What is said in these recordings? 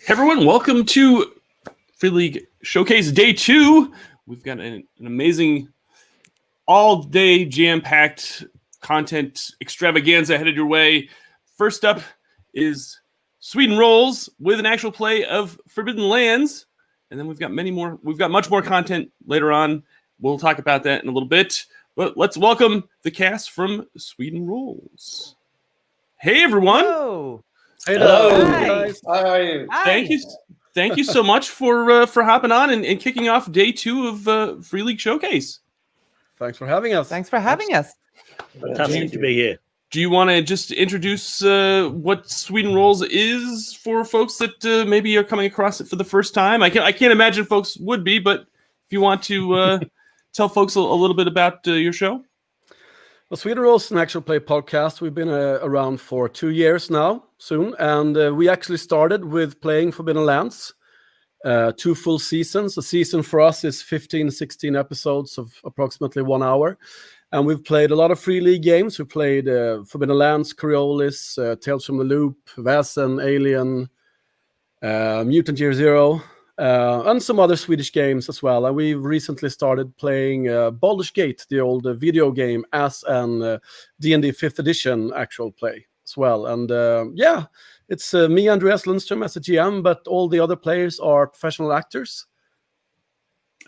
Hey everyone, welcome to Free League Showcase Day 2. We've got an amazing all-day jam-packed content extravaganza headed your way. First up is Sweden Rolls with an actual play of Forbidden Lands. And then we've got many more. We've got much more content later on. We'll talk about that in a little bit. But let's welcome the cast from Sweden Rolls. Hey everyone. Hello. Hello. Hi. Guys. How are you? Thank you so much for hopping on and kicking off day 2 of Free League Showcase. Thanks for having us. Thanks for having us. Fantastic to be here. Do you want to just introduce what Sweden Rolls is for folks that maybe are coming across it for the first time? I can't imagine folks would be, but if you want to tell folks a little bit about your show. Well, Sweden Rolls is an actual play podcast. We've been around for 2 years now, soon, and we actually started with playing Forbidden Lands, 2 full seasons. A season for us is 15, 16 episodes of approximately 1 hour, and we've played a lot of Free League games. We played Forbidden Lands, Coriolis, Tales from the Loop, Vaesen, Alien, Mutant Year Zero, and some other Swedish games as well. And we've recently started playing Baldur's Gate, the old video game, as an D&D 5th edition actual play as well. And it's me, Andreas Lundström, as a GM, but all the other players are professional actors.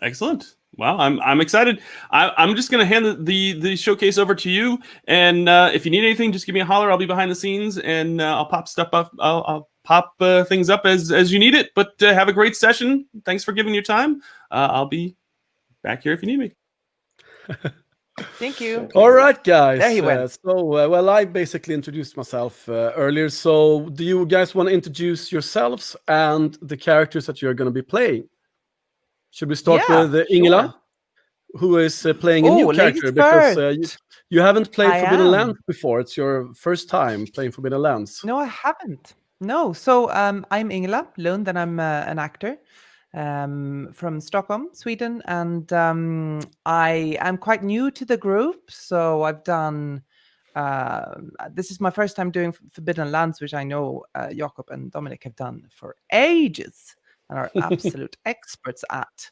Excellent. Wow, I'm excited. I'm just going to hand the showcase over to you. And if you need anything, just give me a holler. I'll be behind the scenes, and I'll pop stuff up. I'll pop things up as you need it. But have a great session. Thanks for giving your time. I'll be back here if you need me. Thank you. All right, guys. There he went. Well, I basically introduced myself earlier. So do you guys want to introduce yourselves and the characters that you're going to be playing? Should we start with Ingela, who is playing a new character? Because you haven't played Forbidden Lands before. It's your first time playing Forbidden Lands. No, I haven't. No. So I'm Ingela Lund, and I'm an actor from Stockholm, Sweden. And I am quite new to the group. So I've done... this is my first time doing Forbidden Lands, which I know Jakob and Dominic have done for ages and are absolute experts at.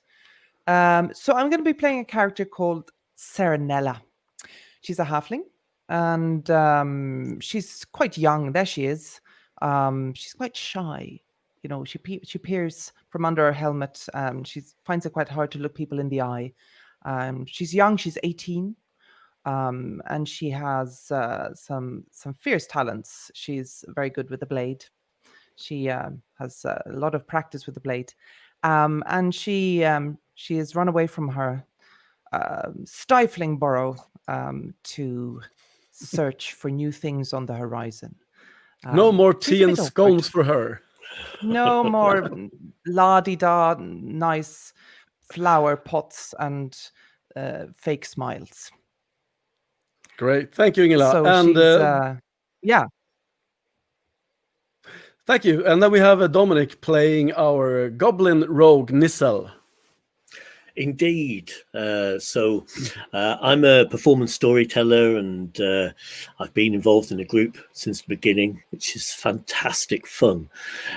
So I'm going to be playing a character called Serenella. She's a halfling, and she's quite young. There she is. She's quite shy. You know, she peers from under her helmet. She finds it quite hard to look people in the eye. She's young. She's 18. And she has some fierce talents. She's very good with the blade. She has a lot of practice with the blade, and she has run away from her stifling burrow to search for new things on the horizon. No more tea and scones for her. No more la-di-da, nice flower pots and fake smiles. Great, thank you, Ingela. So she's, Thank you. And then we have Dominic playing our goblin rogue Nissel. Indeed. So I'm a performance storyteller, and I've been involved in a group since the beginning, which is fantastic fun.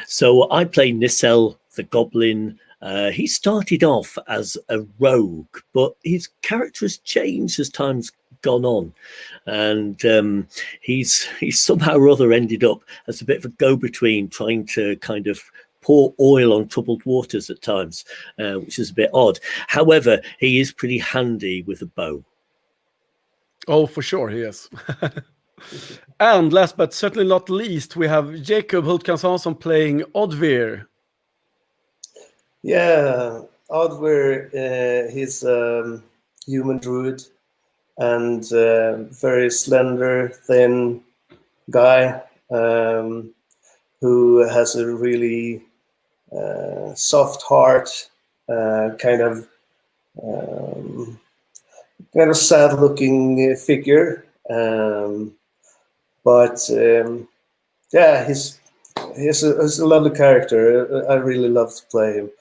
So I play Nissel, the goblin. He started off as a rogue, but his character has changed as time's gone on, and he's somehow or other ended up as a bit of a go-between, trying to kind of pour oil on troubled waters at times, which is a bit odd. However, he is pretty handy with a bow. Oh, for sure he is. And last but certainly not least, we have Jacob Hultkansson playing Oddvir. Yeah, Oddvir, he's a human druid and very slender, thin guy who has a really soft heart, kind of sad-looking figure, but he's a lovely character. I really love to play him.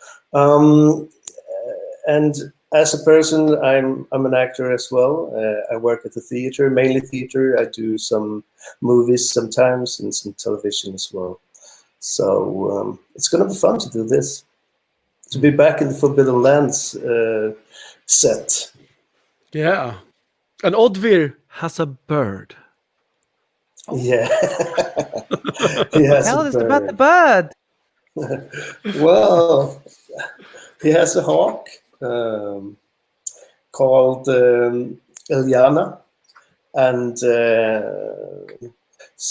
And as a person, I'm an actor as well. I work at the theater, mainly theater. I do some movies sometimes and some television as well. So it's going to be fun to do this. To be back in the Forbidden Lands set. Yeah. And Oddvir has a bird. Yeah. He has Tell a us about the bird. bird. Well, he has a hawk called Eliana, and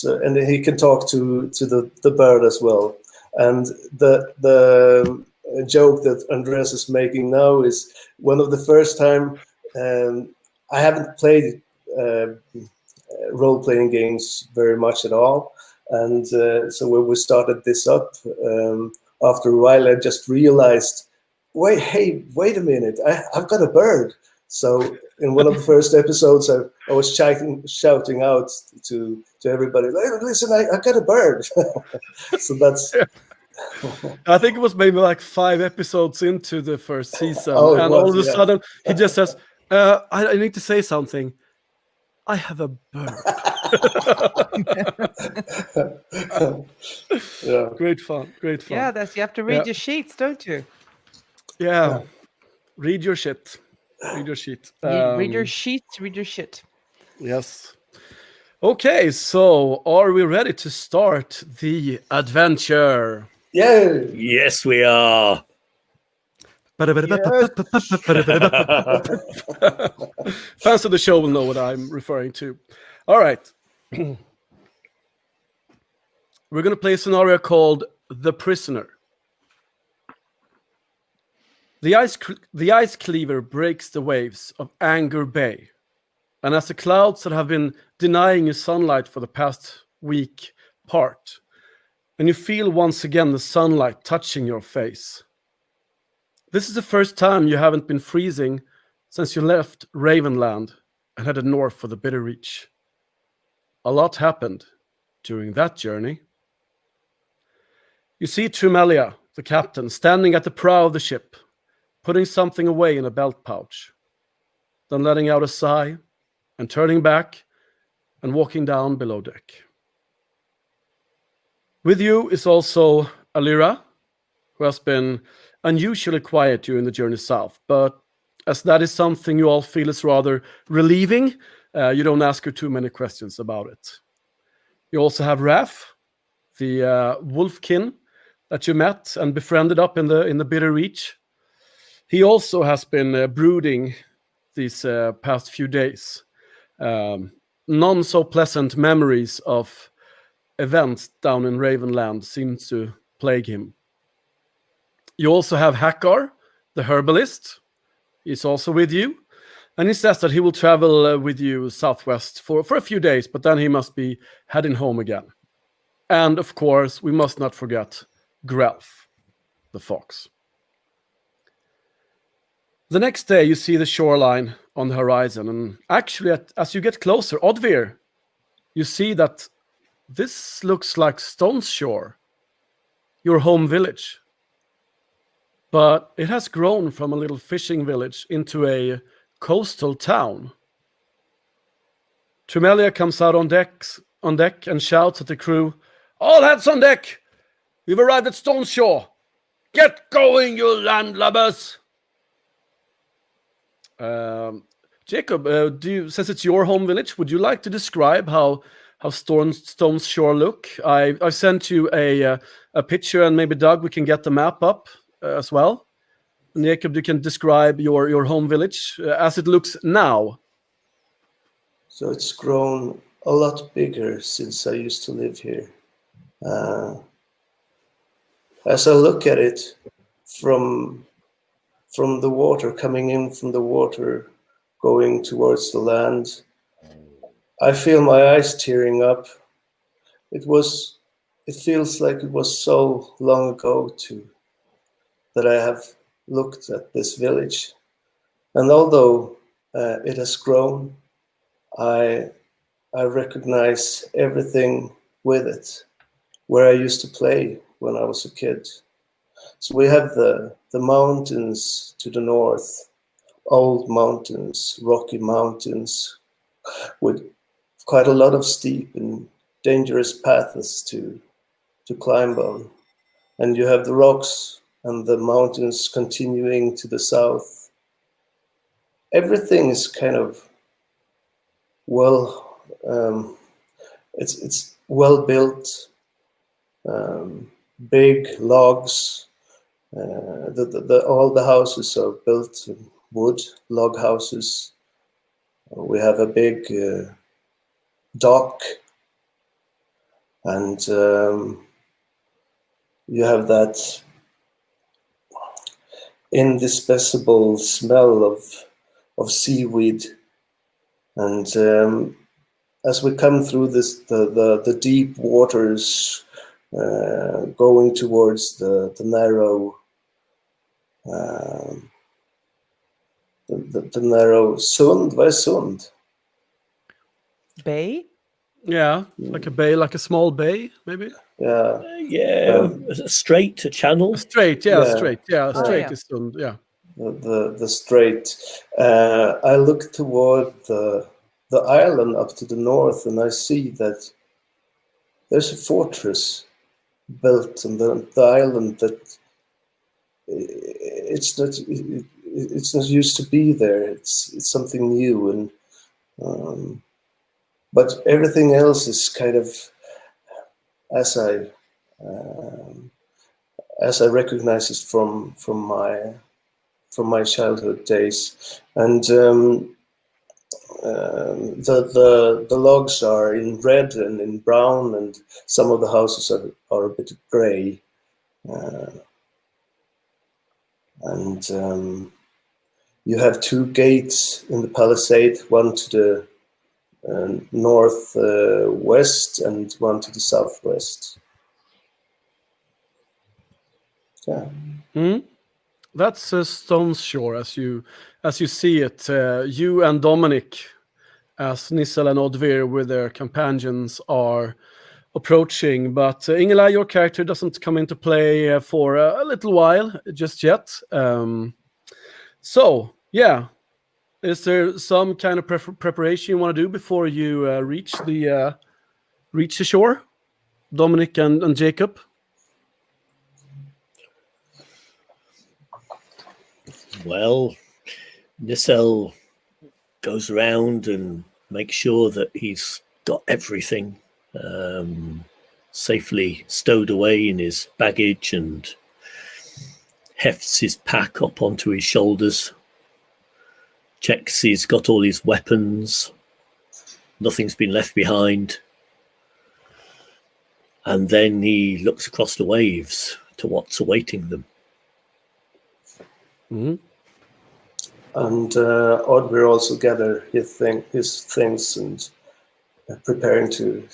and he can talk to the bird as well. And the joke that Andreas is making now is one of the first time I haven't played role-playing games very much at all, and so when we started this up, after a while I just realized, wait a minute, I've got a bird. So in one of the first episodes, I was shouting out to everybody, hey, listen, I got a bird. So that's... I think it was maybe like 5 episodes into the first season, Oh, it and was, all of a yeah. sudden he just says, I need to say something. I have a bird. Yeah. Great fun. Yeah, you have to read your sheets, don't you? Yeah. Read your shit. Read your sheet. Read your sheets, read your shit. Yes. Okay, so are we ready to start the adventure? Yeah. Yes, we are. Fans of the show will know what I'm referring to. All right. We're going to play a scenario called The Prisoner. The ice cleaver breaks the waves of Anger Bay. And as the clouds that have been denying you sunlight for the past week part, and you feel once again the sunlight touching your face. This is the first time you haven't been freezing since you left Ravenland and headed north for the Bitter Reach. A lot happened during that journey. You see Trumelia, the captain, standing at the prow of the ship, putting something away in a belt pouch, then letting out a sigh and turning back and walking down below deck. With you is also Alira, who has been unusually quiet during the journey south, but as that is something you all feel is rather relieving, you don't ask her too many questions about it. You also have Raph, the wolfkin that you met and befriended up in the Bitter Reach. He also has been brooding these past few days. None so pleasant memories of events down in Ravenland seem to plague him. You also have Hakkar, the herbalist. He's also with you. And he says that he will travel with you southwest for a few days, but then he must be heading home again. And of course, we must not forget Grelf, the fox. The next day, you see the shoreline on the horizon. And actually, as you get closer, Oddvir, you see that this looks like Stone's Shore, your home village. But it has grown from a little fishing village into a coastal town. Trumelia comes out on deck and shouts at the crew, "All hands on deck! We've arrived at Stone's Shore! Get going, you landlubbers!" Jacob, since it's your home village, would you like to describe how Stone's Shore look? I sent you a picture, and maybe Doug, we can get the map up as well. And Jacob, you can describe your home village as it looks now. So it's grown a lot bigger since I used to live here. As I look at it from the water, coming in from the water, going towards the land, I feel my eyes tearing up. It feels like it was so long ago that I have looked at this village. And although it has grown, I recognize everything with it, where I used to play when I was a kid. So we have the mountains to the north, old mountains, rocky mountains, with quite a lot of steep and dangerous paths to to climb on. And you have the rocks and the mountains continuing to the south. Everything is kind of well, it's well built, big logs. All the houses are built in wood, log houses. We have a big dock, and you have that indispensable smell of seaweed. And as we come through the deep waters, going towards the narrow the narrow Sund, where's Sund? Bay? Yeah, like a bay, like a small bay, maybe. Yeah, A strait, a channel. Straight, Yeah. straight, straight yeah. is Sund, yeah. the strait. I look toward the island up to the north, and I see that there's a fortress built on the island that it's not used to be there. It's something new, and but everything else is kind of as I recognize it from my childhood days. And the logs are in red and in brown, and some of the houses are a bit gray. And you have two gates in the palisade, one to the north west and one to the southwest. Yeah. Mm. That's Stone's Shore, as you see it. You and Dominic, as Nissel and Odvir with their companions, are approaching. But Ingela, your character doesn't come into play for a little while just yet. So, yeah. Is there some kind of preparation you want to do before you reach the shore, Dominic and Jacob? Well, Nissel goes around and makes sure that he's got everything safely stowed away in his baggage, and hefts his pack up onto his shoulders. Checks he's got all his weapons, nothing's been left behind. And then he looks across the waves to what's awaiting them. Mm-hmm. And Odvir also gather his things and preparing to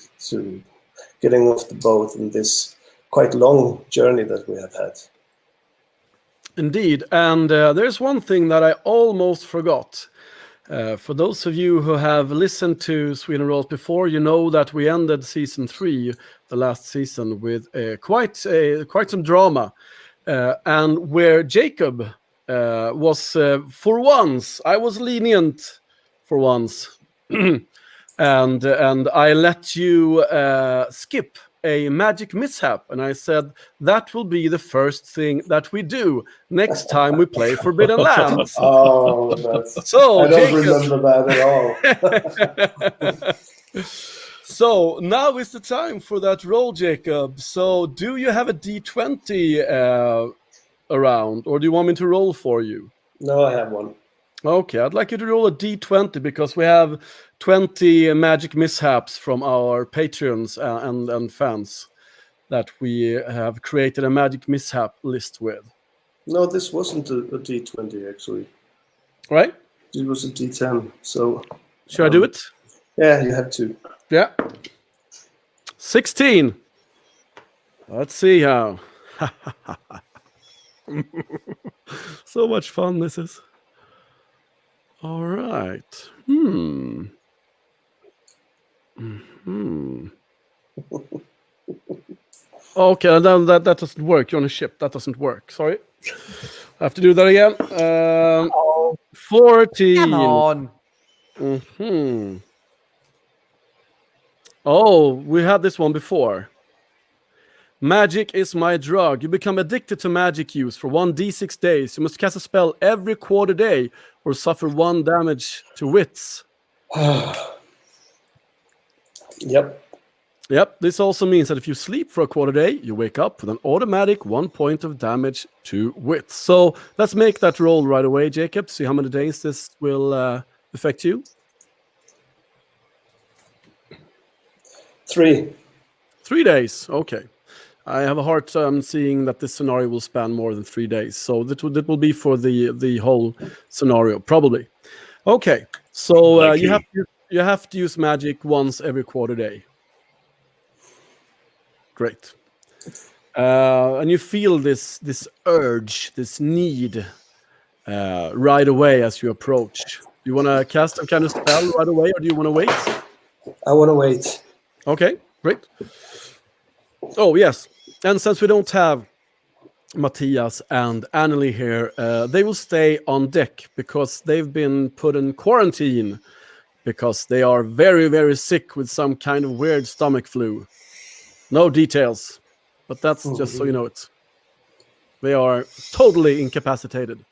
getting off the boat in this quite long journey that we have had. Indeed, and there's one thing that I almost forgot. For those of you who have listened to Sweden Rolls before, you know that we ended season 3, the last season, with quite some drama, and where Jacob was for once, I was lenient for once, and I let you skip a magic mishap, and I said that will be the first thing that we do next time we play Forbidden Lands. Oh, So I don't Jacob, remember that at all. So now is the time for that roll, Jacob. So do you have a D20 around, or do you want me to roll for you? No, I have one. Okay, I'd like you to roll a D20 because we have 20 magic mishaps from our patrons and fans that we have created a magic mishap list with. No, this wasn't a D20 actually. Right? It was a D10. So should I do it? Yeah, you have to. Yeah. 16. Let's see how. So much fun this is. All right. Okay, then that doesn't work. You're on a ship. That doesn't work. Sorry. I have to do that again. 14. Come on. Oh, we had this one before. Magic is my drug. You become addicted to magic use for 1d6 days. You must cast a spell every quarter day or suffer 1 damage to wits. Yep. Yep, this also means that if you sleep for a quarter day, you wake up with an automatic 1 point of damage to wits. So let's make that roll right away, Jacob. See how many days this will affect you. 3. 3 days, okay. I have a hard time seeing that this scenario will span more than 3 days. So that will be for the whole scenario, probably. Okay, so you have to use magic once every quarter day. Great. And you feel this urge, this need right away as you approach. Do you want to cast some kind of spell right away, or do you want to wait? I want to wait. Okay, great. Oh, yes. And since we don't have Matthias and ENnie here, they will stay on deck because they've been put in quarantine because they are very, very sick with some kind of weird stomach flu. No details, but that's just so you know it. They are totally incapacitated.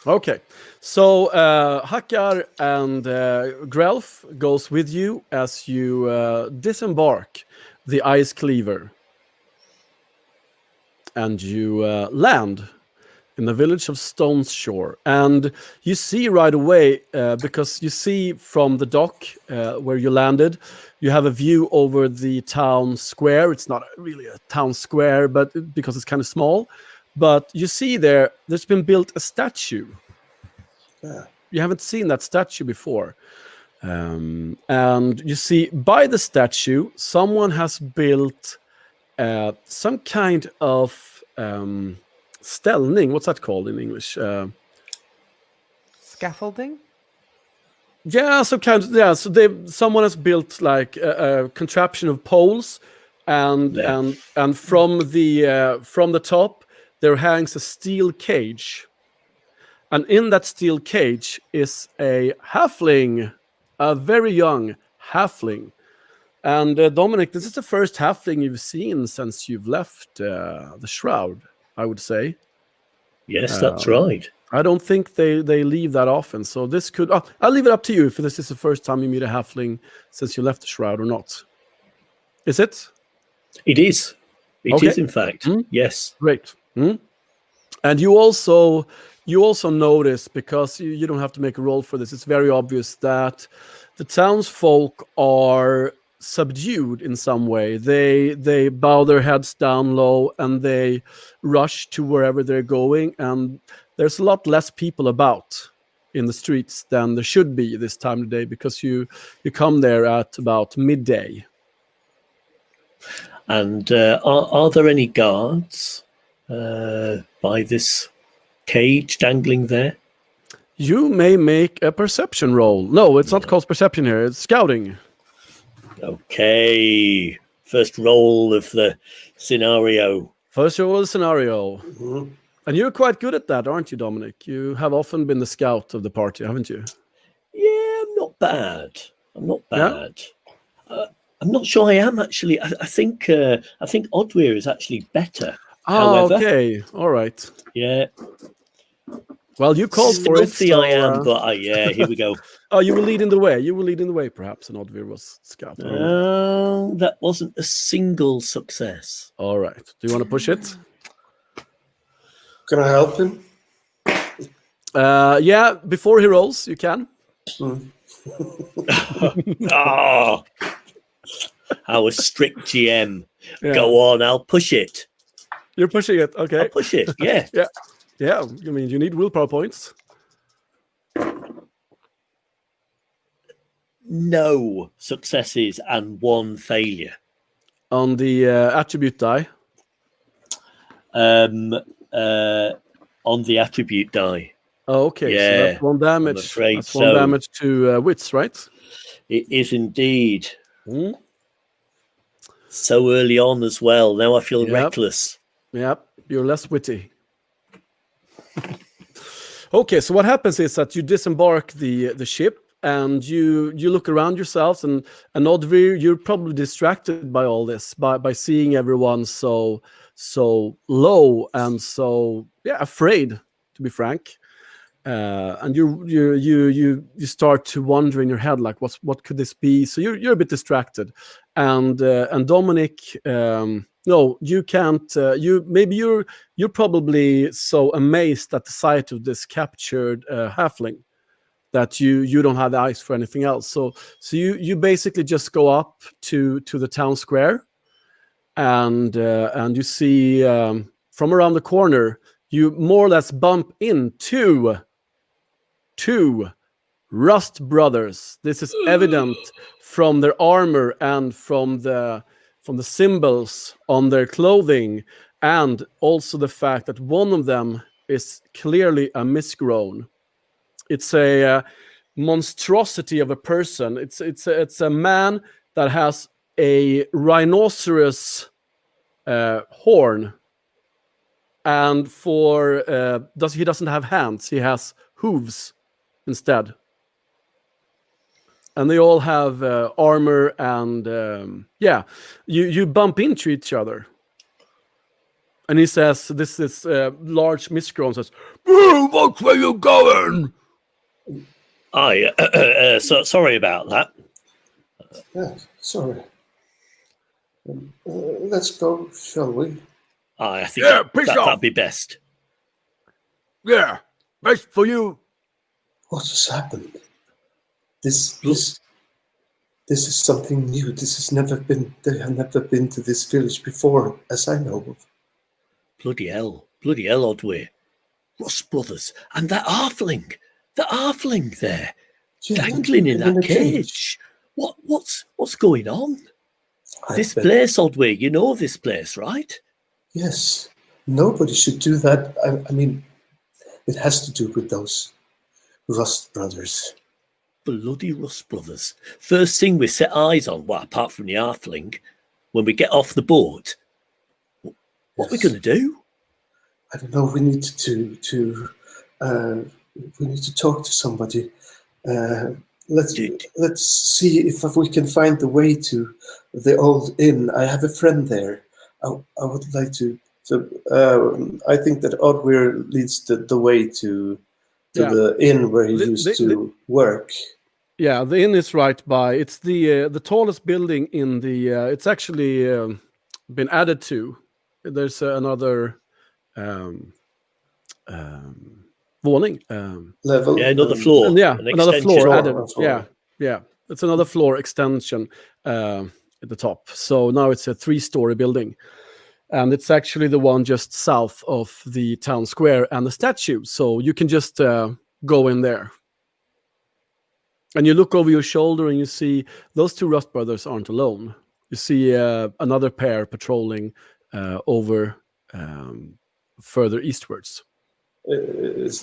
Okay, so Hakkar and Grelf goes with you as you disembark the ice cleaver. And you land in the village of Stone's Shore. And you see right away, because you see from the dock where you landed, you have a view over the town square. It's not really a town square, but because it's kind of small. But you see there's been built a statue. Yeah. You haven't seen that statue before. And you see by the statue, someone has built some kind of ställning. What's that called in English? Scaffolding? Yeah, some kind of, yeah. So someone has built like a contraption of poles, and from the top there hangs a steel cage, and in that steel cage is a halfling, a very young halfling. And Dominic, this is the first halfling you've seen since you've left the Shroud, I would say. Yes, that's right. I don't think they leave that often. So this could... I'll leave it up to you if this is the first time you meet a halfling since you left the Shroud or not. Is it? It is. It is, in fact. Yes. Great. And you also notice, because you don't have to make a roll for this, it's very obvious that the townsfolk are subdued in some way. They bow their heads down low and they rush to wherever they're going, and there's a lot less people about in the streets than there should be this time of day, because you come there at about midday. And are there any guards by this cage dangling there? You may make a perception roll. No, it's not called perception here, it's scouting. Okay, first roll of the scenario. First roll of the scenario. And you're quite good at that, aren't you, Dominic? You have often been the scout of the party, haven't you? Yeah, I'm not bad. I'm not sure I am, actually. I think Odweir is actually better. However, okay. All right. Yeah. Well, you called for it. So, I am, but yeah, here we go. Oh, you were leading the way. You were leading the way, perhaps, and Odweir was scout. Oh, that wasn't a single success. All right. Do you want to push it? Can I help him? Yeah, before he rolls, you can. Oh, our strict GM. Yeah. Go on, I'll push it. You're pushing it. Okay. I'll push it. Yeah. Yeah. Yeah. I mean, you need willpower points. No successes and 1 failure. On the attribute die. On the attribute die. Oh, okay. Yeah, so that's 1 damage. I'm afraid that's 1 damage to wits, right? It is indeed. So early on as well. Now I feel reckless. Yep, you're less witty. Okay, so what happens is that you disembark the ship, and you look around yourselves, and Oddvir, you're probably distracted by all this, by seeing everyone so low and so afraid, to be frank. And you start to wonder in your head, like, what could this be? So you're a bit distracted, and Dominic, no, you can't. You're probably so amazed at the sight of this captured halfling that you don't have eyes for anything else. So you basically just go up to the town square, and you see from around the corner, you more or less bump into two Rust brothers. This is evident from their armor and from the symbols on their clothing, and also the fact that one of them is clearly a misgrown. It's a monstrosity of a person. It's a man that has a rhinoceros horn, and he doesn't have hands. He has hooves instead. And they all have armor, and you bump into each other. And he says, this large misgrown says, "Look where you going?" So sorry about that. Yeah, sorry. Let's go, shall we? I think that'd be best. Yeah, best for you. What has happened? This is something new. They have never been to this village before, as I know of. Bloody hell, Oddway. Rust brothers, and that halfling there, dangling in that cage. What's going on? This place, Oddway, you know this place, right? Yes. Nobody should do that. I mean, it has to do with those Rust brothers. Bloody Rust brothers. First thing we set eyes on, apart from the halfling, when we get off the boat, what are we going to do? I don't know. We need to talk to somebody. Let's see if we can find the way to the old inn. I have a friend there. I would like to. So I think that Oddweir leads the way to the inn where he used to work. Yeah, the inn is right by. It's the tallest building in the. It's actually been added to. There's another våning. Level. Yeah, another floor. Yeah, another floor added. Floor. Yeah. It's another floor extension at the top. So now it's a 3-story building. And it's actually the one just south of the town square and the statue. So you can just go in there. And you look over your shoulder and you see those two Rust brothers aren't alone. You see another pair patrolling over further eastwards. The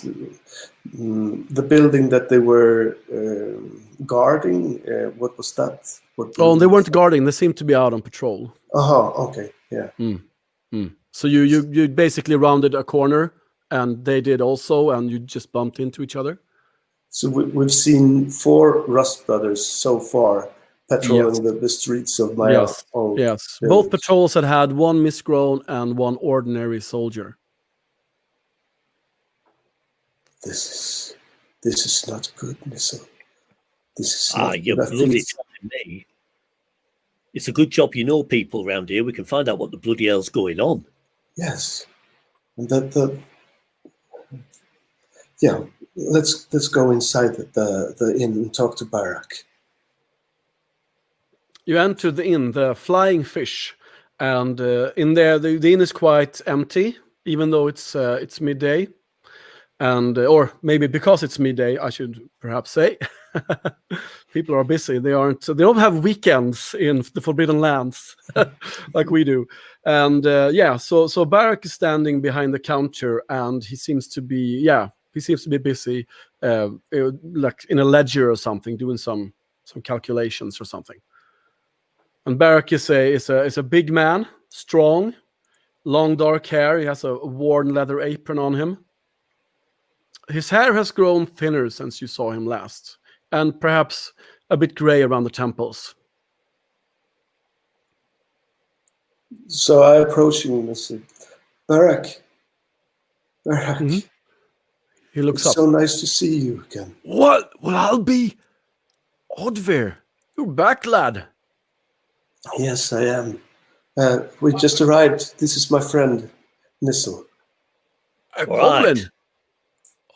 building that they were guarding, what was that? They weren't guarding. They seemed to be out on patrol. Okay, yeah. So you basically rounded a corner, and they did also, and you just bumped into each other. So we've seen 4 Rust brothers so far patrolling the streets of my old Yes. village. Both patrols had one misgrown and one ordinary soldier. This is not good, Nissel. This is you're bloody telling me. It's a good job you know people around here. We can find out what the bloody hell's going on. Yes, and let's go inside the inn and talk to Barak. You enter the inn, the Flying Fish, and in there the inn is quite empty, even though it's midday. And or maybe because it's midday, I should perhaps say, people are busy. They don't have weekends in the Forbidden Lands like we do. And so Barak is standing behind the counter, and he seems to be busy, like in a ledger or something, doing some calculations or something. And Barak is a big man, strong, long dark hair. He has a worn leather apron on him. His hair has grown thinner since you saw him last. and perhaps a bit gray around the temples. So I approach him and I say, Barak, Mhm. He looks it's up. so nice to see you again. What? Well, I'll be Oddvir. You're back, lad. Yes, I am. We just arrived. This is my friend, Nissel. A All goblin. right.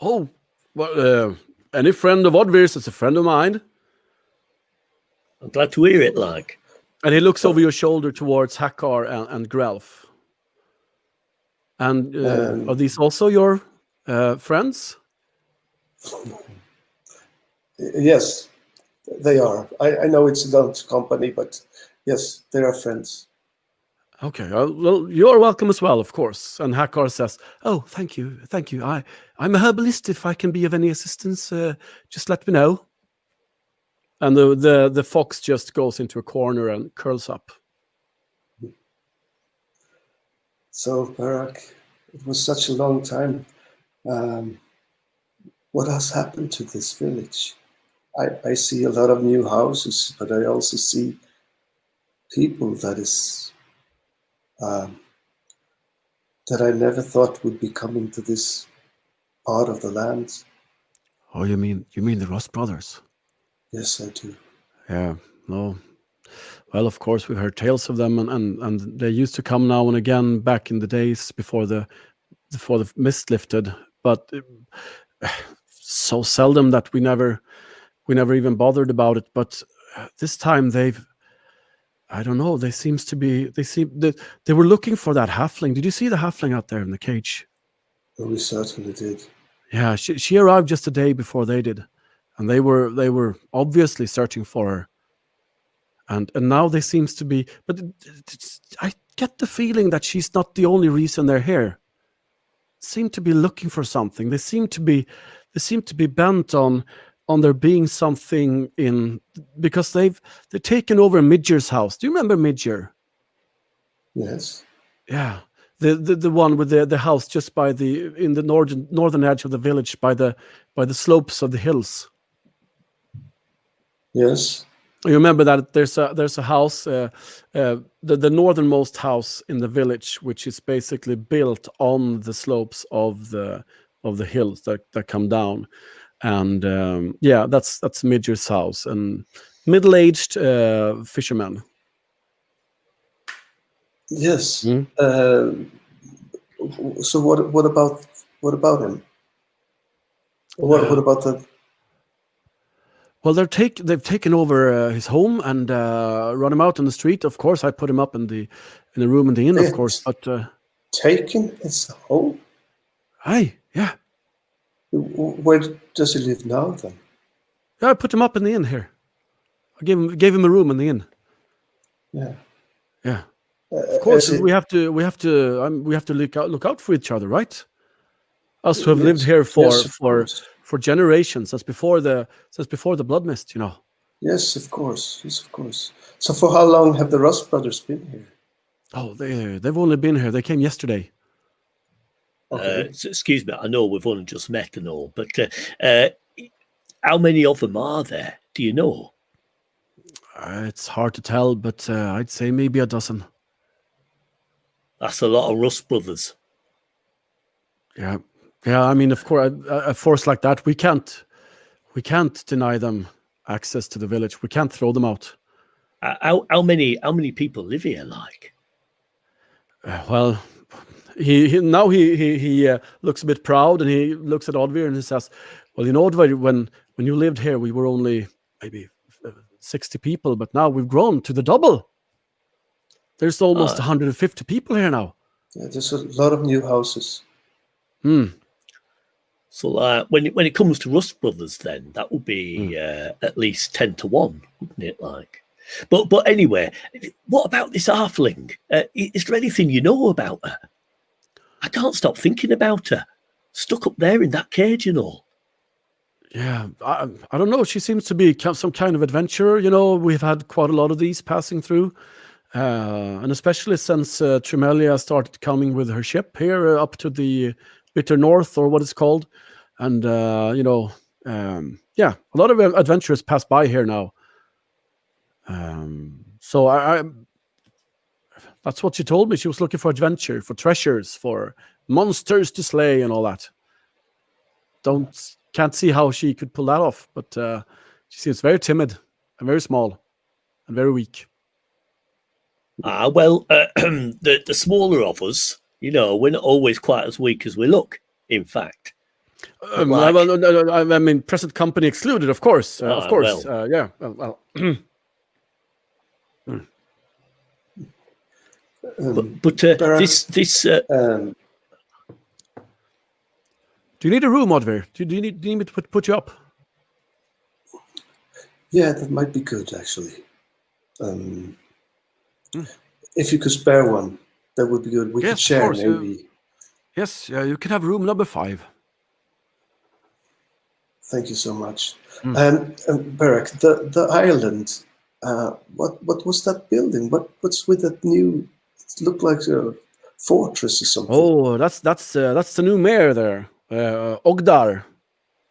Oh, well, any friend of Oddvir's is a friend of mine. I'm glad to hear it, like. And he looks over your shoulder towards Hakar and Grelf. And are these also your friends? Yes, they are. I know it's a don't company, but yes, they are friends. Okay, well, you're welcome as well, of course. And Hakar says, "Oh, thank you. I'm a herbalist. If I can be of any assistance, just let me know." And the fox just goes into a corner and curls up. So, Barak, it was such a long time. What has happened to this village? I see a lot of new houses, but I also see people that I never thought would be coming to this part of the land. Oh, you mean the Ross brothers? Yes, I do. Yeah, no. Well, of course, we've heard tales of them, and they used to come now and again back in the days before the mist lifted. But so seldom that we never even bothered about it. But this time I don't know. They were looking for that halfling. Did you see the halfling out there in the cage? Oh, we certainly did. Yeah, she arrived just a day before they did, and they were obviously searching for her. And now they seems to be, but I get the feeling that she's not the only reason they're here. Seem to be looking for something. They seem to be bent on there being something in, because they've taken over Midger's house. Do you remember Midger? Yes. Yeah, the one with the house just in the northern edge of the village by the slopes of the hills. Yes. You remember that there's a house, the northernmost house in the village, which is basically built on the slopes of the hills that come down, and that's Midger's house, and middle-aged fisherman. Yes. Mm. So what about him? What about the? Well, they've taken over his home and run him out on the street. Of course, I put him up in the room in the inn, of course. But taken his home? Aye, yeah. Where does he live now, then? Yeah, I put him up in the inn here. I gave him a room in the inn. Yeah. Yeah. Of course, we have to look out for each other, right? Us who have lived here for generations, since before the blood mist, you know. Yes, of course. Yes, of course. So for how long have the Ross brothers been here? Oh, they've only been here. They came yesterday. Okay. So excuse me, I know we've only just met and all, but how many of them are there? Do you know? It's hard to tell, but I'd say maybe a dozen. That's a lot of Russ brothers. Yeah. I mean, of course, a force like that, we can't deny them access to the village. We can't throw them out. How many people live here? Like, Well, he looks a bit proud, and he looks at Oddvir and he says, "Well, you know, Oddvir, when you lived here, we were only maybe 60 people, but now we've grown to the double. There's almost 150 people here now. Yeah, there's a lot of new houses. So when it comes to Russ brothers, then that would be at least 10 to 1, wouldn't it? Like, but anyway, what about this halfling? Is there anything you know about her? I can't stop thinking about her. Stuck up there in that cage, you know. Yeah, I don't know. She seems to be some kind of adventurer. You know, we've had quite a lot of these passing through. And especially since Tremelia started coming with her ship here up to the bitter north, or what it's called. And, you know, yeah, a lot of adventurers pass by here now. So I that's what she told me. She was looking for adventure, for treasures, for monsters to slay, and all that. Can't see how she could pull that off, but she seems very timid and very small and very weak. Well, the smaller of us, we're not always quite as weak as we look. In fact, I mean, present company excluded, of course. Well. Yeah. Well. But this. Do you need a room, Odver? Do you need me to put you up? Yeah, that might be good, actually. If you could spare one, that would be good. We could share, of course, maybe. Yes, you can have room number 5. Thank you so much. Barak, the island, what was that building? What's with that new? It looked like a fortress or something. Oh, that's the new mayor there, Ogdar.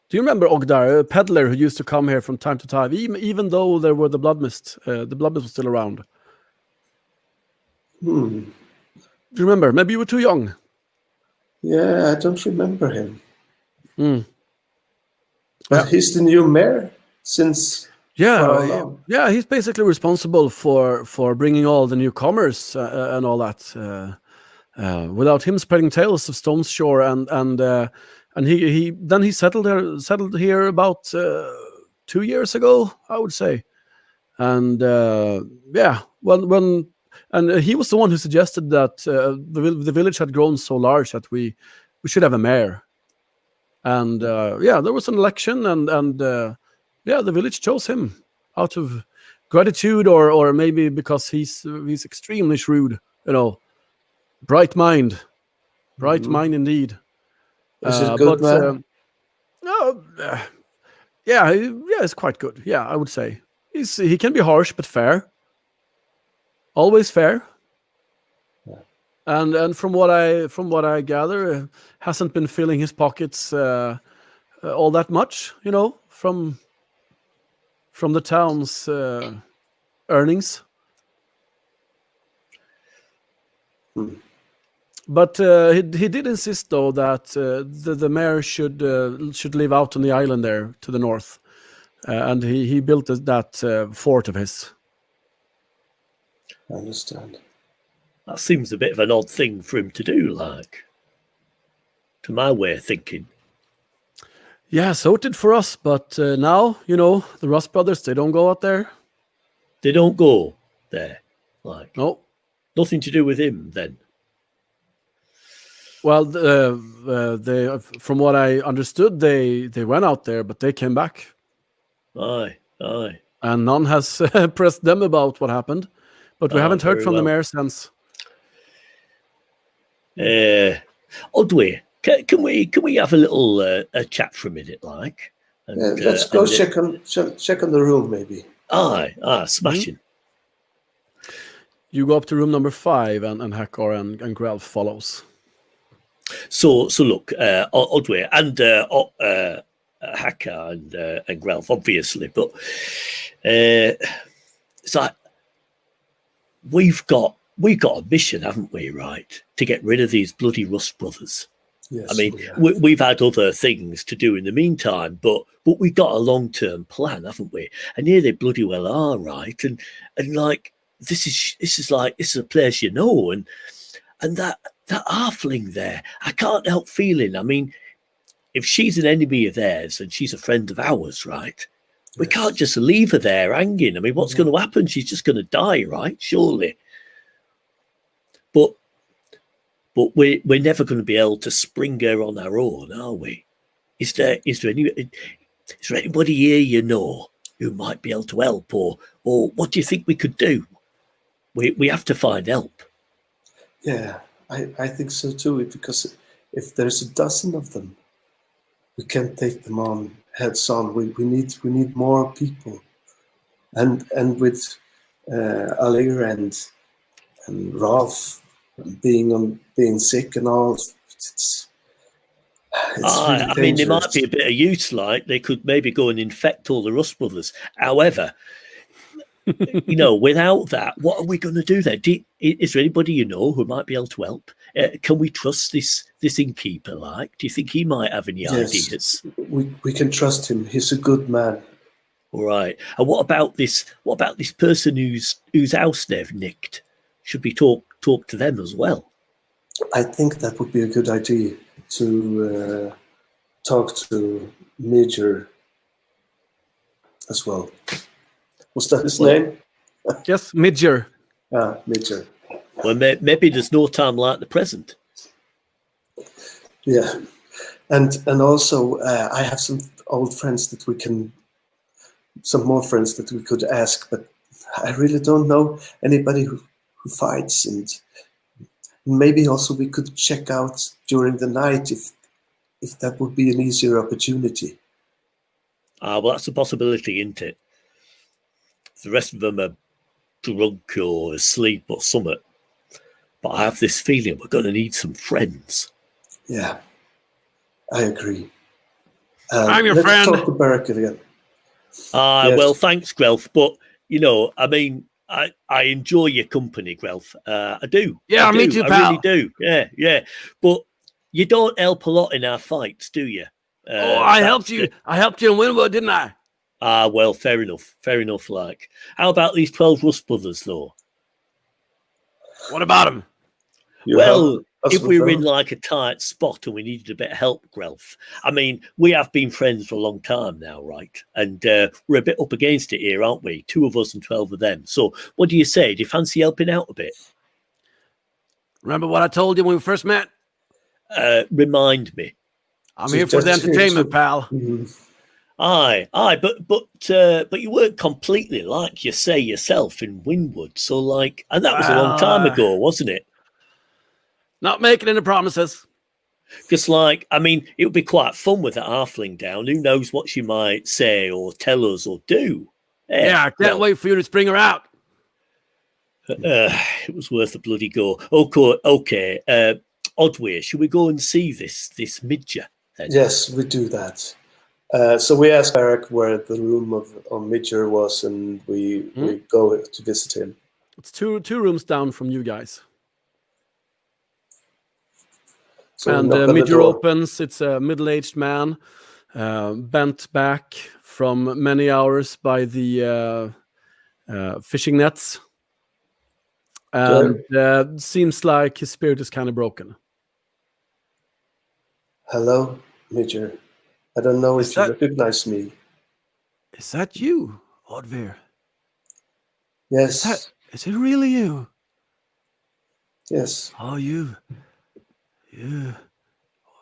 Do you remember Ogdar, a peddler who used to come here from time to time, even though there were the blood mist? The blood mist was still around. Do you remember? Maybe you were too young. Yeah, I don't remember him. But Yeah. he's the new mayor since. Yeah, he's basically responsible for bringing all the newcomers and all that. Without him spreading tales of Stone's Shore, and he settled here about 2 years ago, I would say. And he was the one who suggested that the village had grown so large that we should have a mayor. And there was an election, and the village chose him out of gratitude, or maybe because he's extremely shrewd, bright mind indeed. Is it good, man? It's quite good. Yeah, I would say he can be harsh but fair, always fair. Yeah. And from what I gather, hasn't been filling his pockets all that much, from the town's earnings. But he did insist, though, that the mayor should live out on the island there to the north, and he built that fort of his. I understand. That seems a bit of an odd thing for him to do, to my way of thinking. Yeah, so it did for us, but now, the Rust brothers, they don't go out there. They don't go there, No. Nothing to do with him, then. Well, they, from what I understood, they went out there, but they came back. Aye. And none has pressed them about what happened, but we haven't heard from the mayor since. Odwe, can we have a little a chat for a minute, And, let's go check on the room, maybe. Aye, smashing. You go up to room number 5, and Hakkar and Grell follows. So look, Odwe and Hakkar and Grell, obviously, but it's like we've got a mission, haven't we? Right, to get rid of these bloody Rust brothers. Yes, I mean, we've had other things to do in the meantime, but we've got a long-term plan, haven't we? And here they bloody well are, right? And this is a place and that halfling there, I can't help feeling. I mean, if she's an enemy of theirs and she's a friend of ours, right? We can't just leave her there hanging. I mean, what's going to happen? She's just going to die, right? Surely. But we're never going to be able to spring her on our own, are we? Is there anybody here who might be able to help, or what do you think we could do? We have to find help. Yeah, I think so too. Because if there's a dozen of them, we can't take them on heads on. We need more people, and with Alir and Ralph being sick and all, It's really I mean, they might dangerous. be a bit of use. Like they could maybe go and infect all the Rust Brothers. However, without that, what are we going to do then? Is there anybody you know who might be able to help? Can we trust this innkeeper? Like, do you think he might have any ideas? We can trust him. He's a good man. All right. And what about this person whose house they've nicked? Should we talk to them as well? I think that would be a good idea to talk to Major as well. Was that his name? Yes, Midger. Major. Well, maybe there's no time like the present. Yeah, and also I have some old friends that some more friends that we could ask, but I really don't know anybody who fights, and maybe also we could check out during the night if that would be an easier opportunity. Well, that's a possibility, isn't it? The rest of them are drunk or asleep or something. But I have this feeling we're going to need some friends. Yeah, I agree. I'm your let's friend. Talk to Barrack again. Yes. Well, thanks, Grelf. But, I mean, I enjoy your company, Grelf. I do. Yeah, me too, pal. I really do. Yeah. But you don't help a lot in our fights, do you? I helped you. I helped you in Winwood, didn't I? Well, fair enough. Fair enough, like. How about these 12 Rust Brothers, though? What about him? Well, if we were in like a tight spot and we needed a bit of help, Grelf. I mean, we have been friends for a long time now, right? And we're a bit up against it here, aren't we? 2 of us and 12 of them. So what do you say? Do you fancy helping out a bit? Remember what I told you when we first met? Remind me. I'm here for the entertainment, pal. Mm-hmm. Aye, but you weren't completely like you say yourself in Winwood. So like, and that was a long time ago, wasn't it? Not making any promises. Just like, I mean, it would be quite fun with that halfling down. Who knows what she might say or tell us or do? Yeah, I can't wait for you to bring her out. It was worth a bloody go. Okay. Odweir, should we go and see this Midger? Then? Yes, we do that. So we asked Barrack where the room of Midger was, and we go to visit him. It's two rooms down from you guys. So and Midger opens. It's a middle-aged man, bent back from many hours by the fishing nets. And seems like his spirit is kind of broken. Hello, Midger. I don't know if you recognize me. Is that you, Odweir? Yes. Is it really you? Yes. Oh, you.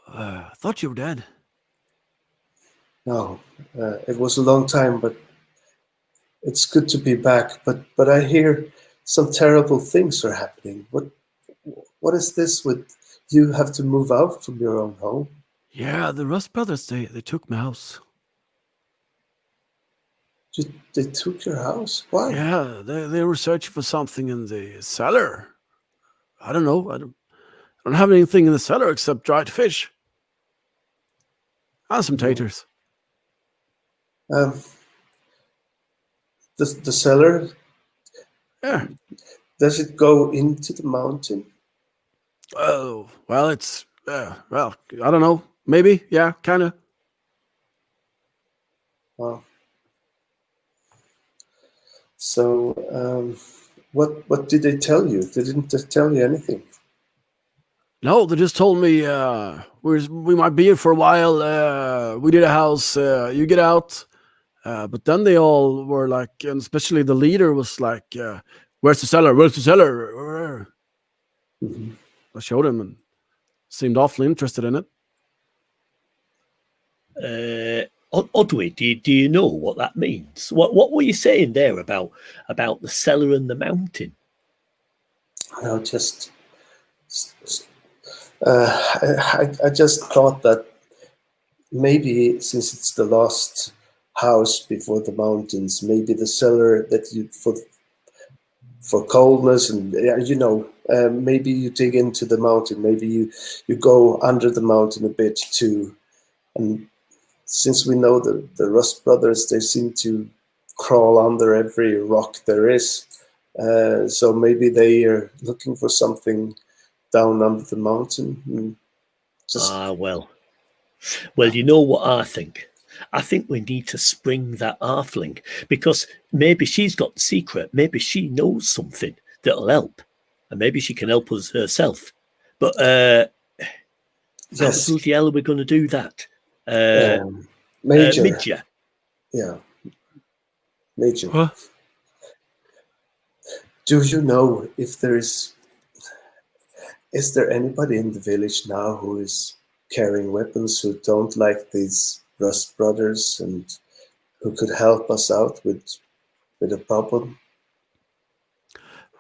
I thought you were dead. No, it was a long time, but it's good to be back. But I hear some terrible things are happening. What is this with you have to move out from your own home? Yeah, the Rust Brothers, they took my house. They took your house? Why? Yeah, they were searching for something in the cellar. I don't know. I don't have anything in the cellar except dried fish. And some taters. The cellar? Yeah. Does it go into the mountain? Oh, well, it's, I don't know. Maybe, yeah, kind of. Wow. So, what did they tell you? They didn't tell you anything. No, they just told me we might be here for a while. We did a house. You get out. But then they all were like, and especially the leader was like, "Where's the cellar? Where's the cellar?" Mm-hmm. I showed him and seemed awfully interested in it. Odweir, do you know what that means? What were you saying there about the cellar and the mountain? No, just I just thought that maybe since it's the last house before the mountains, maybe the cellar that you for coldness and maybe you dig into the mountain. Maybe you go under the mountain a bit too. And since we know the Rust Brothers, they seem to crawl under every rock there is. So maybe they are looking for something down under the mountain. And just Well, you know what I think? I think we need to spring that halfling, because maybe she's got the secret. Maybe she knows something that'll help, and maybe she can help us herself. But how yes, the bloody hell are we going to do that? Major. Midja. Yeah, Major. Huh? Do you know if is there anybody in the village now who is carrying weapons who don't like these Rust Brothers and who could help us out with a problem?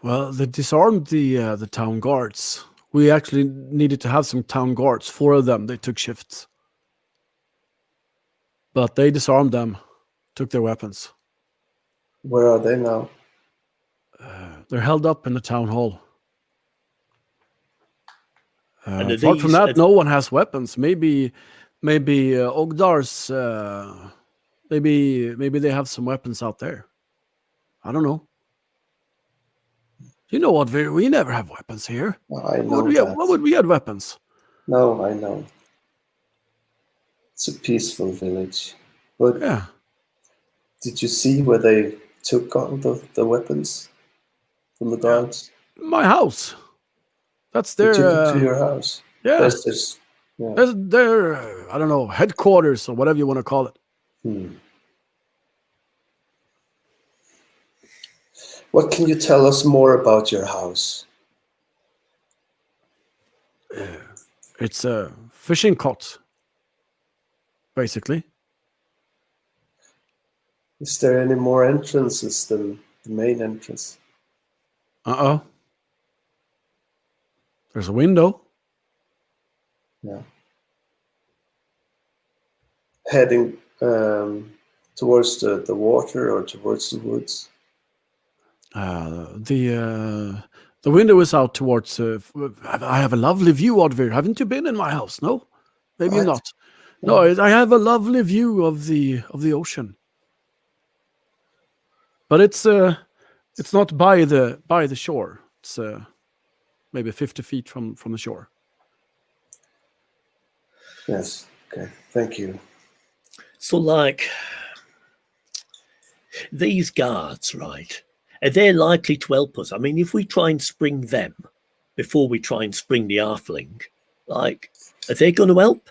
Well, they disarmed the town guards. We actually needed to have some town guards. 4 of them, they took shifts. But they disarmed them, took their weapons. Where are they now? They're held up in the town hall. And Apart from that, no one has weapons. Maybe Ogdar's. Maybe they have some weapons out there. I don't know. You know what? We never have weapons here. I know What would we have weapons? No, I know. It's a peaceful village. But Yeah. did you see where they took all the weapons from the guards? My house. That's their. They took it to your house. Yeah. There's That's their. I don't know, headquarters or whatever you want to call it. What can you tell us more about your house? It's a fishing cot, basically. Is there any more entrances than the main entrance? There's a window. Yeah. Heading towards the water or towards the woods? The window is out towards. I have a lovely view, Oddvir. Haven't you been in my house? No, maybe What? not. No, I have a lovely view of the ocean. But it's not by the shore. It's maybe 50 feet from the shore. Yes. Okay. Thank you. So, like, these guards, right? Are they likely to help us? I mean, if we try and spring them before we try and spring the halfling, like, are they going to help?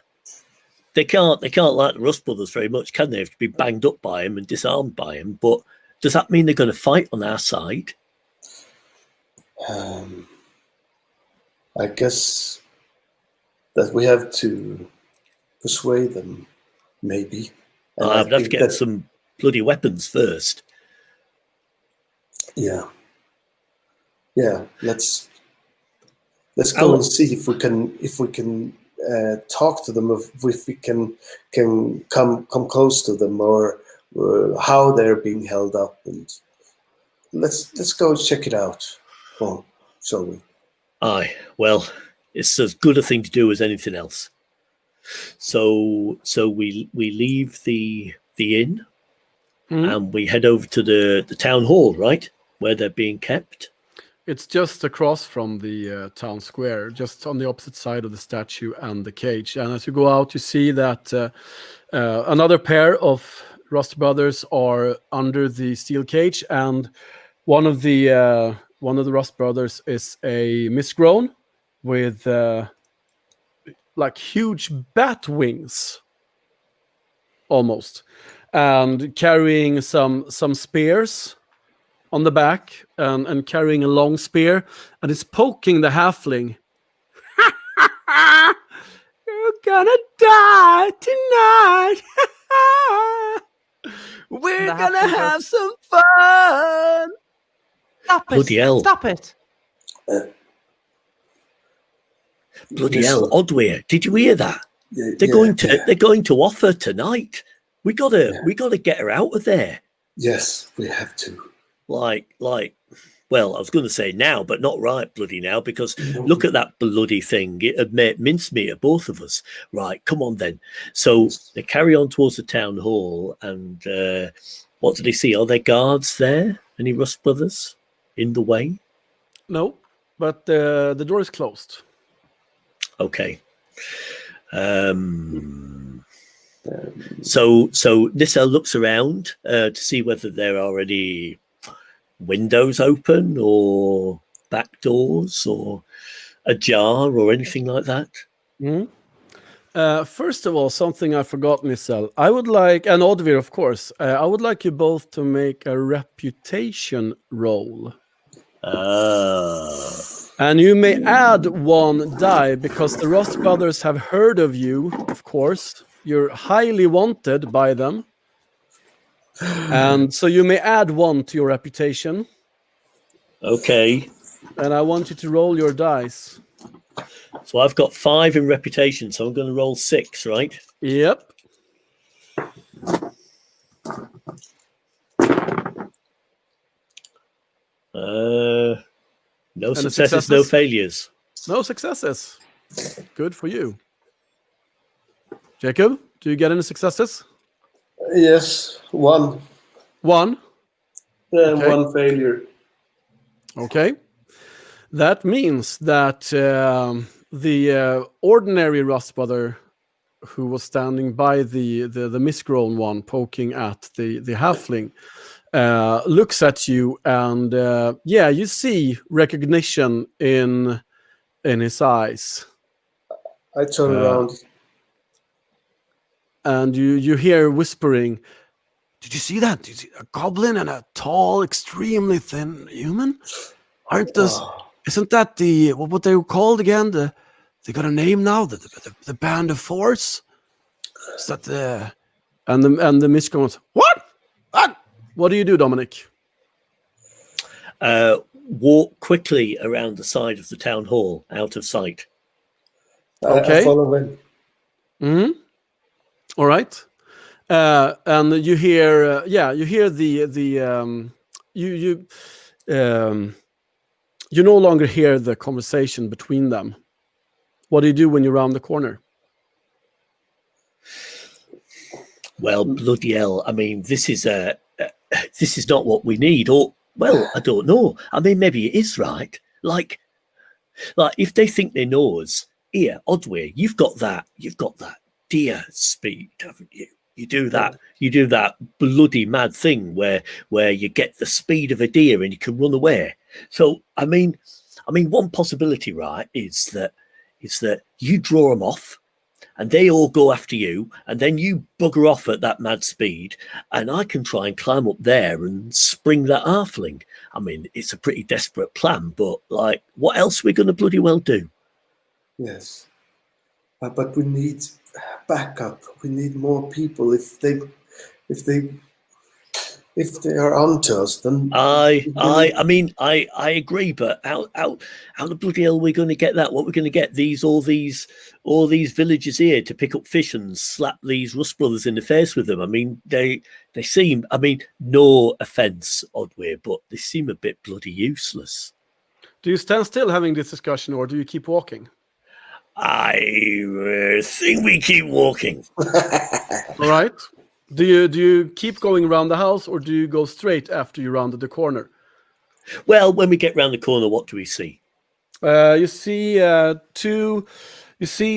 They can't like the Rust Brothers very much, can they? Have to be banged up by him and disarmed by him. But does that mean they're going to fight on our side? I guess that we have to persuade them, maybe. And I'd have to get some bloody weapons first. Yeah. Let's go and see if we can talk to them, if we can come close to them, or how they're being held up, and let's go check it out. Come on, shall we? Aye, well, it's as good a thing to do as anything else. So we leave the inn and we head over to the town hall, right, where they're being kept. It's just across from the town square, just on the opposite side of the statue and the cage. And as you go out, you see that another pair of Rust Brothers are under the steel cage, and one of the Rust Brothers is a misgrown with like huge bat wings, almost, and carrying some spears on the back, and carrying a long spear, and it's poking the halfling. You're gonna die tonight. We're gonna have some fun. Stop it! Bloody hell. Stop it! Bloody hell, Oddweir, did you hear that? They're going to offer tonight. We gotta get her out of there. Yes, we have to. Well, Well, I was going to say now, but not right bloody now, because look at that bloody thing. It had made mincemeat of both of us. Right, come on then. So they carry on towards the town hall, and what do they see? Are there guards there? Any Rust Brothers in the way? No, but the door is closed. Okay. So Nissa looks around to see whether there are any windows open or back doors or ajar or anything like that. First of all, something I forgot, Missel. I would like, and Odvir, of course, I would like you both to make a reputation roll. And you may add 1 die because the Rust Brothers have heard of you, of course. You're highly wanted by them. And so you may add 1 to your reputation. Okay. And I want you to roll your dice. So I've got 5 in reputation, so I'm going to roll 6, right? Yep. No successes, no failures. No successes. Good for you. Jacob, do you get any successes? Yes, 1. 1. And Okay. 1 failure. Okay. That means that the ordinary Rust Brother who was standing by the misgrown one poking at the halfling looks at you, and you see recognition in his eyes. I turn around. And you hear whispering, "Did you see that? Did you see a goblin and a tall, extremely thin human? Aren't those? Isn't that the what they were called again? They got a name now. The Band of Force. Is that the?" And the mist goes, "What? What do you do, Dominic?" Walk quickly around the side of the town hall, out of sight. Okay. I follow him. Mm-hmm. All right. And you hear, you no longer hear the conversation between them. What do you do when you're around the corner? Well, bloody hell! I mean, this is not what we need. Or, well, I don't know. I mean, maybe it is right. Like if they think they know us, here, Odway, you've got that deer speed, haven't you? You do that bloody mad thing where you get the speed of a deer and you can run away. So I mean, one possibility, right, is that you draw them off, and they all go after you, and then you bugger off at that mad speed, and I can try and climb up there and spring that halfling. I mean, it's a pretty desperate plan, but like, what else are we going to bloody well do? Yes. But we need backup. We need more people. If they are onto us, then I mean I agree, but how the bloody hell are we going to get that? What we're going to get all these villagers here to pick up fish and slap these Rust Brothers in the face with them? I mean, they seem. I mean, no offense, Odway, but they seem a bit bloody useless. Do you stand still having this discussion, or do you keep walking? I think we keep walking. All right. Do you keep going around the house, or do you go straight after you rounded the corner? Well, when we get round the corner, what do we see? You see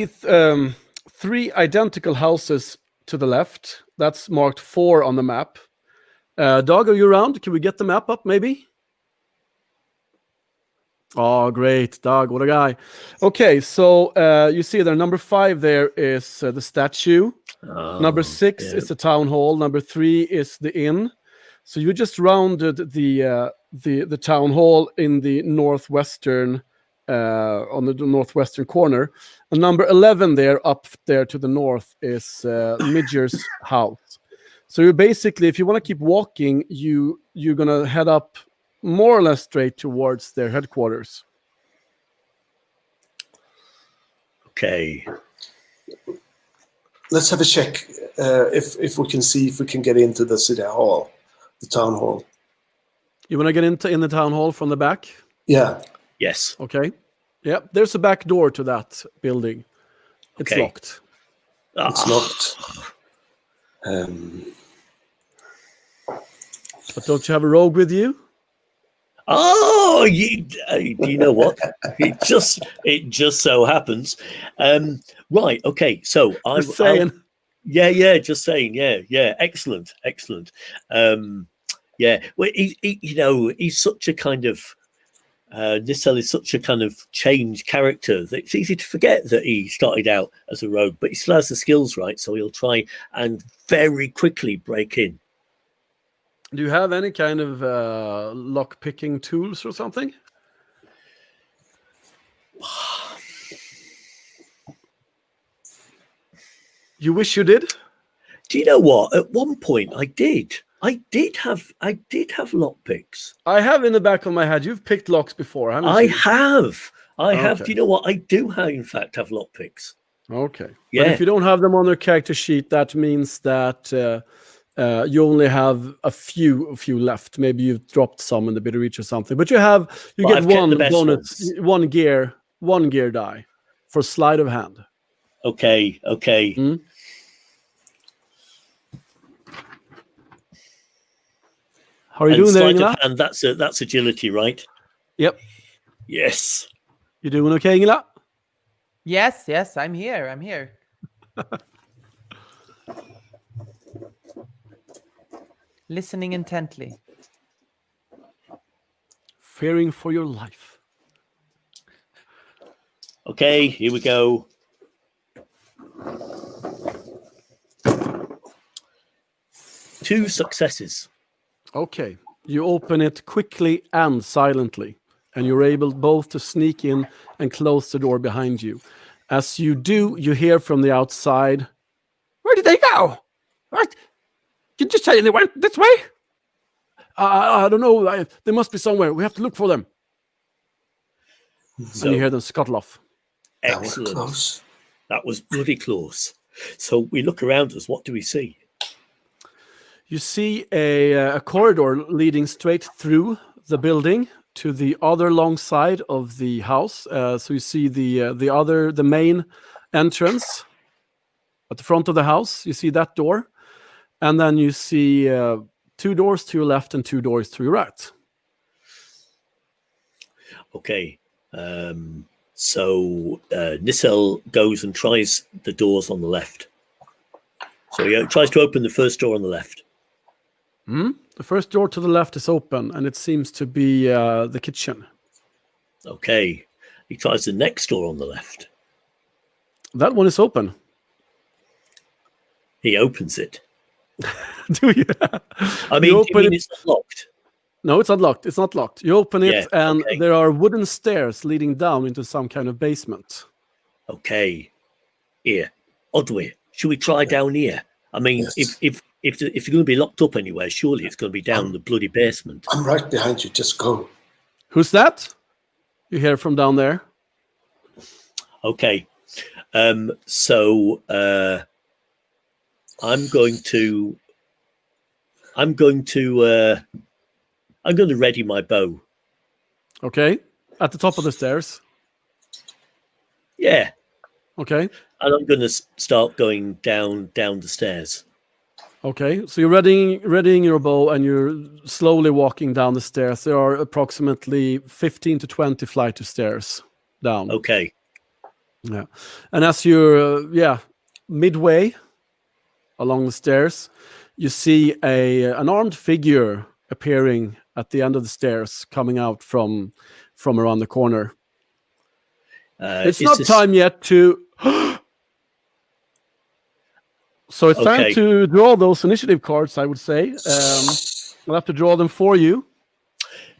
three identical houses to the left. That's marked 4 on the map. Doug, are you around? Can we get the map up, maybe? Oh, great, Doug, what a guy. Okay, so you see there, number 5 there is the statue. Number 6 is the town hall. Number 3 is the inn. So you just rounded the town hall in the northwestern, on the northwestern corner. And number 11 there, up there to the north, is Midger's house. So you basically, if you want to keep walking, you're gonna head up more or less straight towards their headquarters. Okay. Let's have a check if we can see if we can get into the city hall, the town hall. You want to get in the town hall from the back? Yeah. Yes. Okay. Yeah, there's a back door to that building. It's Okay. locked. It's locked. But don't you have a rogue with you? Oh, you know what? It just so happens. Right. Okay. So Just saying. Yeah. Just saying. Yeah. Excellent. Yeah. Well, he's such a kind of. Nissel is such a kind of changed character that it's easy to forget that he started out as a rogue, but he still has the skills, right? So he'll try and very quickly break in. Do you have any kind of lock picking tools or something? You wish you did? Do you know what? At one point, I did have lockpicks. I have in the back of my head. You've picked locks before, haven't I you? have. Okay. Do you know what? I do have, in fact, have lockpicks. Okay. Yeah. But if you don't have them on your character sheet, that means that you only have a few left. Maybe you've dropped some in the bitter reach or something. But you But get I've kept one the best bonus, ones. one gear die for sleight of hand. Okay. Hmm? How are you doing there, Sleight Ingela? of hand, that's agility, right? Yep. Yes. You doing okay, Ingela? Yes, I'm here. Listening intently. Fearing for your life. Okay, here we go. Two successes. Okay. You open it quickly and silently, and you're able both to sneak in and close the door behind you. As you do, you hear from the outside, "Where did they go? What? You just say they went this way? I don't know. They must be somewhere. We have to look for them." So And you hear them scuttle off. That was excellent. close. That was bloody close. So we look around us. What do we see? You see a corridor leading straight through the building to the other long side of the house. So you see the main entrance at the front of the house. You see that door, and then you see two doors to your left and two doors to your right. Okay. So Nissel goes and tries the doors on the left. So he tries to open the first door on the left. The first door to the left is open, and it seems to be the kitchen. Okay. He tries the next door on the left. That one is open. He opens it. Do you? I mean, it's not locked. No, it's not locked. It's not locked. You open it, Yeah, and okay. there are wooden stairs leading down into some kind of basement. Okay. Here. Odway, should we try down here? I mean, Yes. if you're going to be locked up anywhere, surely it's going to be down the bloody basement. I'm right behind you. Just go. Who's that? You hear from down there. Okay. So I'm going to ready my bow. Okay. At the top of the stairs. Yeah. Okay. And I'm going to start going down the stairs. Okay. So you're readying your bow, and you're slowly walking down the stairs. There are approximately 15 to 20 flights of stairs down. Okay. Yeah. And as you're midway along the stairs, you see an armed figure appearing at the end of the stairs, coming out from around the corner. It's not time yet to. So it's time Okay. to draw those initiative cards, I would say. I'll have to draw them for you.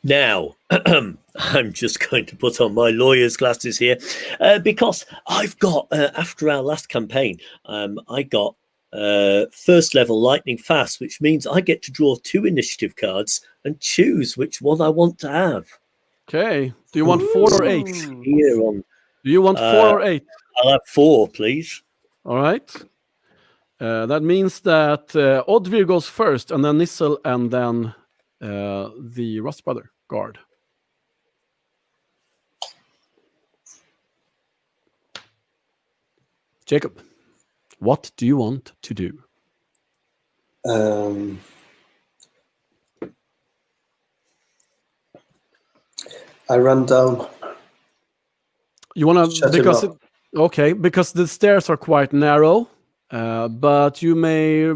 Now, I'm just going to put on my lawyer's glasses here because I've got, after our last campaign, I got first level lightning fast, which means I get to draw 2 initiative cards and choose which one I want to have. Okay. Do you want 4 or 8? Here on, Do you want 4 or 8? I'll have 4, please. All right. That means that Odvir goes first, and then Nissel, and then the Rust Brother guard. Jacob, what do you want to do? I run down. You want to Shut him because up. because the stairs are quite narrow, but you may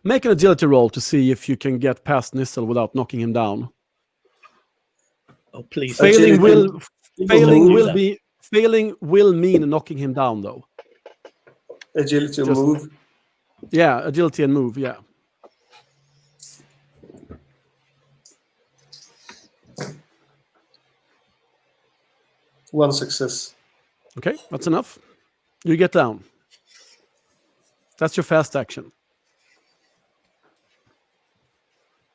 make an agility roll to see if you can get past Nissel without knocking him down. Oh, please. Failing Agility. will mean knocking him down, though. Agility Just- move. Yeah, agility and move. Yeah. One success. Okay, that's enough. You get down. That's your fast action.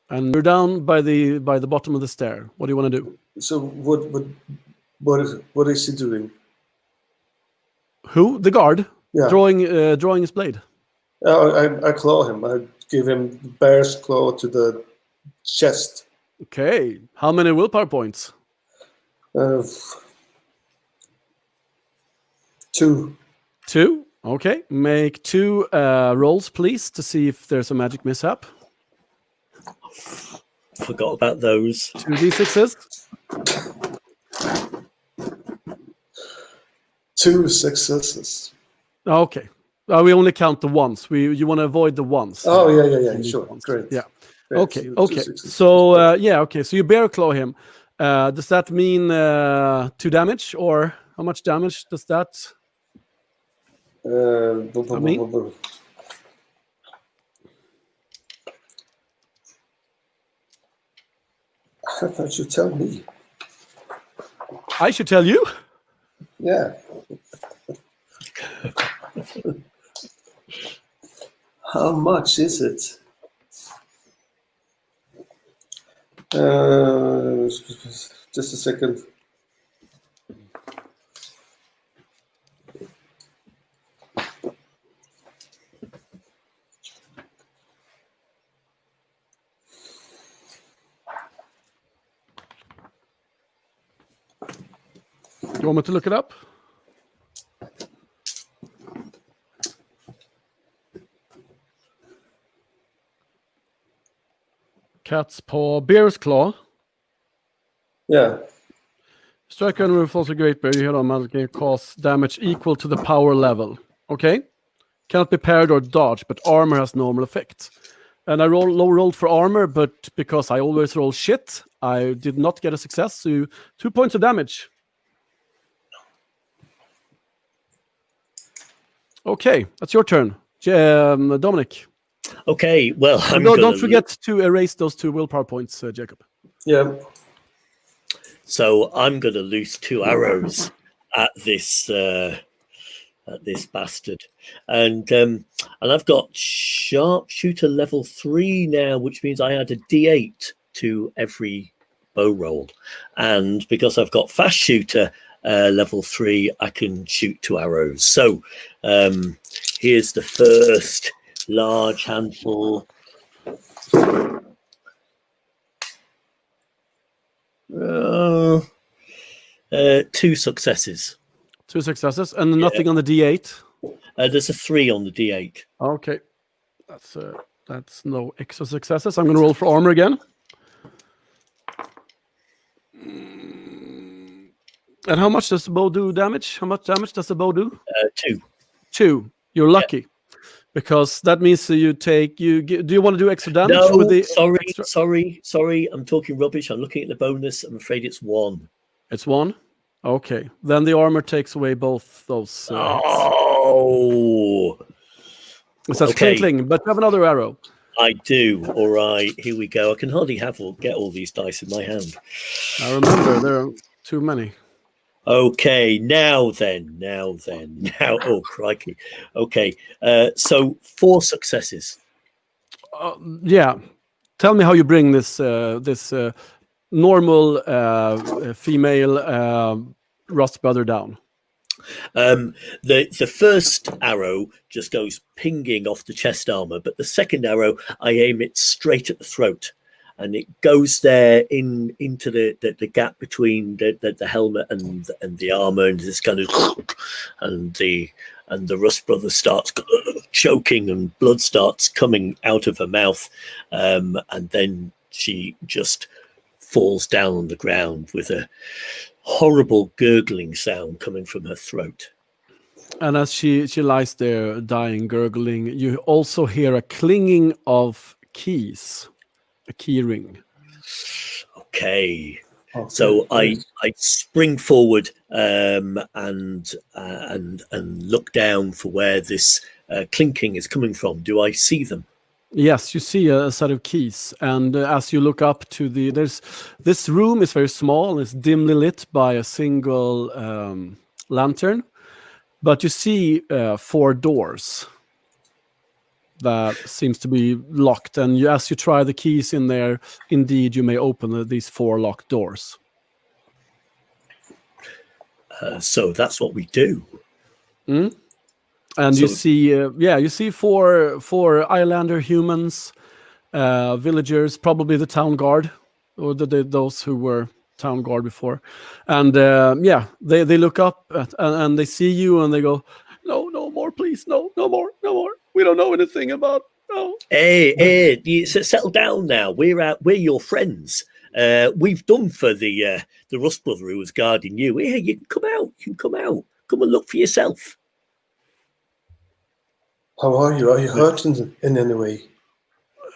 And you're down by the bottom of the stair. What do you want to do? So what is he doing? Who? The guard? Yeah. Drawing his blade. I claw him. I give him bear's claw to the chest. Okay. How many willpower points? 2. 2. Okay. Make 2 rolls, please, to see if there's a magic mishap. Forgot about those. 2d6s. 2 successes. Okay. We only count the ones. You want to avoid the ones. Oh yeah. Only Sure. the ones. Great. Yeah. Great. Okay. Two Okay. successes. So okay. So you bear claw him. Does that mean 2 damage, or how much damage does that? Me? How about you tell me? I should tell you. Yeah. How much is it? Just a second. You want me to look it up? Cat's paw, bear's claw. Yeah. Strike and with also great bear. You hit on magic cause damage equal to the power level. Okay. Cannot be parried or dodged, but armor has normal effect. And I rolled for armor, but because I always roll shit, I did not get a success. So 2 points of damage. Okay, that's your turn, Dominic. Okay, well, Don't forget to erase those 2 willpower points, Jacob. Yeah. So I'm going to loose 2 arrows at this bastard, and I've got sharpshooter level 3 now, which means I add a D8 to every bow roll, and because I've got fast shooter level 3, I can shoot 2 arrows. So here's the first large handful. 2 successes. 2 successes and nothing on the D8. There's a 3 on the D8. Okay, that's no extra successes. I'm going to roll for armor again. And how much does the bow do damage? How much damage does the bow do? 2. 2. You're lucky, because that means do you want to do extra damage? No, with the sorry. I'm talking rubbish. I'm looking at the bonus. I'm afraid it's 1. It's 1. Okay, then the armor takes away both those. Oh, it says okay. clink, but you have another arrow. I do. All right, here we go. I can hardly get all these dice in my hand. I remember there are too many. Okay, now then. Oh, crikey. Okay, so 4 successes. Yeah, tell me how you bring this normal female Rust Brother down. The first arrow just goes pinging off the chest armor, but the second arrow I aim it straight at the throat, and it goes there into the gap between the helmet and the armor, and this kind of and the Rust Brother starts choking, and blood starts coming out of her mouth, and then she just falls down on the ground with a horrible gurgling sound coming from her throat. And as she lies there dying, gurgling, you also hear a clinging of keys, a key ring. Okay. Okay, So I great. spring forward and look down for where this clinking is coming from. Do I see them? Yes, you see a set of keys, and as you look up to this room is very small. It's dimly lit by a single lantern, but you see 4 doors that seems to be locked. And as you try the keys in there, indeed, you may open these 4 locked doors. So that's what we do. Mm? And you see 4 Islander humans, villagers, probably the town guard, or those who were town guard before. And they look up and they see you and they go, no more, please, no more. We don't know anything about. No. Hey, you settle down now. We're your friends. We've done for the Rust Brother who was guarding you. Hey, you can come out. Come and look for yourself. How are you? Are you hurt in any way?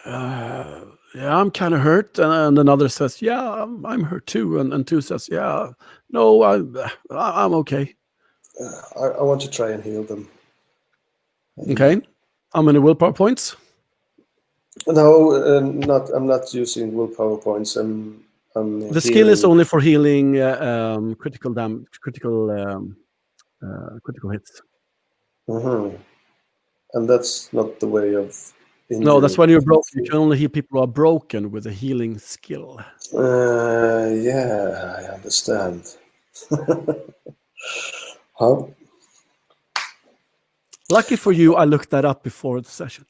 Yeah, I'm kind of hurt. And another says, yeah, I'm hurt too. And 2 says, yeah, no, I'm okay. I want to try and heal them. Okay. How many willpower points? No, I'm not using willpower points. I'm The skill is only for healing critical hits. Mm-hmm. And that's not the way of injury. No, that's when you're broken. You can only heal people who are broken with a healing skill. Yeah, I understand. Huh? Lucky for you, I looked that up before the session.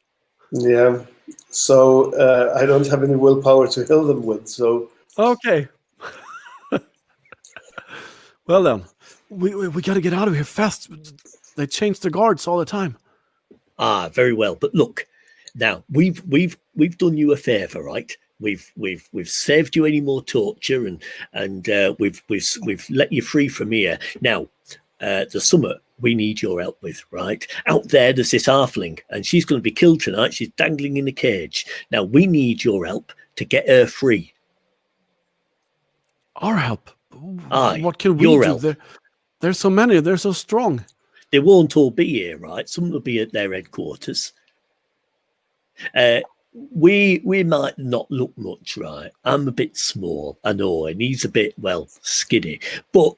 Yeah. So I don't have any willpower to heal them with. So Okay. Well then, we got to get out of here fast. They change the guards all the time. Ah, very well. But look, now we've done you a favour, right? We've saved you any more torture, and we've let you free from here. Now, the summit we need your help with, right? Out there's this halfling, and she's going to be killed tonight. She's dangling in a cage. Now we need your help to get her free. Our help. Aye, what can we your do? help. There's so many. They're so strong. They won't all be here, right? Some will be at their headquarters. We might not look much, right? I'm a bit small, I know, and he's a bit, skinny. But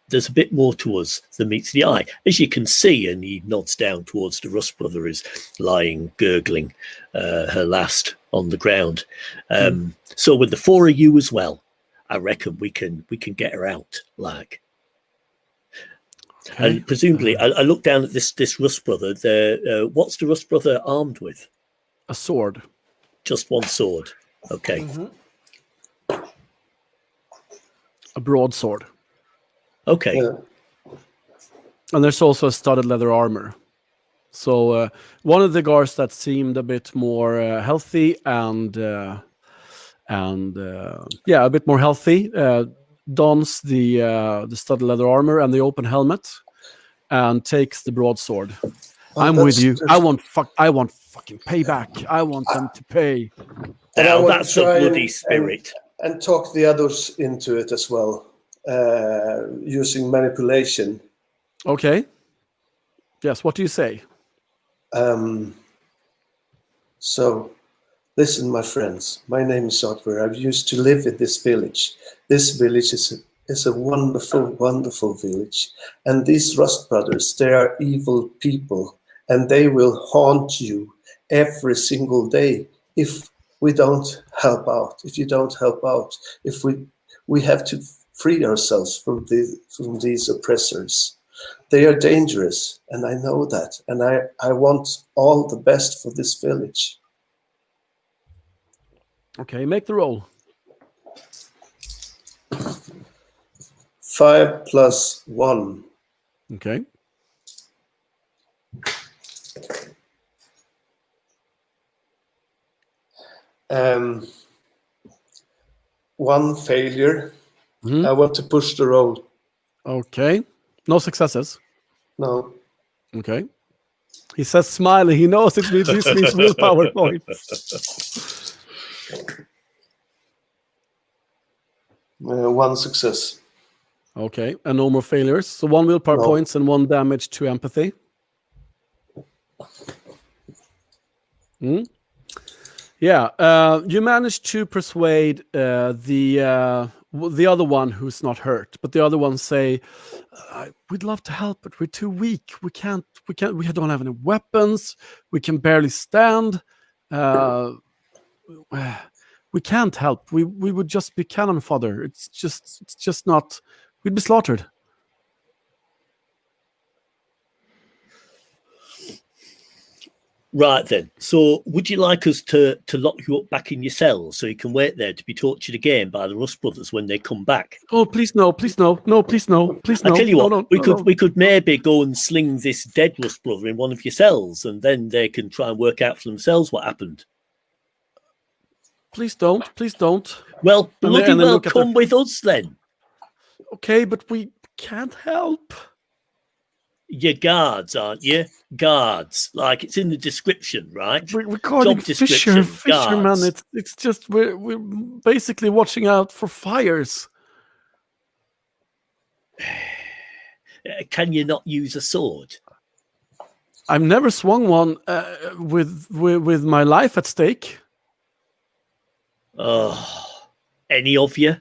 there's a bit more to us than meets the eye. As you can see, and he nods down towards the Rust Brother who's lying, gurgling her last on the ground. So with the 4 of you as well, I reckon we can get her out, like. Okay. And presumably, I look down at this Rust Brother. What's the Rust Brother armed with? A sword. Just one sword. Okay. Mm-hmm. A broadsword. Okay. Yeah. And there's also a studded leather armor. So one of the guards that seemed a bit more healthy and a bit more healthy dons the studded leather armor and the open helmet and takes the broadsword. I'm with you. I want fucking payback. I want them to pay. And Now I want that's to a try bloody spirit. and talk the others into it as well, using manipulation. Okay. Yes, what do you say? So, listen, my friends. My name is Otver. I used to live in this village. This village is a wonderful, wonderful village. And these Rust Brothers, they are evil people. And they will haunt you every single day if we don't help out. If you don't help out, if we have to free ourselves from these oppressors. They are dangerous, and I know that. And I want all the best for this village. Okay, make the roll. 5 plus 1. Okay. One failure. Mhm. I want to push the roll. Okay. No successes. No. Okay. He says smiling. He knows this means willpower points. One success. Okay, and no more failures. So 1 willpower No. points and 1 damage to empathy. Yeah, you managed to persuade the other one who's not hurt, but the other ones say, "We'd love to help, but we're too weak. We can't. We don't have any weapons. We can barely stand. We can't help. We would just be cannon fodder. It's just not. We'd be slaughtered." Right then. So, would you like us to lock you up back in your cells so you can wait there to be tortured again by the Rust Brothers when they come back? Oh, please no, please no, no, please no, please no. I tell you what, no, we could maybe go and sling this dead Rust Brother in one of your cells, and then they can try and work out for themselves what happened. Please don't, please don't. Well, And bloody then well, look at come with us then. Okay, but we can't help. You're guards, aren't you? Guards, like it's in the description, right? We're calling Job description, fishermen. guards. It's just we're basically watching out for fires. Can you not use a sword? I've never swung one with my life at stake. Oh, any of you?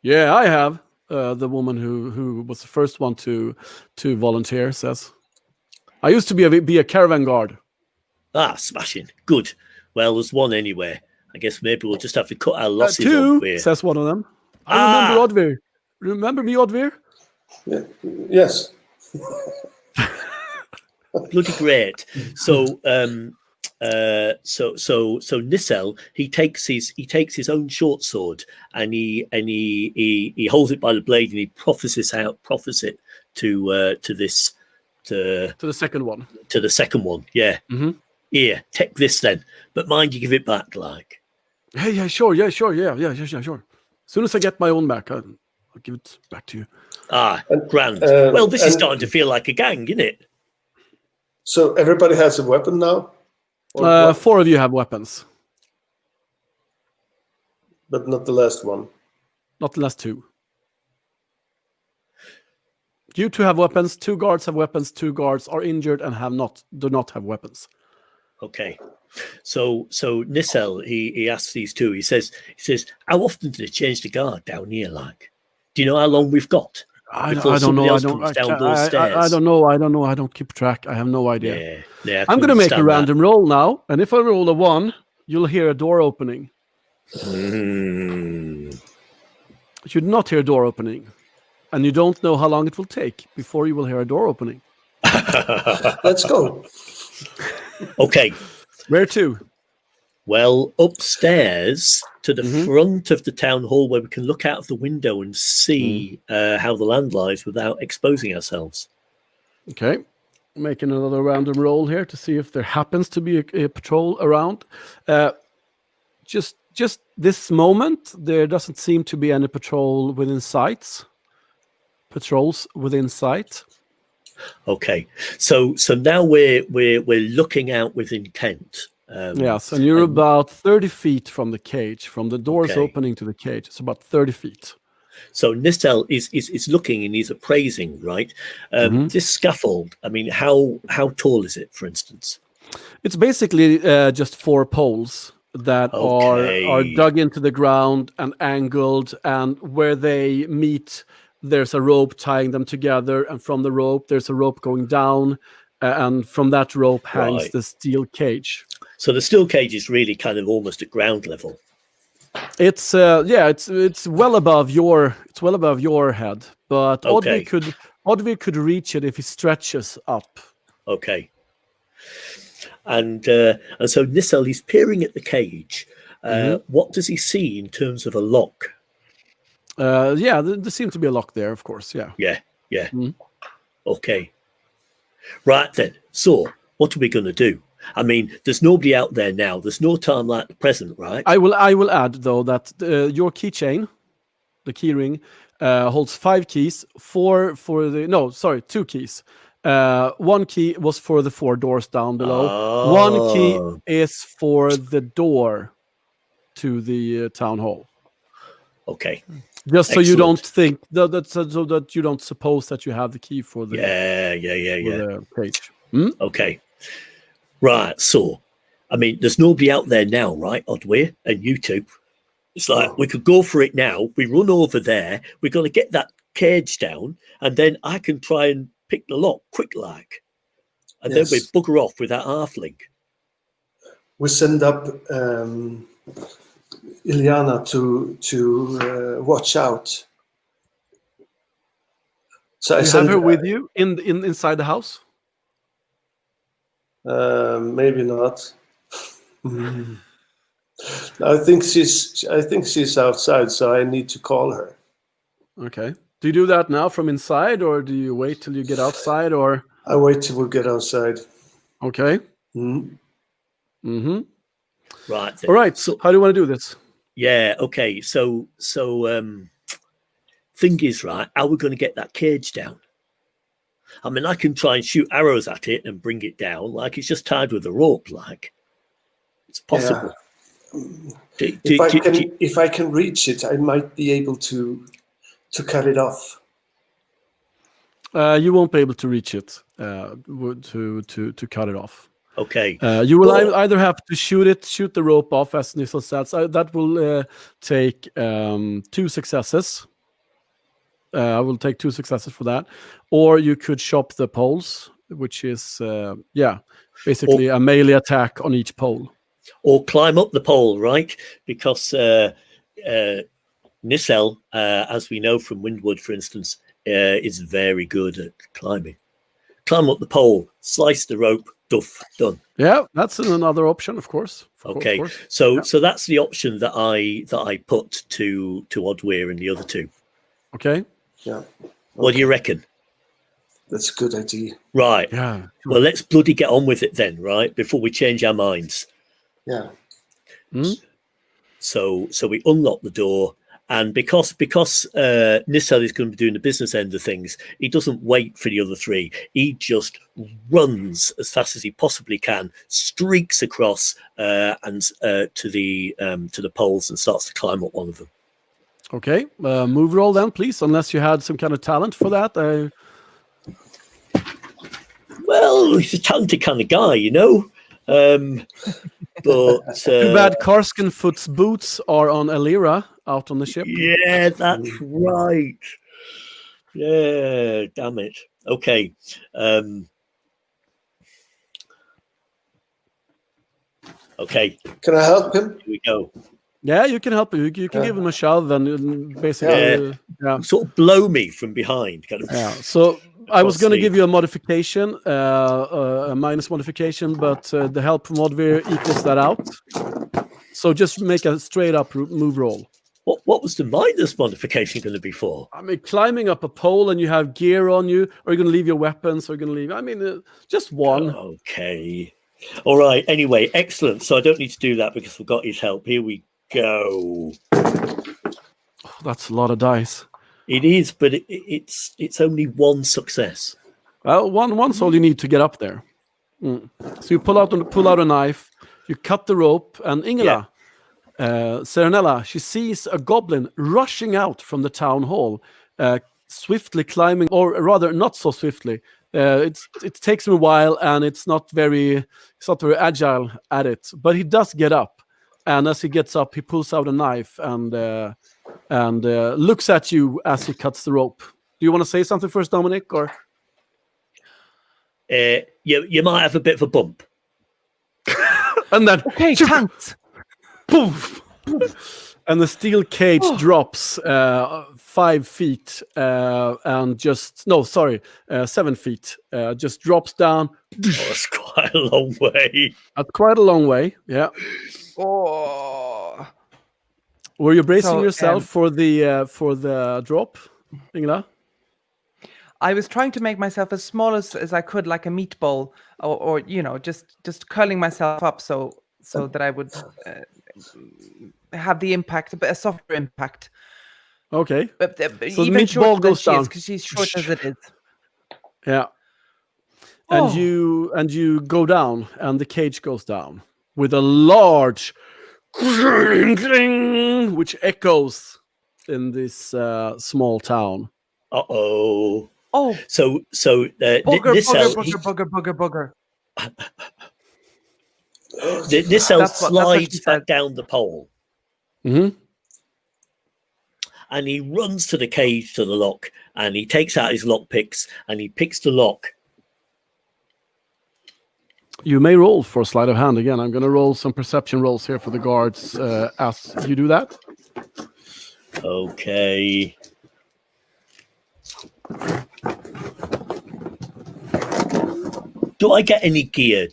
Yeah, I have. The woman who was the first one to volunteer says, "I used to be a caravan guard." Ah, smashing. Good. Well, there's one anyway. I guess maybe we'll just have to cut our losses Two, up here. says one of them. I remember Odvir. Remember me, Odvir? Yeah. Yes. Bloody great. So Nissel, he takes his own short sword and he holds it by the blade and he proffers it to the second one. To the second one, yeah. Mm-hmm. Here, take this then. But mind you give it back, like. Hey, yeah, sure. As soon as I get my own back, I'll give it back to you. Ah, grand. Well, this is starting to feel like a gang, isn't it? So everybody has a weapon now? Or 4 of you have weapons. but not the last one. Not the last 2. You 2 have weapons. 2 guards have weapons. 2 guards are injured and do not have weapons. Okay. So Nissel, he asks these 2. He says, how often do they change the guard down here? Like, do you know how long we've got? I don't know. I don't know. I don't keep track. I have no idea. Yeah. I'm going to make a random roll now, and if I roll a 1, you'll hear a door opening. You do not hear a door opening, and you don't know how long it will take before you will hear a door opening. Let's go. Okay. Where to? Well, upstairs to the front of the town hall where we can look out of the window and see how the land lies without exposing ourselves. Okay. Making another random roll here to see if there happens to be a patrol around. Just this moment, there doesn't seem to be any patrols within sight. Okay. So now we're looking out with intent. Yes, and you're about 30 feet from the cage, from the doors opening to the cage. It's about 30 feet. So Nistel is looking and he's appraising, right? This scaffold, I mean, how tall is it, for instance? It's basically just 4 poles that are dug into the ground and angled, and where they meet, there's a rope tying them together, and from the rope, there's a rope going down, and from that rope hangs the steel cage. So the steel cage is really kind of almost at ground level. It's it's well above your head, but Odvir could reach it if he stretches up. Okay. And so Nissel, he's peering at the cage, What does he see in terms of a lock? Yeah, there seemed to be a lock there, of course. Yeah. Yeah. Mhm. Okay. Right then. So, what are we going to do? I mean, there's nobody out there now. There's no time like the present, right? I will add though that your keychain, the key ring, holds 5 keys. 2 keys. One key was for the 4 doors down below. One key is for the door to the town hall. Okay. Just so you Excellent. don't think so that you don't suppose that you have the key for the Yeah. the page. Okay. Right. So, I mean, there's nobody out there now, right? Odway and you two. It's like we could go for it now. We run over there. We're going to get that cage down, and then I can try and pick the lock quick like. And then we bugger off with that halfling. We send up Ilyana to watch out. So I You send have her with you inside the house? Maybe not. I think she's outside, so I need to call her. Okay. Do you do that now from inside, or do you wait till you get outside, or? I wait till we get outside. Okay. Right. Then. All right. So, how do you want to do this? Yeah. Okay. So, thing is, right? How are we going to get that cage down? I mean, I can try and shoot arrows at it and bring it down, like it's just tied with a rope, like it's possible. Yeah. If I can reach it, I might be able to cut it off. You won't be able to reach it to cut it off. Okay. You will either have to shoot the rope off, as Nissel said. So that will take 2 successes. I will take 2 successes for that. Or you could chop the poles, which is basically a melee attack on each pole. Or climb up the pole, right? Because Nissel, as we know from Windwood, for instance, is very good at climbing. Climb up the pole, slice the rope, duff, done. Yeah, that's another option, of course. Okay, of course. So that's the option that I put to Odweir and the other 2. Okay. Yeah. What do you reckon? That's a good idea. Right. Yeah. Well, let's bloody get on with it then, right? Before we change our minds. Yeah. So we unlock the door, and because Nissel is going to be doing the business end of things, he doesn't wait for the other 3. He just runs as fast as he possibly can, streaks across and to the poles and starts to climb up one of them. Okay. Move roll then, please, unless you had some kind of talent for that. Well, he's a talented kind of guy, you know. But too bad Karskenfoot's boots are on Elira out on the ship. Yeah, that's right. Yeah, damn it. Okay. Okay. Can I help him? Here we go. Yeah, you can help him. You can give him a shove and basically sort of blow me from behind, kind of. Yeah. So I was going to give you a modification, a minus modification, but the help from Odweir equals that out. So just make a straight up move roll. What was the minus modification going to be for? I mean, climbing up a pole and you have gear on you, or you're going to leave your weapons, or you're going to leave. I mean, just one. Okay. All right. Anyway, excellent. So I don't need to do that because we've got his help. Here we go. Oh, that's a lot of dice. It is, but it's only 1 success. Well, one's all you need to get up there. So you pull out a knife, you cut the rope, and Ingela, Serenella, she sees a goblin rushing out from the town hall, swiftly climbing, or rather, not so swiftly. It takes him a while, and it's not very agile at it. But he does get up, and as he gets up, he pulls out a knife and looks at you as he cuts the rope. Do you want to say something first, Dominic, or? You might have a bit of a bump. And then, okay, thanks. Poof, and the steel cage drops 5 feet and 7 feet. Just drops down. That's quite a long way. That's quite a long way. Yeah. Oh. Were you bracing So, yourself for the drop, Ingela? I was trying to make myself as small as I could, like a meatball, or just curling myself up so that I would have the impact, a softer impact. Okay. But So the even meatball shorter than goes she is, down. because she's short as it is. Yeah. Oh. And you go down, and the cage goes down with a large cling, which echoes in this small town. Uh-oh. Oh, So booger, Nissel, booger. Nissel That's what she slides back said. down the pole. Mm-hmm. And he runs to the cage, to the lock, and he takes out his lock picks and he picks the lock. You may roll for sleight of hand again. I'm going to roll some perception rolls here for the guards as you do that. Okay. Do I get any gear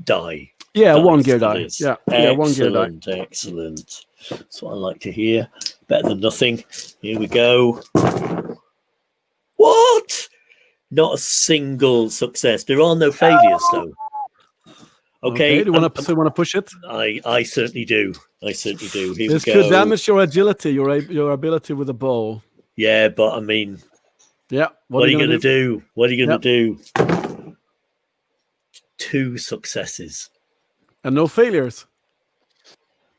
die? Yeah, dice one gear for die. this? Yeah, one gear die. Excellent. That's what I like to hear. Better than nothing. Here we go. What? Not a single success. There are no failures, though. Okay. Do you want to push it? I certainly do. Here This we go. could damage your agility, your ability with a bow. Yeah, but I mean, Yeah. what are you going to do? What are you going to do? 2 successes. And no failures.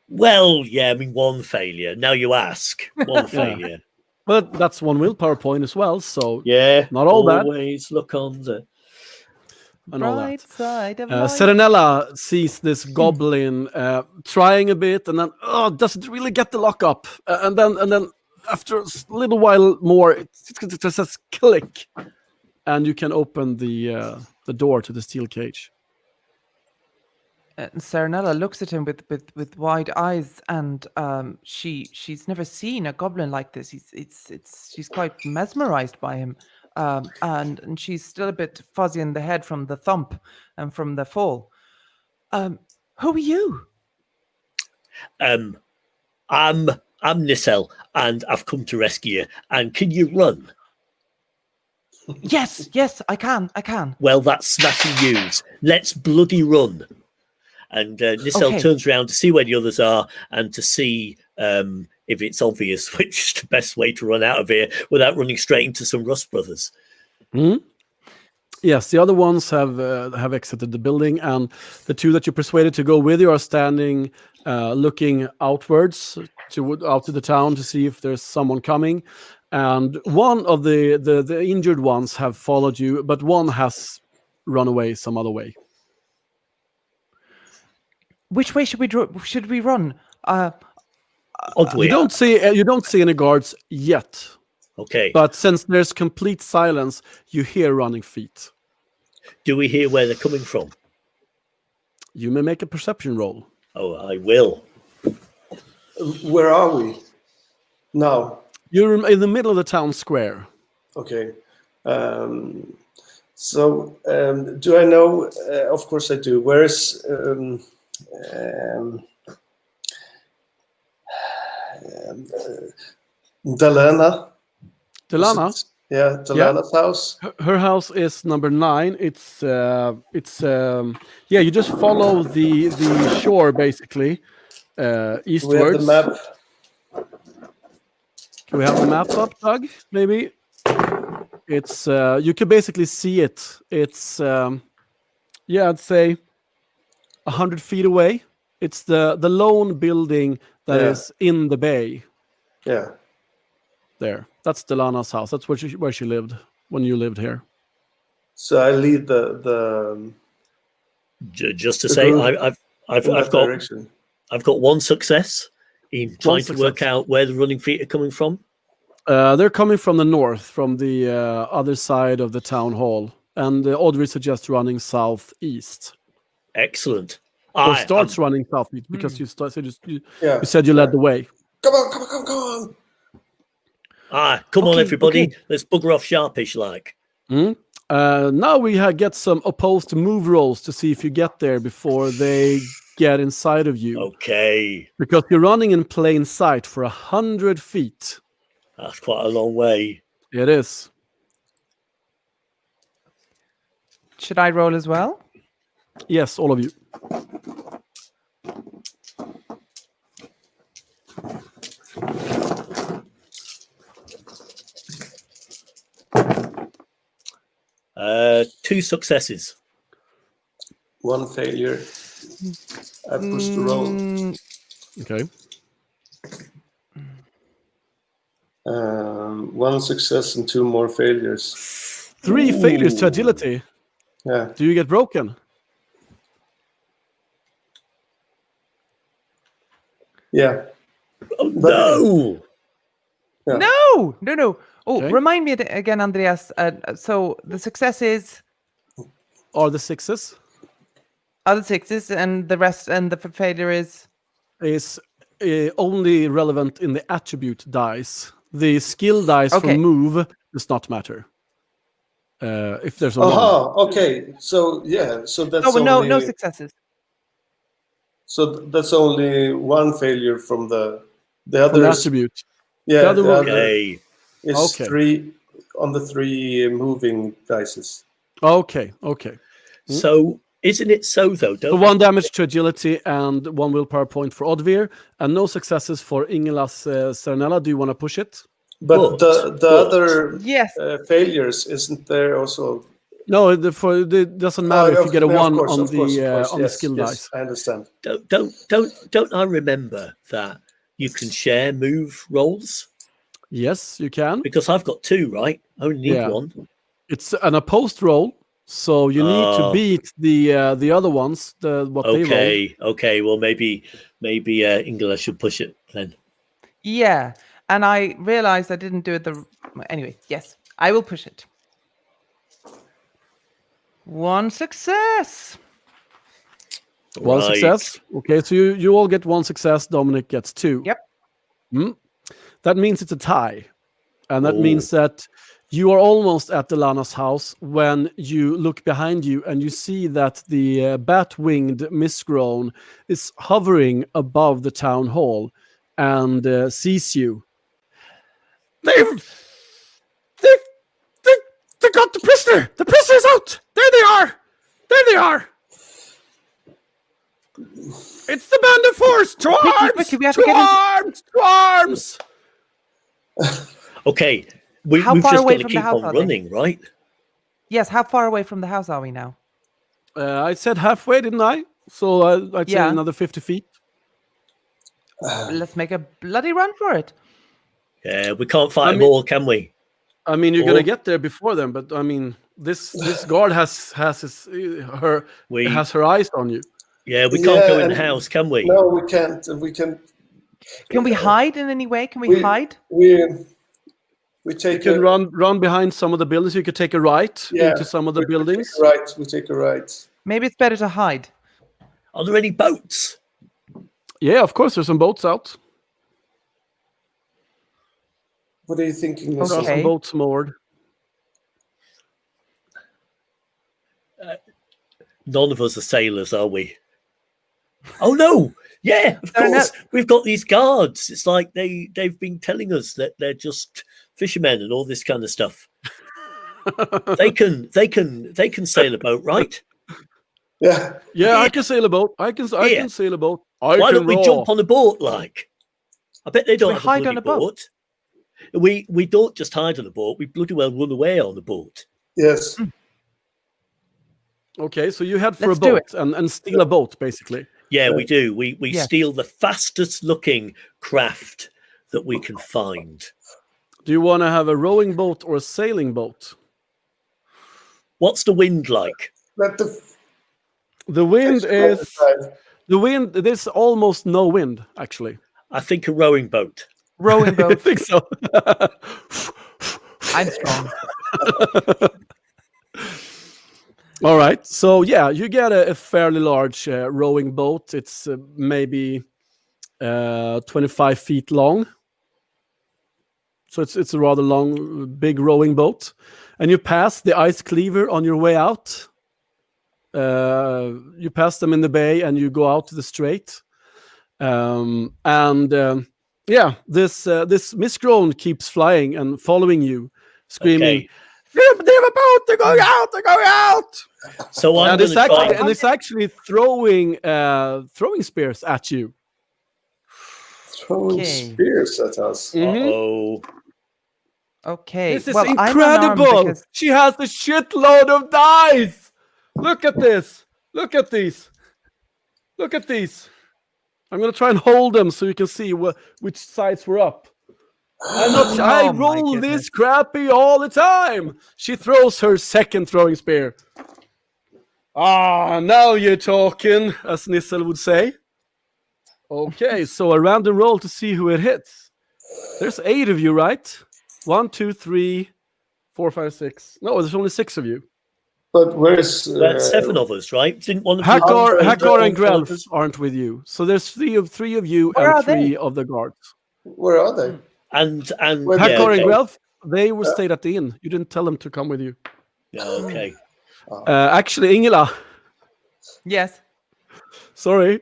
Well, yeah, I mean, 1 failure. Now you ask. 1 failure. But that's 1 willpower point as well, so Yeah. not all bad. Always look on the And all Right that. side of life. Serenella sees this goblin trying a bit, and then doesn't really get the lock up, and then after a little while more, it just says click, and you can open the door to the steel cage. And Serenella looks at him with wide eyes, and she's never seen a goblin like this. She's quite mesmerized by him, and she's still a bit fuzzy in the head from the thump and from the fall. Who are you? I'm Nissel, and I've come to rescue you. And can you run? Yes, I can. Well, that's smashing news. Let's bloody run. And Nissel turns around to see where the others are and to see if it's obvious which is the best way to run out of here without running straight into some Rust Brothers. Mm-hmm. Yes, the other ones have exited the building, and the 2 that you persuaded to go with you are standing, looking outwards out to the town to see if there's someone coming. And one of the injured ones have followed you, but one has run away some other way. Which way should we run? Oddly, You don't see any guards yet. okay. But since there's complete silence, you hear running feet. Do we hear where they're coming from? You may make a perception roll. Oh, I will. Where are we now? You're in the middle of the town square. Okay. So do I know? Of course I do. Where is Delana? Delana? Yeah, Delana's house. Her house is number 9. It's you just follow the shore basically eastwards. We have the map. Can we have the map up, Doug? Maybe. It's you can basically see it. It's I'd say 100 feet away. It's the lone building that is in the bay. Yeah. There. That's Delana's house. That's where she lived when you lived here. So I lead the Just to say, I've got 1 success in trying to work out where the running feet are coming from. They're coming from the north, from the other side of the town hall, and Audrey suggests running southeast. Excellent. Or starts running southeast because you said you led the way. Come on. Come on, everybody. Let's bugger off sharpish like. Now we get some opposed move rolls to see if you get there before they get inside of you Okay, because you're running in plain sight for 100 feet. that's quite a long way. It is. Should I roll as well? Yes, all of you. Two successes. One failure. I pushed the roll. Okay. One success and 2 more failures. 3 failures to agility. Yeah. Do you get broken? Yeah. Oh, no! Yeah. No. Oh, Okay. remind me again, Andreas. So the successes Are the 6s? are the 6s, and the rest, and the failure is. Is only relevant in the attribute dice. The skill dice Okay. for move does not matter. If there's a 1. Okay. So yeah. So that's Oh, only, no successes. So that's only 1 failure from the From the others. attribute. Yeah. the other The one- other Okay. is Okay. 3 on the 3 moving dices. Okay. So, isn't it so, though? So Don't 1 damage to agility and 1 willpower point for Oddvir, and no successes for Ingela's Serenella. Do you want to push it? But the But- other Yes. failures, isn't there also? No, it doesn't matter if you get a 1 of on course, the yes, skill yes, dice. I understand. don't I remember that you can share move rolls? Yes, you can. Because I've got 2, right? I only need Yeah. 1. It's an opposed roll, so you need to beat the other ones. What they rolled. Okay. Well, maybe Ingela should push it then. Yeah. And I realized I didn't do it anyway, yes. I will push it. 1 success. 1 Right. success. Okay, so you all get 1 success. Dominic gets 2. Yep. That means it's a tie, and that Oh. means that you are almost at Delana's house when you look behind you and you see that the bat-winged misgrown is hovering above the town hall and sees you. They got the prisoner. The prisoner's out. There they are. It's the band of force. To Quickly, we have to get into- To arms. Okay. How We've far just away got to from the keep house on are they? running, right? Yes, how far away from the house are we now? I said halfway, didn't I? So I'd say Yeah. another 50 feet. Let's make a bloody run for it. Yeah, we can't fight I them mean- all, can we? I mean, you're Or- gonna get there before them, but I mean, this guard has her eyes on you. Yeah, we can't go in the and- house, can we? No, we can't. We can. Can we hide in any way? Can we We- hide? We You take can a run behind some of the buildings. You could take a right Yeah, into some of the buildings. We take a right. Maybe it's better to hide. Are there any boats? Yeah, of course. There's some boats out. What are you thinking? There are Okay. some boats moored. None of us are sailors, are we? Oh no! Yeah, of No, no. course. We've got these guards. It's like they've been telling us that they're just fishermen and all this kind of stuff. they can sail a boat, right? Yeah. Yeah, I can sail a boat. I can sail a boat. Why don't we jump on a boat? Like, I bet they don't we have hide a on bloody a boat? boat. We don't just hide on a boat. We bloody well run away on the boat. Yes. Okay, so you head for Let's a do boat and steal a boat, basically. Yeah, we do. We Yes. steal the fastest looking craft that we can find. Do you want to have a rowing boat or a sailing boat? What's the wind like? Let the The wind is decide. There's almost no wind, actually. I think a rowing boat. Rowing I boat. think so. I'm strong. All right. So yeah, you get a fairly large rowing boat. It's maybe 25 feet long. So it's a rather long, big rowing boat. And you pass the ice cleaver on your way out. You pass them in the bay, and you go out to the strait. Yeah, this misgrown keeps flying and following you, screaming, Okay. "They're about to go out! They're going out!" So I'm And going to try. it's actually throwing spears at you. Throwing Okay. spears at us. Oh, Okay. This is well, I'm unarmed incredible. because- She has a shitload of dice. Look at this. Look at these. Look at these. I'm gonna try and hold them so you can see which sides we're up. I Oh my roll goodness. this crappy all the time. She throws her second throwing spear. Ah, now you're talking, as Nissel would say. Okay, so a random roll to see who it hits. There's 8 of you, right? 1, 2, 3, 4, 5, 6. No, there's only 6 of you. But where's that's 7 of us, right? Didn't one of you? Hakar and One of Grelf us? aren't with you. So there's three of you Where and are 3 they? of the guards. where are they? And Well, yeah, Hakar and okay. Grelf, they were stayed at the inn. You didn't tell them to come with you. Yeah, okay. Actually, Ingela, Yes. sorry.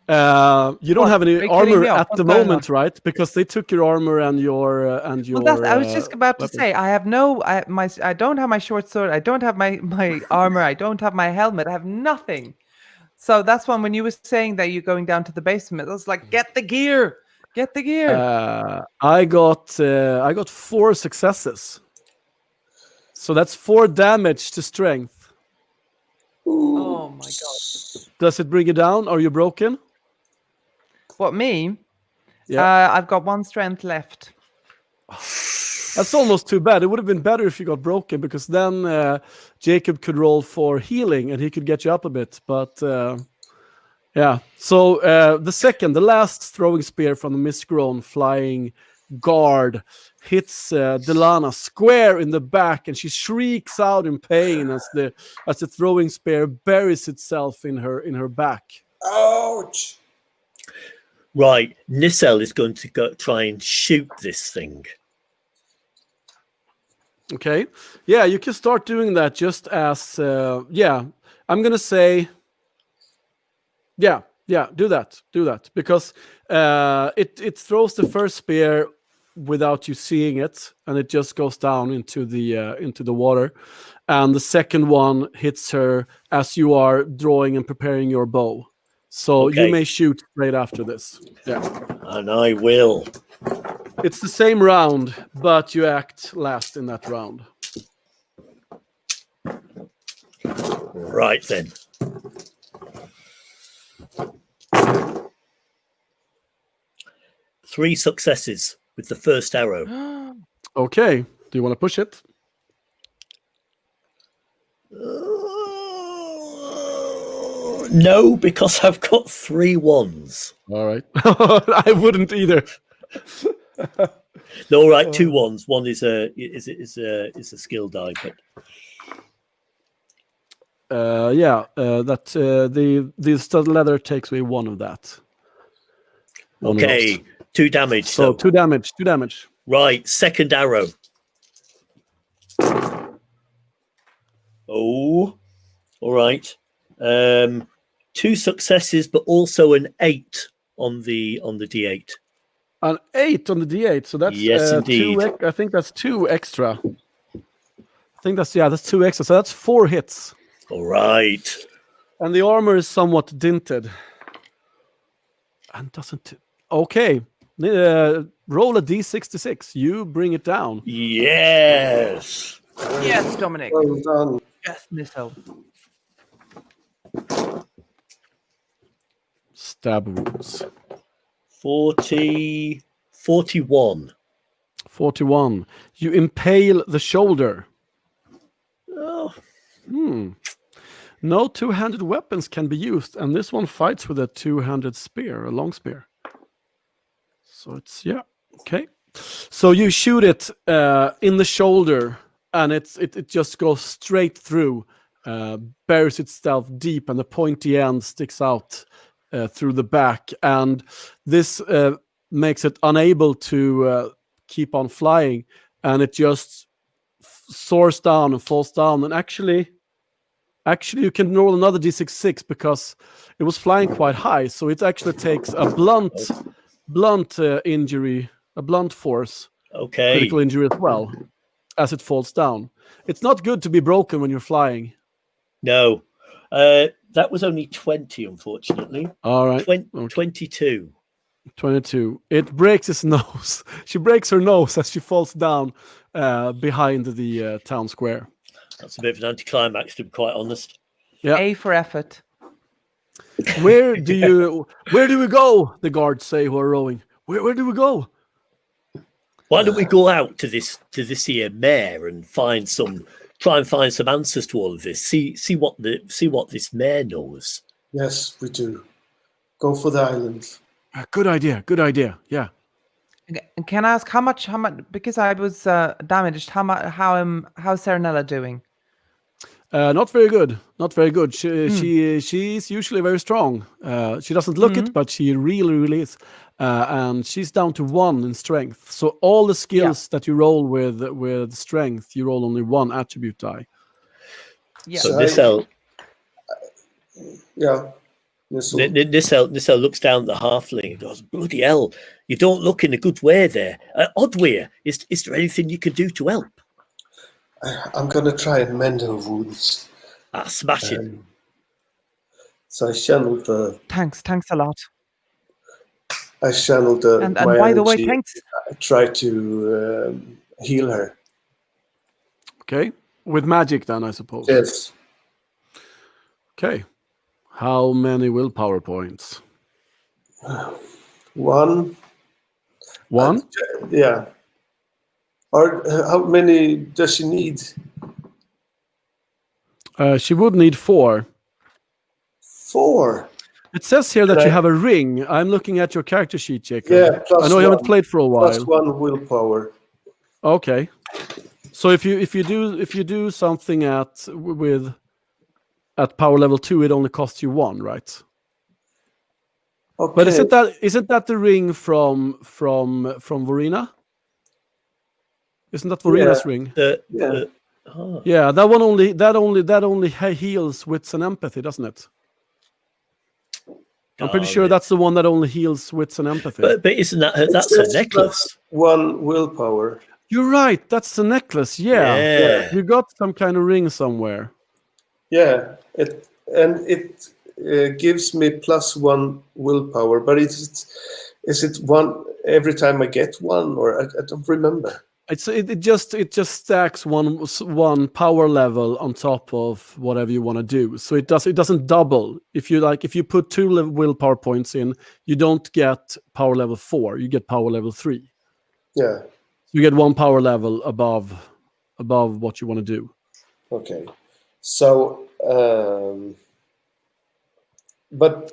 You don't What? have any Are you kidding armor me off? at What's the going moment, right? Because they took your armor and your Well, I was just about to weapon. say I have no. I don't have my short sword. I don't have my armor. I don't have my helmet. I have nothing. So that's when you were saying that you're going down to the basement, I was like, get the gear. Get the gear. I got 4 successes. So that's 4 damage to strength. Oh my god. Does it bring you down? Are you broken? What, me? Yeah. I've got 1 strength left. That's almost too bad. It would have been better if you got broken, because then Jacob could roll for healing and he could get you up a bit. But yeah. So the last throwing spear from the misgrown flying guard hits Delana square in the back, and she shrieks out in pain as the throwing spear buries itself in her back. Ouch! Right. Nissel is going to go try and shoot this thing. Okay. Yeah, you can start doing that just as I'm gonna say do that because it throws the first spear without you seeing it, and it just goes down into the water, and the second one hits her as you are drawing and preparing your bow. So Okay. you may shoot right after this. Yeah. And I will. It's the same round, but you act last in that round. Right then. Three successes with the first arrow. Okay. Do you want to push it? No, because I've got 3 1s. All right. I wouldn't either. No, all right, 2 1s. One is a skill die, but the stud leather takes away 1 of that. One of okay, those. 2 damage. So 2 damage. 2 damage. Right, second arrow. Oh, all right. 2 successes, but also an 8 on the D8. An 8 on the D8. So that's Yes, indeed. I think that's 2 extra. I think that's 2 extra. So that's 4 hits. All right. And the armor is somewhat dinted. And doesn't. Okay. Roll a D66. You bring it down. Yes. Yes, Dominic. Well done. Yes, Nissel. Stab wounds. 41. 41. You impale the shoulder. Oh, No 2-handed weapons can be used, and this one fights with a 2-handed spear, a long spear. So it's okay. So you shoot it in the shoulder, and it just goes straight through, buries itself deep, and the pointy end sticks out through the back, and this makes it unable to keep on flying, and it just soars down and falls down, and actually Actually, you can roll another d6 because it was flying quite high, so it actually takes a blunt injury, a blunt force, Okay. critical injury as well, as it falls down. It's not good to be broken when you're flying. No. That was only 20, unfortunately. All right. 22. 22. It breaks his nose. She breaks her nose as she falls down behind the town square. That's a bit of an anticlimax, to be quite honest. Yeah. A for effort. Where do we go? The guards say who are rowing. Where do we go? Why don't we go out to this here mayor and try and find some answers to all of this? See what this mayor knows. Yes, we do. Go for the island. Good idea. Yeah. And can I ask how much? Because I was damaged. How's Serenella doing? Not very good. She's usually very strong. She doesn't look it, but she really is. And she's down to 1 in strength. So all the skills that you roll with strength, you roll only 1 attribute die. Yeah. So Nissel looks down at the halfling and goes, "Bloody hell! You don't look in a good way there. Oddweir, is there anything you can do to help?" I'm going to try and mend her wounds. Smash it. So I channeled the... Thanks a lot. I channeled the... And by the way, thanks. I tried to heal her. Okay. With magic then, I suppose. Yes. Okay. How many willpower points? 1. 1? Yeah. Or how many does she need? She would need 4. 4? It says here that you have a ring. I'm looking at your character sheet, Jacob. Yeah, I know you haven't played for a while. Plus 1 willpower. Okay. So if you do something at power level 2, it only costs you 1, right? Okay. But isn't that the ring from Varina? Isn't that Varina's ring? Yeah, that only heals wits and empathy, doesn't it? I'm pretty sure that's the one that only heals wits and empathy. But isn't that's a necklace? 1 willpower. You're right. That's the necklace. Yeah. You got some kind of ring somewhere. Yeah, it gives me plus 1 willpower, but is it 1 every time I get 1, or I don't remember. It just stacks one power level on top of whatever you want to do. So it doesn't double. If you put 2 willpower points in, you don't get power level 4. You get power level 3. Yeah. You get 1 power level above what you want to do. Okay. So, but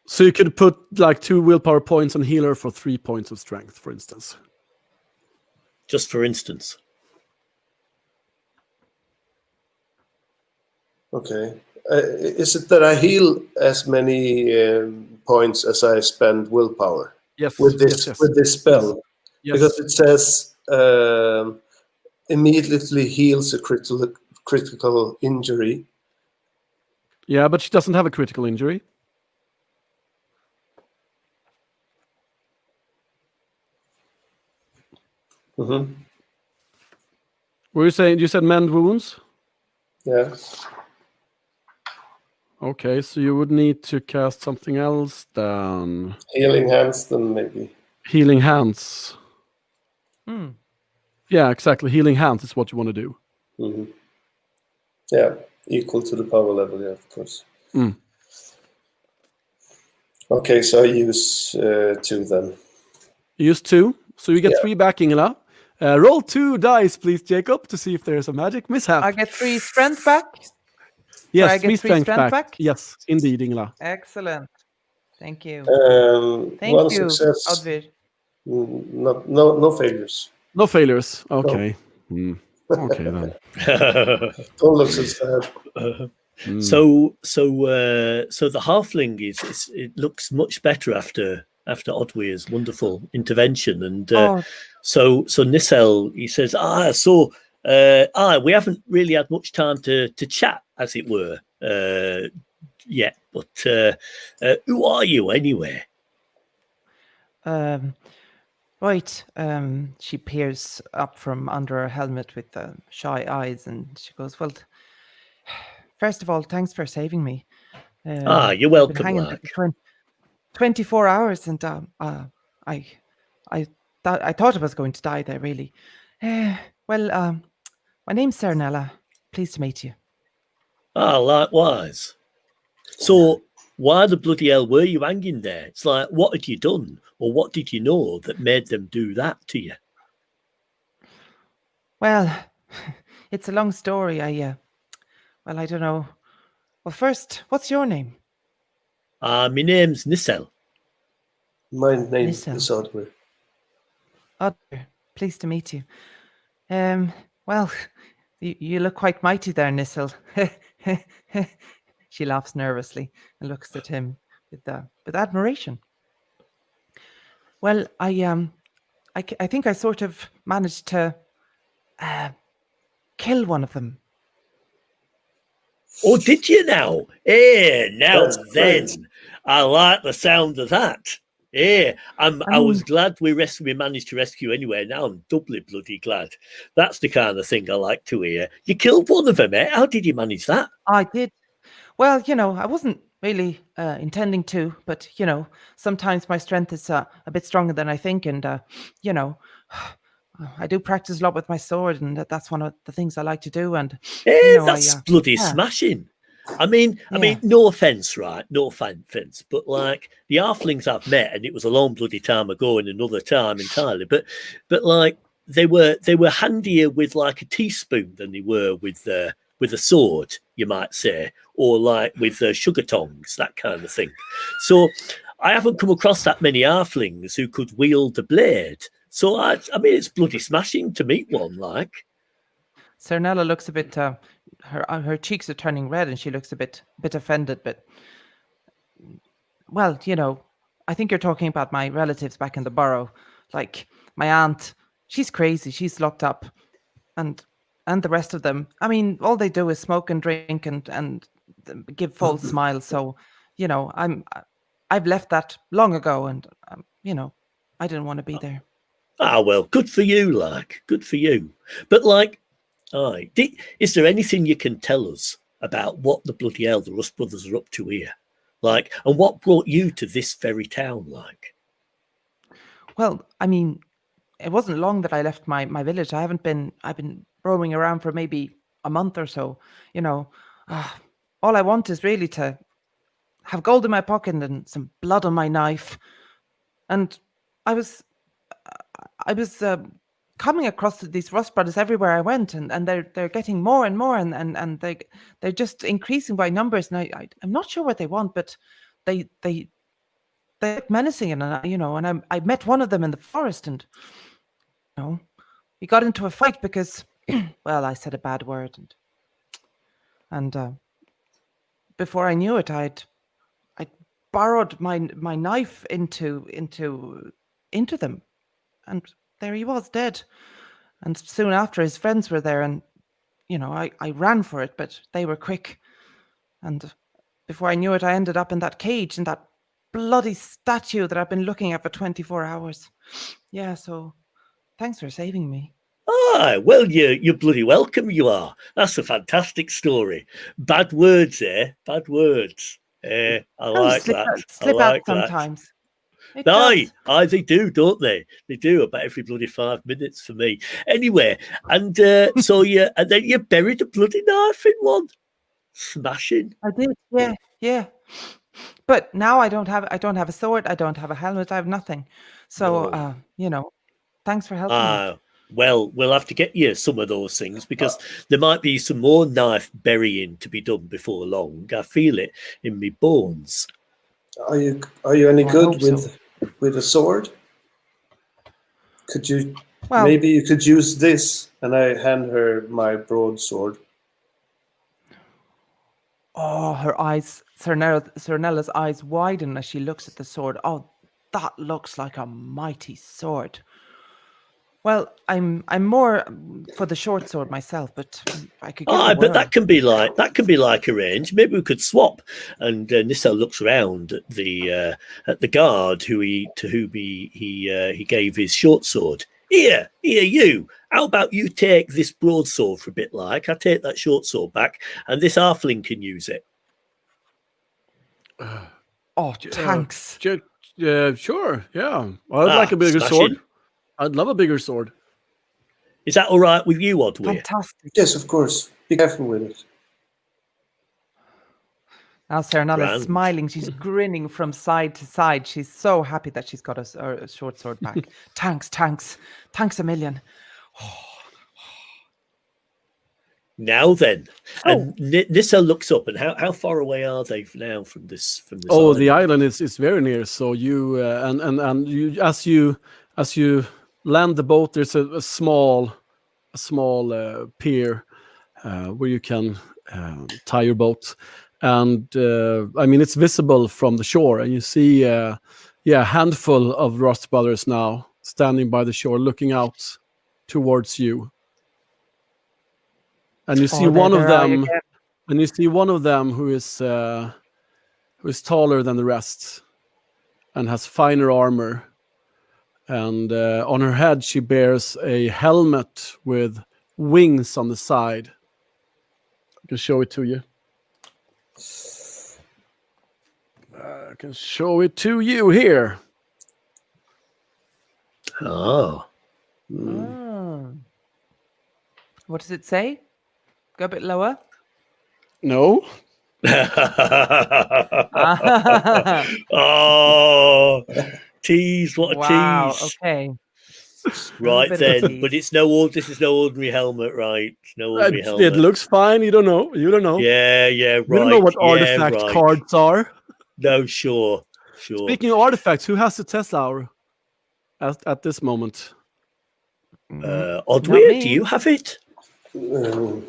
so you could put like 2 willpower points on healer for 3 points of strength, for instance. Just for instance. Okay. Is it that I heal as many points as I spend willpower? Yes. With this spell, Yes. because it says immediately heals a critical injury. Yeah, but she doesn't have a critical injury. Mm-hmm. Were you saying you said mend wounds? Yeah. Okay, so you would need to cast something else then. Healing hands, then maybe. Healing hands. Hmm. Yeah, exactly. Healing hands is what you want to do. Mm-hmm. Yeah, equal to the power level, yeah, of course. Mm. Okay, so I use 2 then. You use 2, so you get 3 back, Ingela. Roll 2 dice, please, Jacob, to see if there is a magic mishap. I get 3 strength back. Yes, I get 3 strength back. Yes, indeed, Ingela. Excellent. Thank you. Thank 1 success. Oddveir. No failures. No failures. Okay. No. Okay then. Don't look so sad. So the halfling it looks much better after Oddweir's wonderful intervention, and so Nissel, he says, we haven't really had much time to chat, as it were. yet. But who are you anyway? Right. She peers up from under her helmet with shy eyes, and she goes, "Well, first of all, thanks for saving me. You're I've been welcome, hanging like. for 24 hours, and I thought I was going to die there, really. Well, my name's Cernella. Pleased to meet you. Likewise. So why the bloody hell were you hanging there? It's like, what had you done, or what did you know that made them do that to you? Well, it's a long story. Well, I don't know. Well, first, what's your name? My name's Nissel. My name Nissel. is Odwer. Other. Pleased to meet you. Well, you look quite mighty there, Nissel. She laughs nervously and looks at him with admiration. Well, I think I sort of managed to kill one of them. Oh, did you now? Now That's then, great. I like the sound of that. I was mean- glad we managed to rescue anyway. Now I'm doubly bloody glad. That's the kind of thing I like to hear. You killed one of them, eh? How did you manage that? I did. Well, I wasn't really intending to, but sometimes my strength is a bit stronger than I think, and I do practice a lot with my sword, and that's one of the things I like to do. And That's bloody yeah. smashing. I mean, no offense, right? No offense, but like the halflings I've met, and it was a long bloody time ago and another time entirely. But like they were handier with like a teaspoon than they were with a sword, you might say, or like with sugar tongs, that kind of thing. So I haven't come across that many halflings who could wield a blade. So I mean, it's bloody smashing to meet one like. Cernella looks a bit. Her cheeks are turning red, and she looks a bit offended. But well, I think you're talking about my relatives back in the borough. Like my aunt, she's crazy. She's locked up, and the rest of them. I mean, all they do is smoke and drink and give false smiles. So, I've left that long ago, and I didn't want to be there. Well, good for you, like, good for you. But like, is there anything you can tell us about what the bloody hell the Rust Brothers are up to here? Like, and what brought you to this very town, like? Well, I mean, it wasn't long that I left my village. I've been roaming around for maybe a month or so. All I want is really to have gold in my pocket and some blood on my knife. And I was coming across these Rust Brothers everywhere I went, and they're getting more and more, and they're just increasing by numbers. And I'm not sure what they want, but they look menacing, and I met one of them in the forest, and we got into a fight because well, I said a bad word, and before I knew it, I'd borrowed my knife into them, and there he was, dead. And soon after, his friends were there, and I ran for it, but they were quick, and before I knew it, I ended up in that cage, in that bloody statue that I've been looking at for 24 hours. Yeah, so thanks for saving me. Well, you're bloody welcome, you are. That's a fantastic story. Bad words, eh? Bad words. I like that. Slip out sometimes. Aye, they do, don't they? They do about every bloody 5 minutes for me. Anyway, and so and then you buried a bloody knife in one. Smashing. I did, yeah. But now I don't have a sword, I don't have a helmet, I have nothing. So thanks for helping me. Well, we'll have to get you some of those things because there might be some more knife burying to be done before long. I feel it in my bones. Are you any good so. with a sword? Could you Well, maybe you could use this? And I hand her my broadsword. Oh, her eyes, Cernella's eyes widen as she looks at the sword. Oh, that looks like a mighty sword. Well, I'm more for the short sword myself, but I could give it Oh, a but whirl. that can be like arranged. Maybe we could swap. And Nissa looks around at the guard to whom he gave his short sword. Here, you. How about you take this broadsword for a bit? Like I take that short sword back, and this halfling can use it. Oh, thanks. Sure, yeah. I'd like a bigger smashing. sword. I'd love a bigger sword. Is that all right with you, Odwir? Fantastic. Yes, of course. Be careful with it. Now Serenade is Grand. smiling. She's grinning from side to side. She's so happy that she's got a short sword back. Thanks a million. Now then, Oh. and Nissa looks up, and how far away are they now from this? Oh, the island is very near. So you and you as you land the boat, there's a small pier where you can tie your boat, and I mean it's visible from the shore, and you see a handful of Rust Brothers now standing by the shore, looking out towards you. And you see one of them, and you see one of them who is taller than the rest, and has finer armor. And on her head, she bears a helmet with wings on the side. I can show it to you. I can show it to you here. Oh. What does it say? Go a bit lower. No. Oh, tease! What a Wow. tease! Okay. Right bit of a then, tease. but it's this is no ordinary helmet, right? No ordinary helmet. It looks fine. You don't know. Yeah, right. You don't know what artifact right. cards are. No, sure. Speaking of artifacts, who has the Tesla at this moment? Odwir, do you have it? No.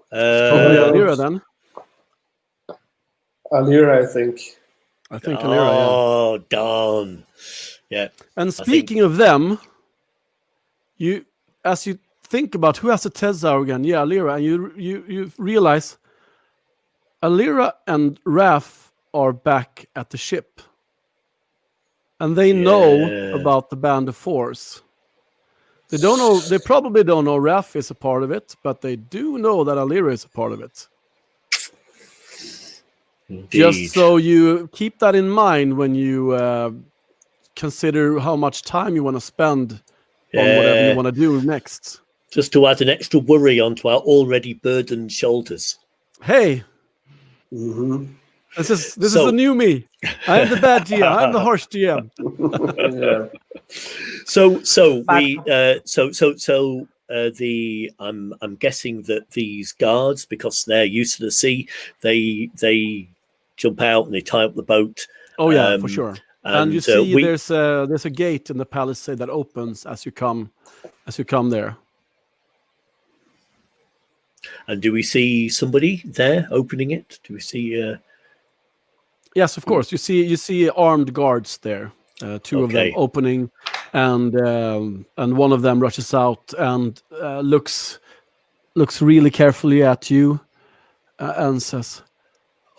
Probably Alira then. Alira, I think. I think Alira, yeah. Oh, darn. Yeah. And speaking of them, as you think about who has the Tesla again, Alira, and you realize Alira and Raph are back at the ship. And they know about the Band of Fours. They don't know. They probably don't know Raph is a part of it, but they do know that Alira is a part of it. Indeed. Just so you keep that in mind when you consider how much time you want to spend on whatever you want to do next. Just to add an extra worry onto our already burdened shoulders. Hey, Mm-hmm. this is the new me. I am the bad GM. I'm the harsh GM. Yeah. I'm guessing that these guards, because they're used to the sea, they jump out and they tie up the boat. Oh yeah, for sure. And you see, there's there's a gate in the palisade that opens as you come there. And do we see somebody there opening it? Do we see? Yes, of course. You see armed guards there. Two of them opening, and one of them rushes out and looks really carefully at you, and says,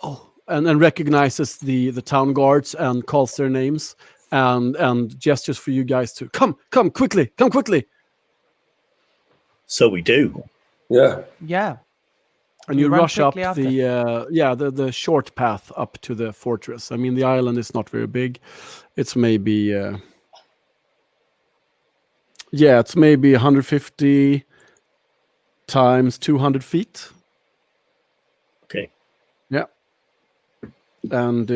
"Oh," and recognizes the town guards and calls their names and gestures for you guys to come quickly. So we do. Yeah. Yeah. And you run rush up quickly the short path up to the fortress. I mean, the island is not very big. It's maybe 150 times 200 feet. Okay. Yeah. And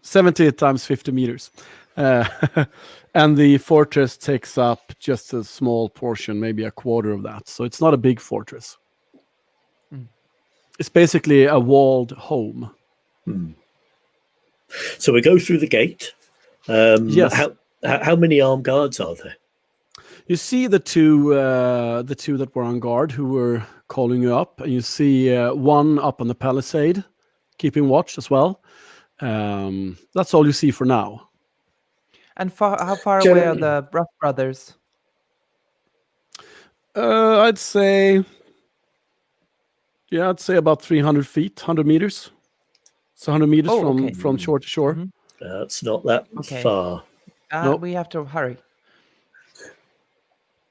70 times 50 meters. And the fortress takes up just a small portion, maybe a quarter of that. So it's not a big fortress. It's basically a walled home. So we go through the gate. Yes. How many armed guards are there? You see the two that were on guard who were calling you up, and you see one up on the palisade, keeping watch as well. That's all you see for now. And how far Can- away are the Rough Brothers? I'd say about 300 feet, 100 meters. It's 100 meters Oh, from okay. from shore to shore. Mhm. That's not that Okay. far. Nope. We have to hurry.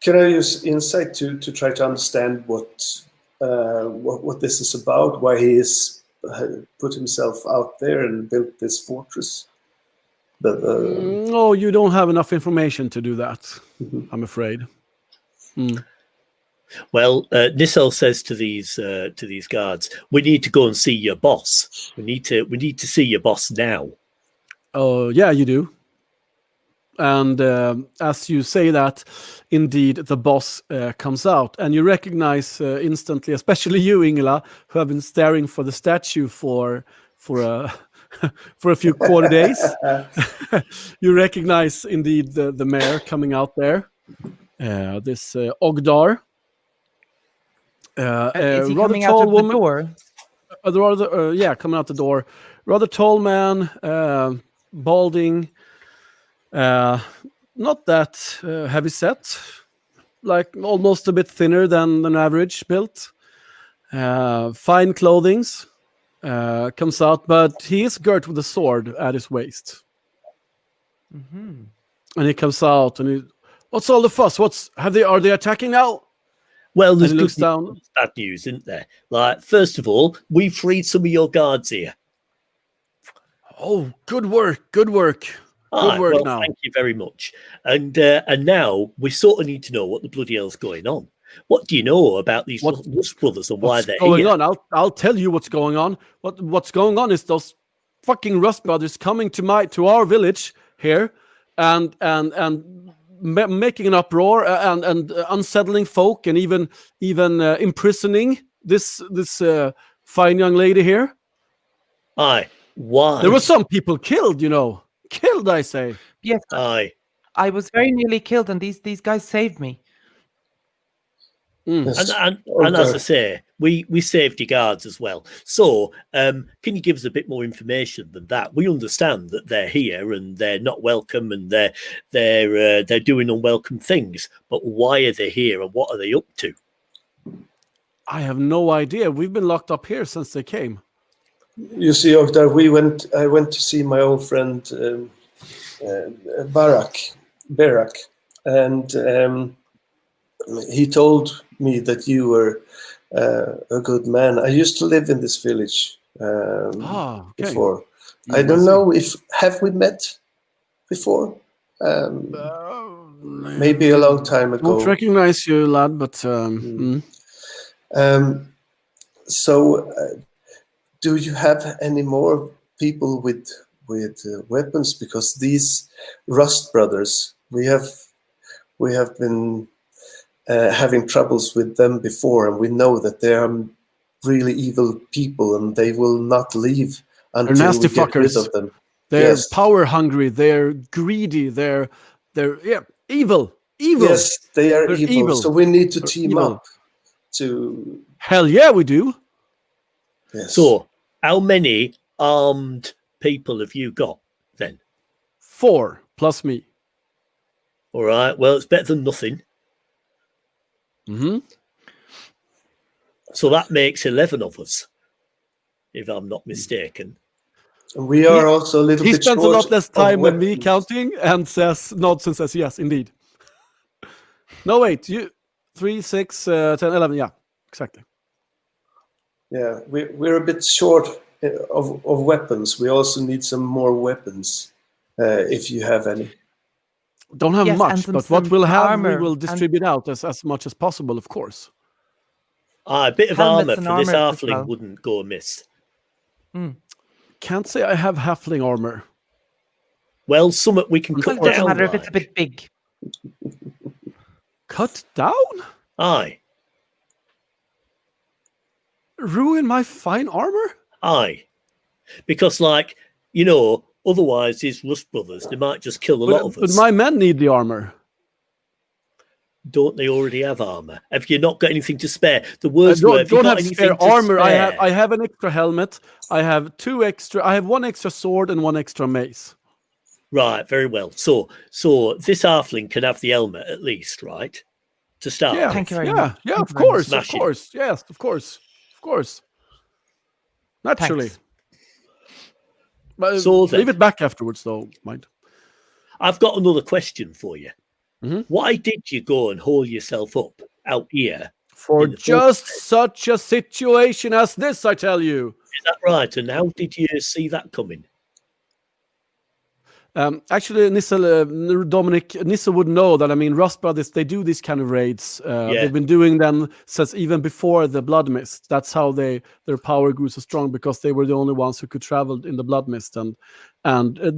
Can I use insight to try to understand what this is about? Why he is put himself out there and built this fortress? No, you don't have enough information to do that. Mhm. I'm afraid. Well, Nissel says to these guards, "We need to go and see your boss. We need to see your boss now." Oh, yeah, you do. And as you say that, indeed, the boss comes out, and you recognize instantly, especially you, Ingela, who have been staring for the statue for a for a few quarter days. You recognize indeed the mayor coming out there. This Ogdar. Is he rather coming out tall of the woman. door? Coming out the door. Rather tall man, balding. Not that heavy set, like almost a bit thinner than average built. Fine clothings. Comes out, but he is girt with a sword at his waist. Mhm. And he comes out and what's all the fuss? Are they attacking now? Well, And there's he good looks news, down. bad news, isn't there? Like, first of all, we freed some of your guards here. Oh, good work. Good work. Ah, Good work well, now. thank you very much. And now we sort of need to know what the bloody hell's going on. What do you know about these Rust brothers and why What's they're going here? on? I'll tell you what's going on. What's going on is those fucking Rust brothers coming to our village here and making an uproar and unsettling folk and even imprisoning this fine young lady here. Aye, why? There were some people killed, killed, I say. Yes, Aye. I was very nearly killed, and these guys saved me. Yes. And as I say, we saved your guards as well. So, can you give us a bit more information than that? We understand that they're here and they're not welcome and they're doing unwelcome things. But why are they here and what are they up to? I have no idea. We've been locked up here since they came. You see, Ogdar, I went to see my old friend Barak, and he told me that you were a good man. I used to live in this village Okay. before. I don't know if have we met before. Maybe a long time ago. Don't recognize you, lad, but So, do you have any more people with weapons? Because these Rust brothers, we have been having troubles with them before, and we know that they are really evil people, and they will not leave until nasty we get rid fuckers. of them. they're Yes. power hungry. They're greedy. They're evil. Evil. Yes, they are They're evil. evil. So we need to They're team evil. up to. Hell yeah, we do. Yes. So, how many armed people have you got then? 4 plus me. All right. Well, it's better than nothing. Mm-hmm. So that makes 11 of us, if I'm not mistaken. We are also a little He bit spends a short lot less of time with me weapons. counting and nods and says yes, indeed. No, wait, you 3, 6, 10, 11. Yeah, exactly. Yeah, we're a bit short of weapons. We also need some more weapons, if you have any. Don't have Yes, much, and but some what we'll have, we armor will and- distribute out as much as possible, of course. A bit of Helmets armor and for this armors as halfling well. wouldn't go amiss. Can't say I have halfling armor. Well, something we can Well, cut it doesn't down. matter if it's a like. bit big. Cut down? Aye, Ruin my fine armor? aye. Because, like, otherwise these Rust brothers, they might just kill a lot of But us. my men need the armor. Don't they already have armor? Have you not got anything to spare? The words I were, have you don't got have anything spare to armor. spare? I have an extra helmet. I have 1 extra sword and 1 extra mace. Right, very well. So this halfling can have the helmet at least, right? To start Yeah, with. Thank you very yeah, much. yeah. Thank Of you very much. course, Smash of it. course. Yes, of course. Naturally. Thanks. But So then- leave it back afterwards, though. Mind. I've got another question for you. Mhm. Why did you go and haul yourself up out here? For In the just fortress. such a situation as this, I tell you. Is that right? And how did you see that coming? Actually, Dominic, Nissa would know that. I mean, Rust Brothers, they do these kind of raids. Yeah. They've been doing them since even before the Blood Mist. That's how their power grew so strong, because they were the only ones who could travel in the Blood Mist, and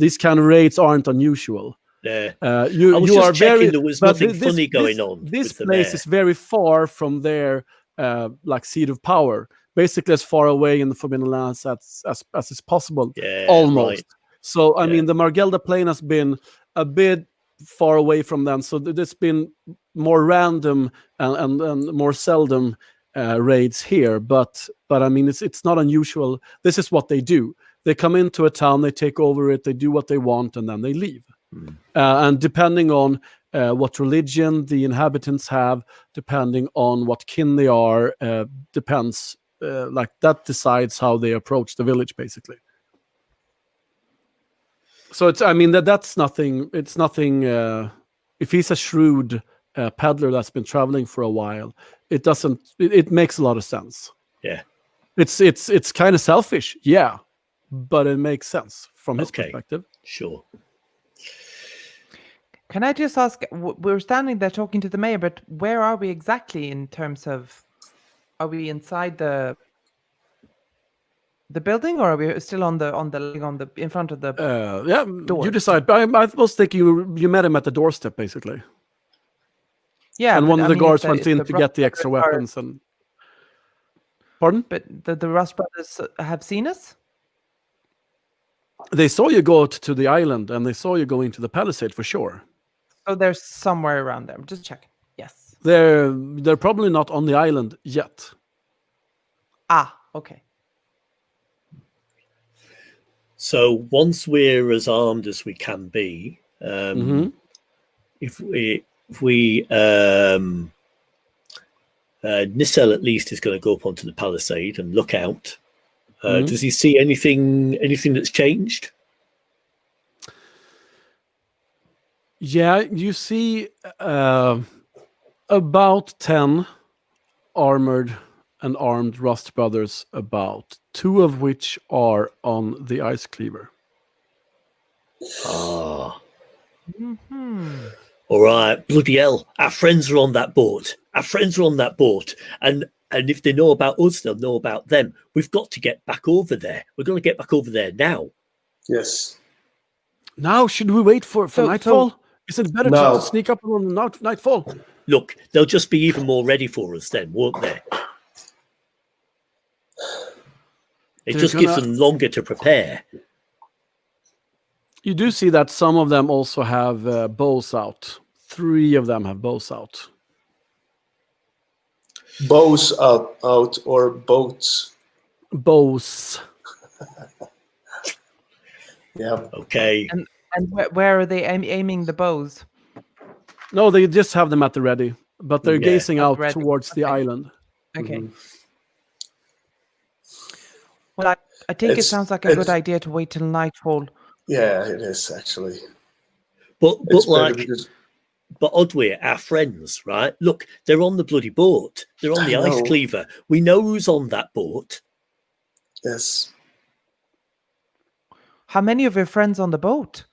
these kind of raids aren't unusual. Yeah. You I was you just are checking very, there was but nothing funny going on This with the place mayor. is very far from their like seat of power. Basically, as far away in the Forbidden Lands as is possible. Yeah, Almost. right. So I Yeah. mean, the Margelda plain has been a bit far away from them. So there's been more random and more seldom raids here. But I mean, it's not unusual. This is what they do. They come into a town, they take over it, they do what they want, and then they leave. And depending on what religion the inhabitants have, depending on what kin they are, depends. Like that decides how they approach the village, basically. So it's, I mean, that's nothing. It's nothing. If he's a shrewd peddler that's been traveling for a while, it doesn't. It makes a lot of sense. Yeah. It's kind of selfish, yeah, but it makes sense from his Okay. perspective. Sure. Can I just ask? We're standing there talking to the mayor, but where are we exactly in terms of? Are we inside the building, or are we still on the in front of the? Yeah, door. you decide. I was thinking you met him at the doorstep, basically, Yeah, and but one of I the mean, guards if went in the to Rust get the extra Brothers are- weapons. And pardon? But the Rust Brothers have seen us. They saw you go to the island, and they saw you go into the palisade for sure. So they're somewhere around there. Just check. Yes. They're probably not on the island yet. Ah, okay. So once we're as armed as we can be, if we Nissel at least is going to go up onto the palisade and look out. Does he see anything that's changed? Yeah, you see about 10 armored and armed Rust Brothers, about 2 of which are on the ice cleaver. Ah. Hmm. All right, bloody hell! Our friends are on that boat. And if they know about us, they'll know about them. We've got to get back over there. We're going to get back over there now. Yes. Now, should we wait for nightfall? Is it better No. to sneak up on nightfall? Look, they'll just be even more ready for us then, won't they? It They're just gives gonna- them longer to prepare. You do see that some of them also have bows out. 3 of them have bows out. Bows out or boats. Bows. Yeah. Okay. And where are they aiming the bows? No, they just have them at the ready, but they're Yeah. gazing out Ready, towards the okay. island. Okay. Well, I think it It's- sounds like a good it's- idea to wait till nightfall. Yeah, it is actually. But It's better like, because but Odwe, our friends, right? Look, they're on the bloody boat. They're on the I ice know. cleaver. We know who's on that boat. yes, How many of your friends on the boat?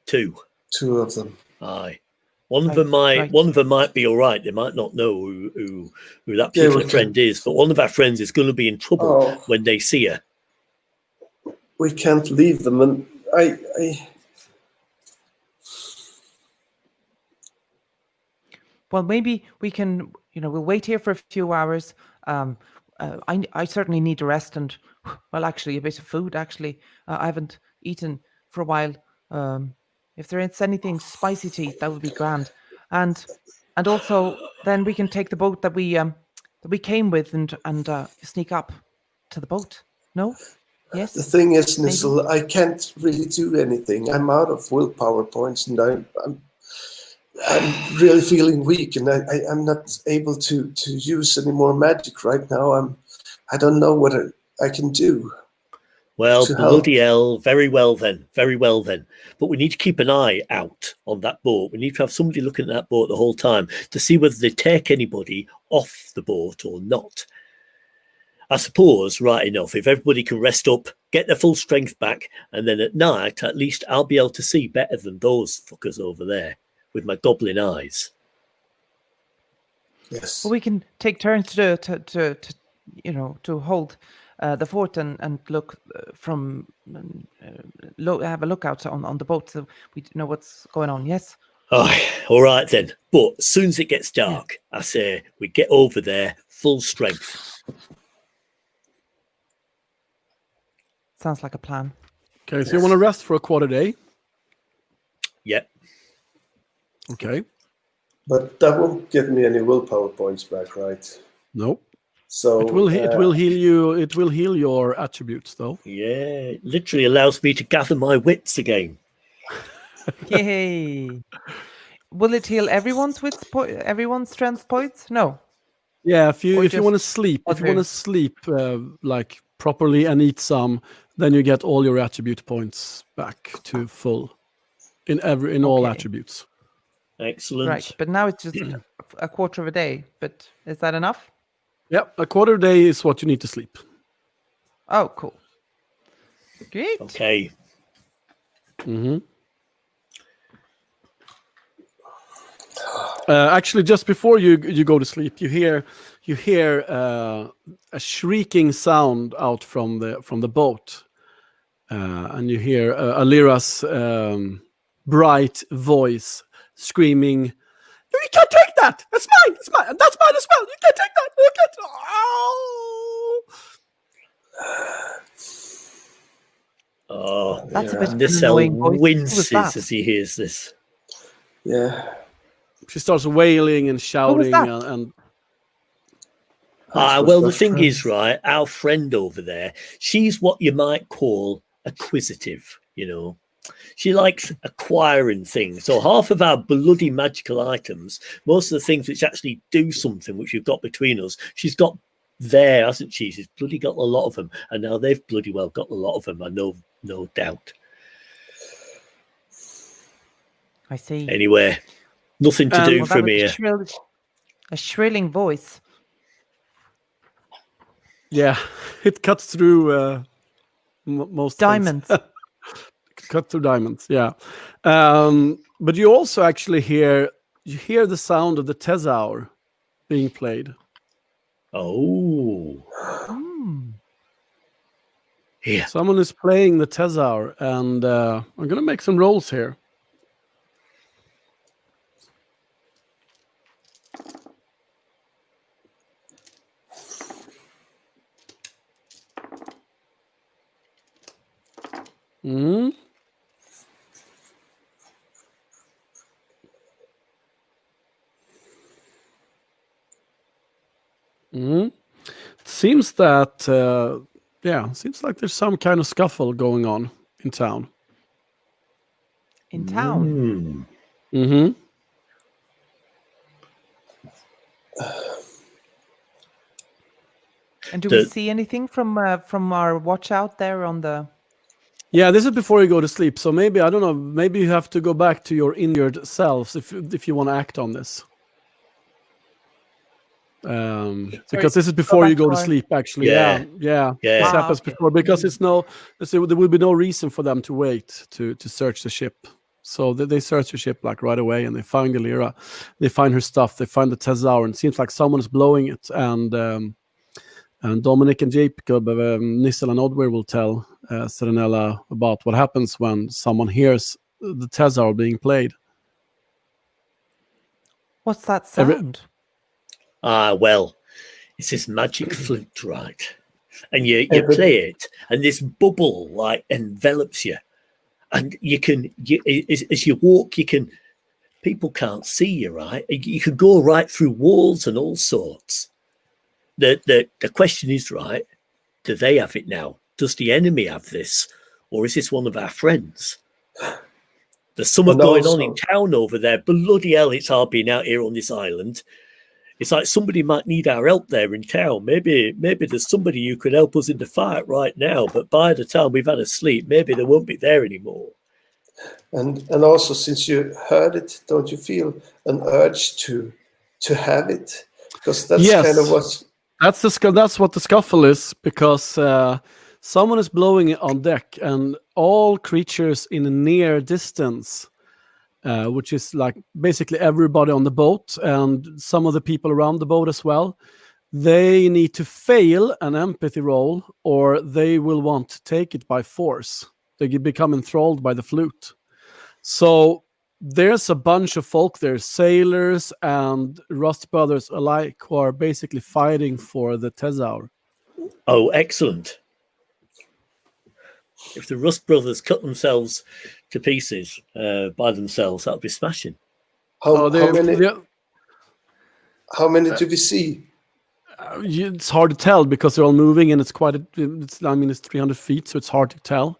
2. 2 of them. Aye. One of Right. them might be all right. They might not know who that Yeah, we particular can- friend is, but one of our friends is going to be in trouble Oh. when they see her. We can't leave them, and I Well, maybe we can, we'll wait here for a few hours. I certainly need a rest and, well, actually, a bit of food, actually. I haven't eaten for a while. If there is anything spicy to eat, that would be grand. And also, then we can take the boat that we came with and sneak up to the boat. No? Yes. The thing is, Nissel, I can't really do anything. I'm out of willpower points, and I'm really feeling weak, and I'm not able to use any more magic right now. I don't know what I can do. Well, to help. bloody hell. Very well then. Very well then. But we need to keep an eye out on that boat. We need to have somebody looking at that boat the whole time to see whether they take anybody off the boat or not. I suppose, right enough, if everybody can rest up, get their full strength back, and then at night, at least I'll be able to see better than those fuckers over there with my goblin eyes. Yes. Well, we can take turns to hold the fort and look from have a lookout on the boat so we know what's going on. Yes. Oh, all right then. But as soon as it gets dark, I say we get over there full strength. Sounds like a plan. Okay, so you want to rest for a quarter day? Yep. Okay. But that won't get me any willpower points back, right? Nope. So It will heal you. It will heal your attributes, though. Yeah, it literally allows me to gather my wits again. Yay! Will it heal everyone's everyone's strength points? No. Yeah, if you just want to sleep, if you want to others. sleep like properly and eat some, then you get all your attribute points back to full in all Okay. attributes. Excellent. Right, but now it's just a quarter of a day. But is that enough? Yep, a quarter day is what you need to sleep. Oh, cool. Great. Okay. Mm-hmm. Actually, just before you go to sleep, you hear a shrieking sound out from the boat, and you hear Alira's bright voice screaming, "No, you can't take that! That's mine! That's mine! That's mine as well! You can't take that! You can't!" Oh! Oh, That's a bit of an Nissel annoying voice. Who was winces that? as he hears this. yeah. She starts wailing and shouting that? and That was Well, my the thing friend. is, right, our friend over there, she's what you might call acquisitive, She likes acquiring things. So half of our bloody magical items, most of the things which actually do something, which we've got between us, she's got there, hasn't she? She's bloody got a lot of them. And now they've bloody well got a lot of them, I know, no doubt. I see. Anyway, nothing to do Well, that from was here. a shrilling voice. yeah, it cuts through most things. Diamonds. Cut through diamonds, yeah. But you also actually hear the sound of the Tezaur being played. Oh, Hmm. here. Someone is playing the Tezaur, and I'm gonna make some rolls here. Hmm. Mm. It seems that seems like there's some kind of scuffle going on in town. In town. Hmm. Mm-hmm. And do we The- see anything from our watch out there on the? Yeah, this is before you go to sleep, so maybe I don't know. Maybe you have to go back to your injured selves if you want to act on this. Because this is before back you go to to our- sleep. Actually, Yeah. yeah. Yeah. This happens okay. before because there will be no reason for them to wait to search the ship. So they search the ship like right away, and they find Alira. They find her stuff. They find the Tezaur, and it seems like someone is blowing it. And Dominic and Jacob, Nissel and Odwer will tell Serenella about what happens when someone hears the Tezaur being played. What's that Every- sound? Well, it's this magic flute, right? And you Every- play it, and this bubble like envelops you, and as you walk, people can't see you, right? You can go right through walls and all sorts. The question is, right? Do they have it now? does the enemy have this, or is this one of our friends? There's something And going on also- in town over there. Bloody hell, it's hard being out here on this island. It's like somebody might need our help there in town. Maybe there's somebody who could help us in the fight right now, but by the time we've had a sleep, maybe they won't be there anymore. And also, since you heard it, don't you feel an urge to have it? Because that's Yes. kind of what. That's what the scuffle is, because someone is blowing it on deck, and all creatures in a near distance, which is like basically everybody on the boat and some of the people around the boat as well, they need to fail an empathy roll, or they will want to take it by force. They become enthralled by the flute. So there's a bunch of folk there, sailors and Rust Brothers alike, who are basically fighting for the Thesaur. Oh, excellent. If the Rust Brothers cut themselves to pieces by themselves, that would be smashing. How they- many do we see? It's hard to tell because they're all moving, and it's 300 feet, so it's hard to tell.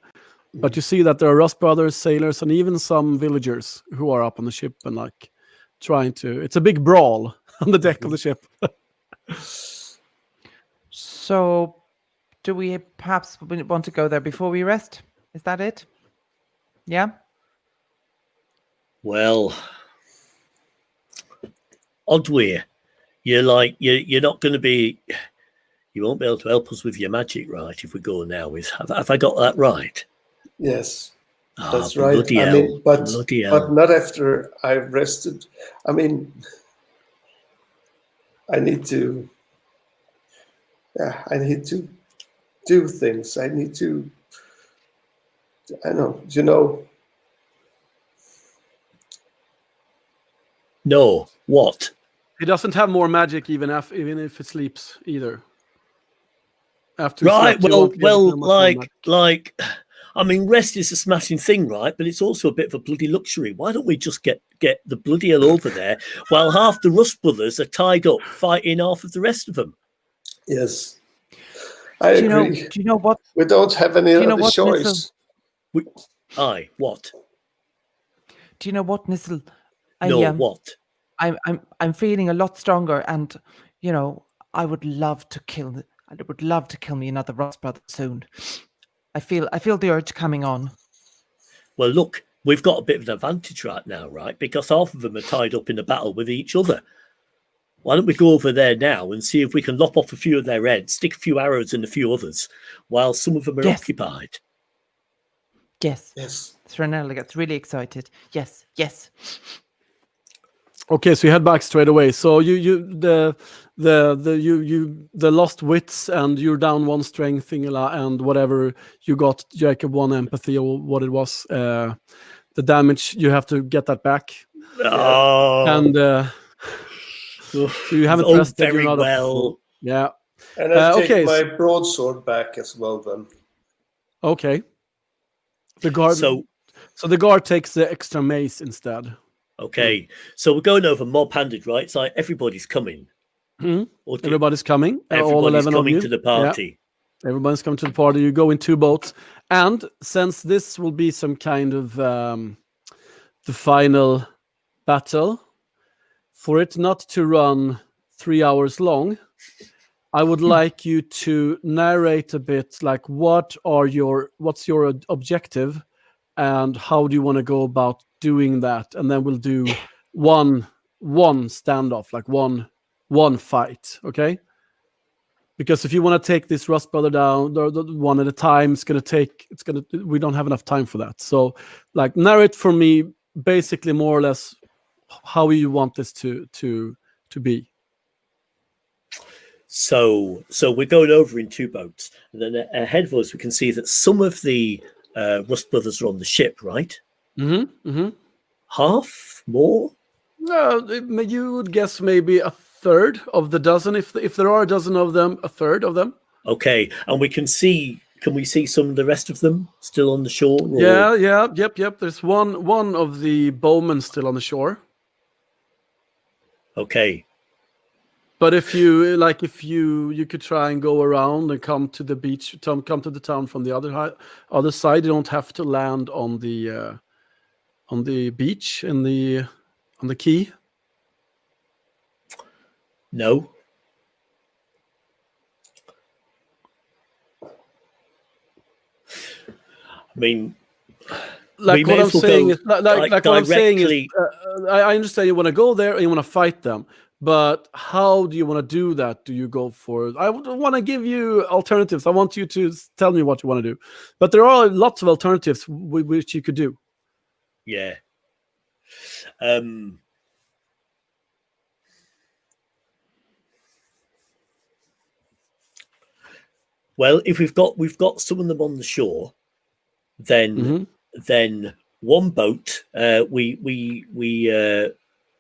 But you see that there are Rust Brothers, sailors, and even some villagers who are up on the ship and like trying to. It's a big brawl on the deck of the ship. So, do we perhaps want to go there before we rest? Is that it? Yeah. Well, Odweir, you're not going to be. You won't be able to help us with your magic, right? If we go now, have I got that right? Yes, Ah, that's right. bloody I hell, mean, but bloody hell. not after I've rested. I mean, I need to. Yeah, I need to do things. I need to. I know. You know. No, what? He doesn't have more magic even if it sleeps either. After he Right. slept, you won't be able to Well, have much more magic. like. I mean, rest is a smashing thing, right? But it's also a bit of a bloody luxury. Why don't we just get the bloody hell over there while half the Rust Brothers are tied up fighting half of the rest of them? Yes, I agree. Do you know what? We don't have any you know other what, choice. Aye, what? Do you know what, Nissel? What? I'm feeling a lot stronger, and I would love to kill me another Rust brother soon. I feel the urge coming on. Well, look, we've got a bit of an advantage right now, right? Because half of them are tied up in a battle with each other. Why don't we go over there now and see if we can lop off a few of their heads, stick a few arrows in a few others, while some of them are occupied? Yes. Yes. Thranella gets really excited. Yes. Okay, so you head back straight away. So the lost wits, and you're down one strength, Ingela, and whatever you got, Jacob, one empathy or what it was. The damage, you have to get that back. Oh, And so you haven't rested. very You're not well. Yeah. And I'll take okay, my broadsword back as well then. Okay. The guard. So the guard takes the extra mace instead. okay, so we're going over mob-handed, right? It's like everybody's coming. Or Everybody's coming. All everybody's 11 coming of you. to the party. Yeah. Everybody's coming to the party. You go in two boats. And since this will be some kind of the final battle, for it not to run 3 hours long, I would like you to narrate a bit, like what's your objective and how do you want to go about doing that? And then we'll do one standoff, like one fight, okay? Because if you want to take this Rust Brother down one at a time, we don't have enough time for that. So like narrate for me basically more or less how you want this to be. So we're going over in two boats, and then ahead of us we can see that some of the Rust Brothers are on the ship, right? Half more? No, you would guess maybe a third of the dozen. If there are a dozen of them, a third of them. Okay, and we can see. Can we see some of the rest of them still on the shore? Or... Yep. There's one of the bowmen still on the shore. Okay. But if you could try and go around and come to the beach, come to the town from the other side. You don't have to land on the beach on the quay. No. I mean, Like we what may I'm as well saying go is, like what I'm saying is, directly. I understand you want to go there and you want to fight them, but how do you want to do that? Do you go for? I want to give you alternatives. I want you to tell me what you want to do, but there are lots of alternatives which you could do. Yeah. Well, if we've got some of them on the shore, then one boat.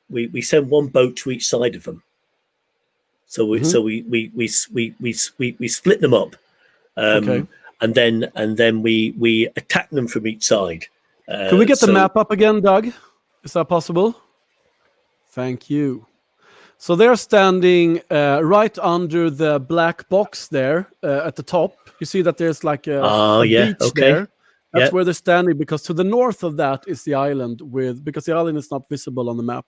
We send one boat to each side of them. So we split them up, Okay. and then we attack them from each side. Can we get the map up again, Doug? Is that possible? Thank you. So they're standing right under the black box there at the top. You see that there's like a beach there. That's where they're standing, because to the north of that is the island because the island is not visible on the map.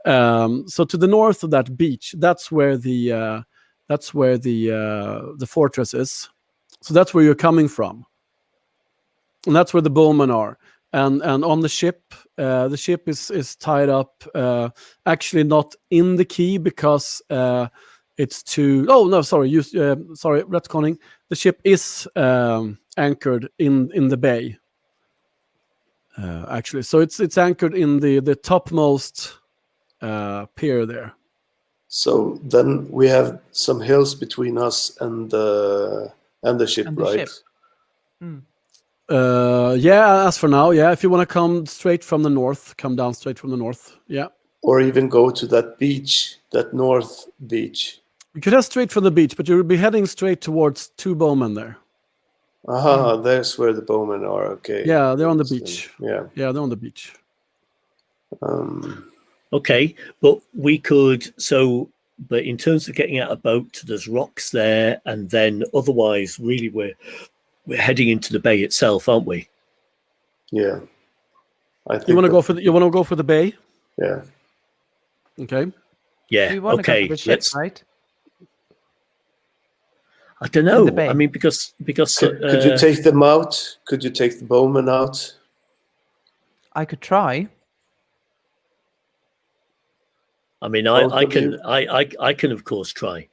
So to the north of that beach, that's where the fortress is. So that's where you're coming from, and that's where the bowmen are. And on the ship is tied up. Actually, not in the quay because it's too. Oh no, sorry, retconning. The ship is anchored in the bay. Actually, so it's anchored in the topmost pier there. So then we have some hills between us and the ship, right? Ship. Mm. Yeah, as for now, yeah. If you want to come straight from the north, come down straight from the north, yeah. Or even go to that beach, that north beach. You could head straight from the beach, but you'll be heading straight towards two bowmen there. Aha, there's where the bowmen are. Okay. Yeah, they're on the beach. Yeah, they're on the beach. Okay, but we could. But in terms of getting out a boat, there's rocks there, and then otherwise, really, we're heading into the bay itself, aren't we? Yeah. I think you want to go for the bay? Yeah. Okay. Yeah. We want to go for the ship, right? I don't know. the bay. I mean, because Could you take them out? Could you take the bowmen out? I could try. I mean, Both I of can you? I can of course try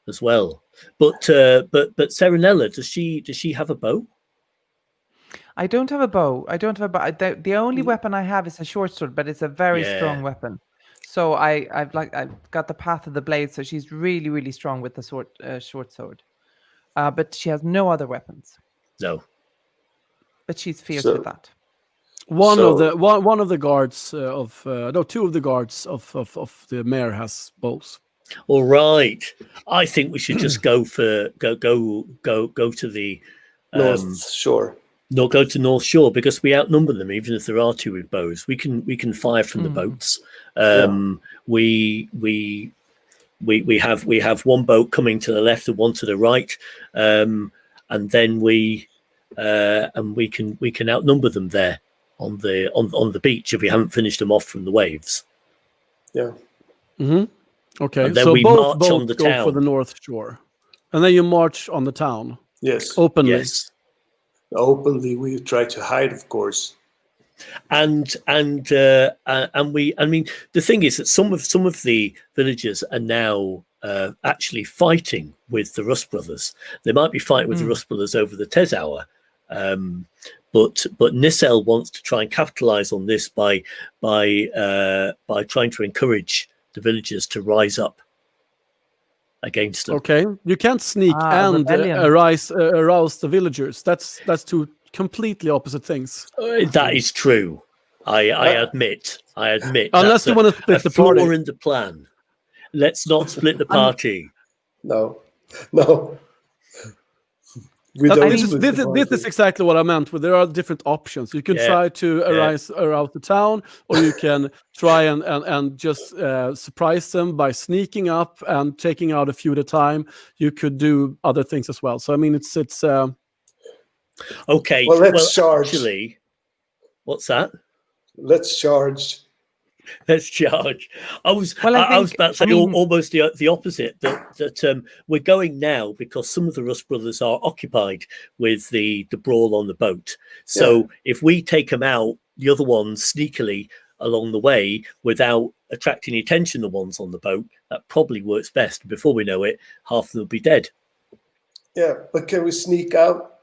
as well. But Serenella, does she have a bow? I don't have a bow. The only weapon I have is a short sword, but it's a very strong weapon. So I've got the path of the blade. So she's really, really strong with the short sword. But she has no other weapons. No. But she's fierce with that. One of the guards two of the guards of the mayor has bows. All right. I think we should just go to the North Shore. No, go to North Shore, because we outnumber them. Even if there are two with bows, we can fire from the boats. We have one boat coming to the left and one to the right, and then we can outnumber them there on the beach if we haven't finished them off from the waves. Yeah. Mm-hmm. Okay. And then so we both march on boats the go town. for the North Shore, and then you march on the town. Yes. Openly. Yes. Openly, we try to hide, of course. And we. I mean, the thing is that some of the villagers are now actually fighting with the Rust brothers. They might be fighting with the Rust brothers over the Tezower, but Nissel wants to try and capitalize on this by trying to encourage the villagers to rise up against them. Okay, you can't sneak and arouse the villagers. That's two completely opposite things. That is true. I admit. Unless you want to split the flaw party. in the plan. Let's not split the party. No. We That- don't this, split this, the is, this party. is exactly what I meant. There are different options. You can try to arouse the town, or you can try and just surprise them by sneaking up and taking out a few at a time. You could do other things as well. So I mean, it's Okay. Well, let's charge. Actually, what's that? Let's charge. Let's charge. I was think- about to say I mean- almost the opposite. That we're going now because some of the Rust brothers are occupied with the brawl on the boat. So if we take them out, the other ones sneakily along the way without attracting attention, the ones on the boat, that probably works best. Before we know it, half of them will be dead. Yeah, but can we sneak up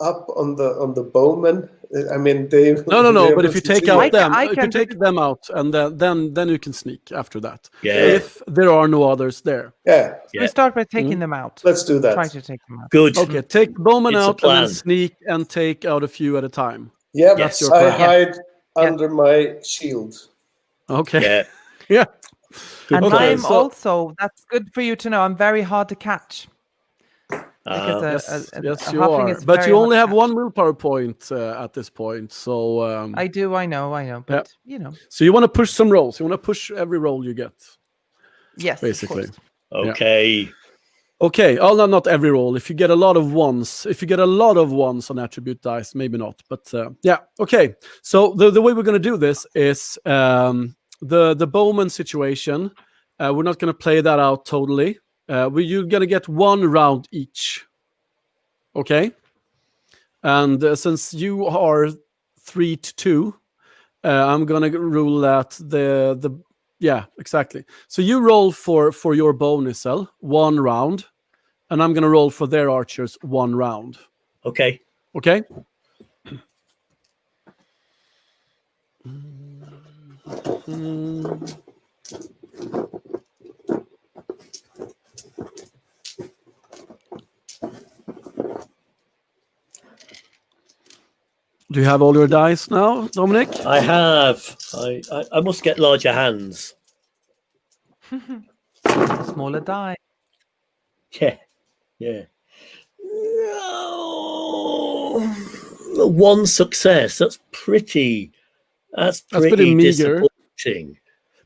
on the bowmen? I mean, they. no. But if you take out them, I if you can take them out, and then you can sneak after that. Yeah. If there are no others there. Yeah, We start by taking them out. let's do that. Try to take them out. Good. Okay, take Bowman It's a out and then plan. sneak and take out a few at a time. Yeah, Yes. your I plan. hide under my shield. Okay. Yeah. Yeah. And Okay, I'm so- also, that's good for you to know, I'm very hard to catch. Because Yes, a you halfling are. is But very you hard only to have catch. one willpower point at this point. So I do, I know. But, you know, so you want to push some rolls. You want to push every roll you get, yes, basically. of course. Okay. Okay. Oh, no, not every roll. If you get a lot of ones, on attribute dice, maybe not. But yeah. Okay. So the way we're going to do this is the Bowman situation. We're not going to play that out totally. You're going to get one round each. Okay. And since you are 3-2, I'm going to rule that yeah, exactly. So you roll for your bonus cell 1 round, and I'm going to roll for their archers 1 round. Okay. Okay? Do you have all your dice now, Dominic? I have. I must get larger hands. Smaller die. Yeah. Yeah. No. One success. That's pretty pretty meager. disappointing.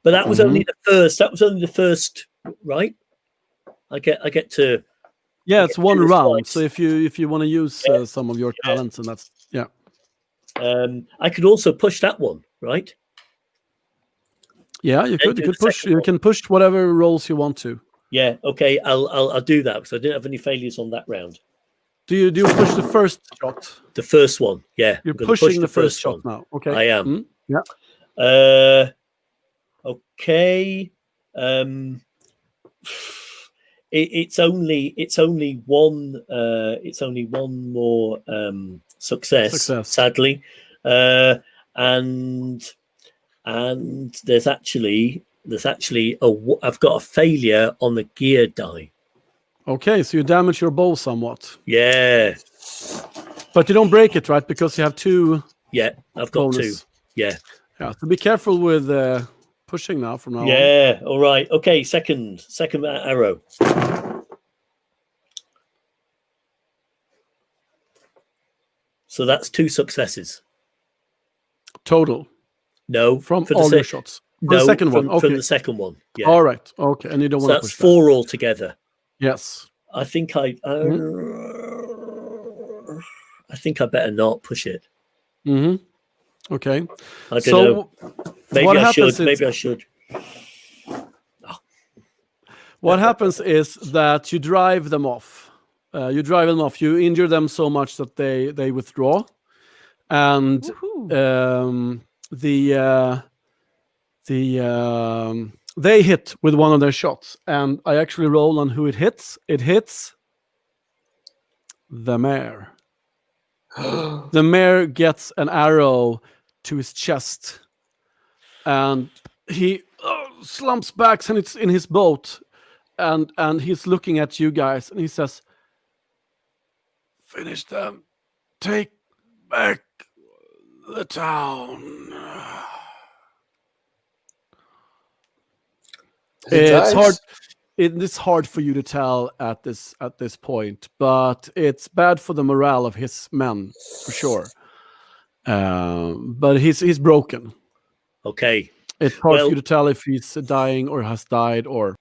But that was only the first. That was only the first, right? I get to. Yeah, it's 1 this round. twice. So if you want to use some of your talents, and that's I could also push that one, right? yeah, you could do you could the push second you one. can push whatever rolls you want to. Yeah. Okay. I'll do that because I didn't have any failures on that round. Do you push the first shot? The first one. Yeah. You're I'm gonna pushing push the first shot one. now. Okay. I am. Yeah. Okay. It's only one more success. Sadly, and there's actually I've got a failure on the gear die. Okay, so you damage your bow somewhat, Yeah, but you don't break it, right? Because you have 2 yeah, I've got bonus. 2. Yeah, Yeah. So be careful with pushing now from now on. yeah. All right. Okay. Second arrow. So that's 2 successes. Total No, from for the all your sec- shots. For No, the second one. from Okay. the second one. Yeah. All right. Okay, and you don't So want to that's push 4 altogether. that. Yes. I think I think I better not push it. Mm-hmm. Okay. I don't know. Maybe what I happens should. is- Maybe I should. What happens is that you drive them off. You injure them so much that they withdraw, and Woohoo. they hit with one of their shots. And I actually roll on who it hits. It hits the mayor. The mayor gets an arrow to his chest, and he slumps back, and it's in his boat. And he's looking at you guys, and he says, "Finish them. Take back the town." He It's dies? hard. it's hard for you to tell at this point, but it's bad for the morale of his men for sure. But he's broken. Okay. It's hard for Well- you to tell if he's dying or has died, or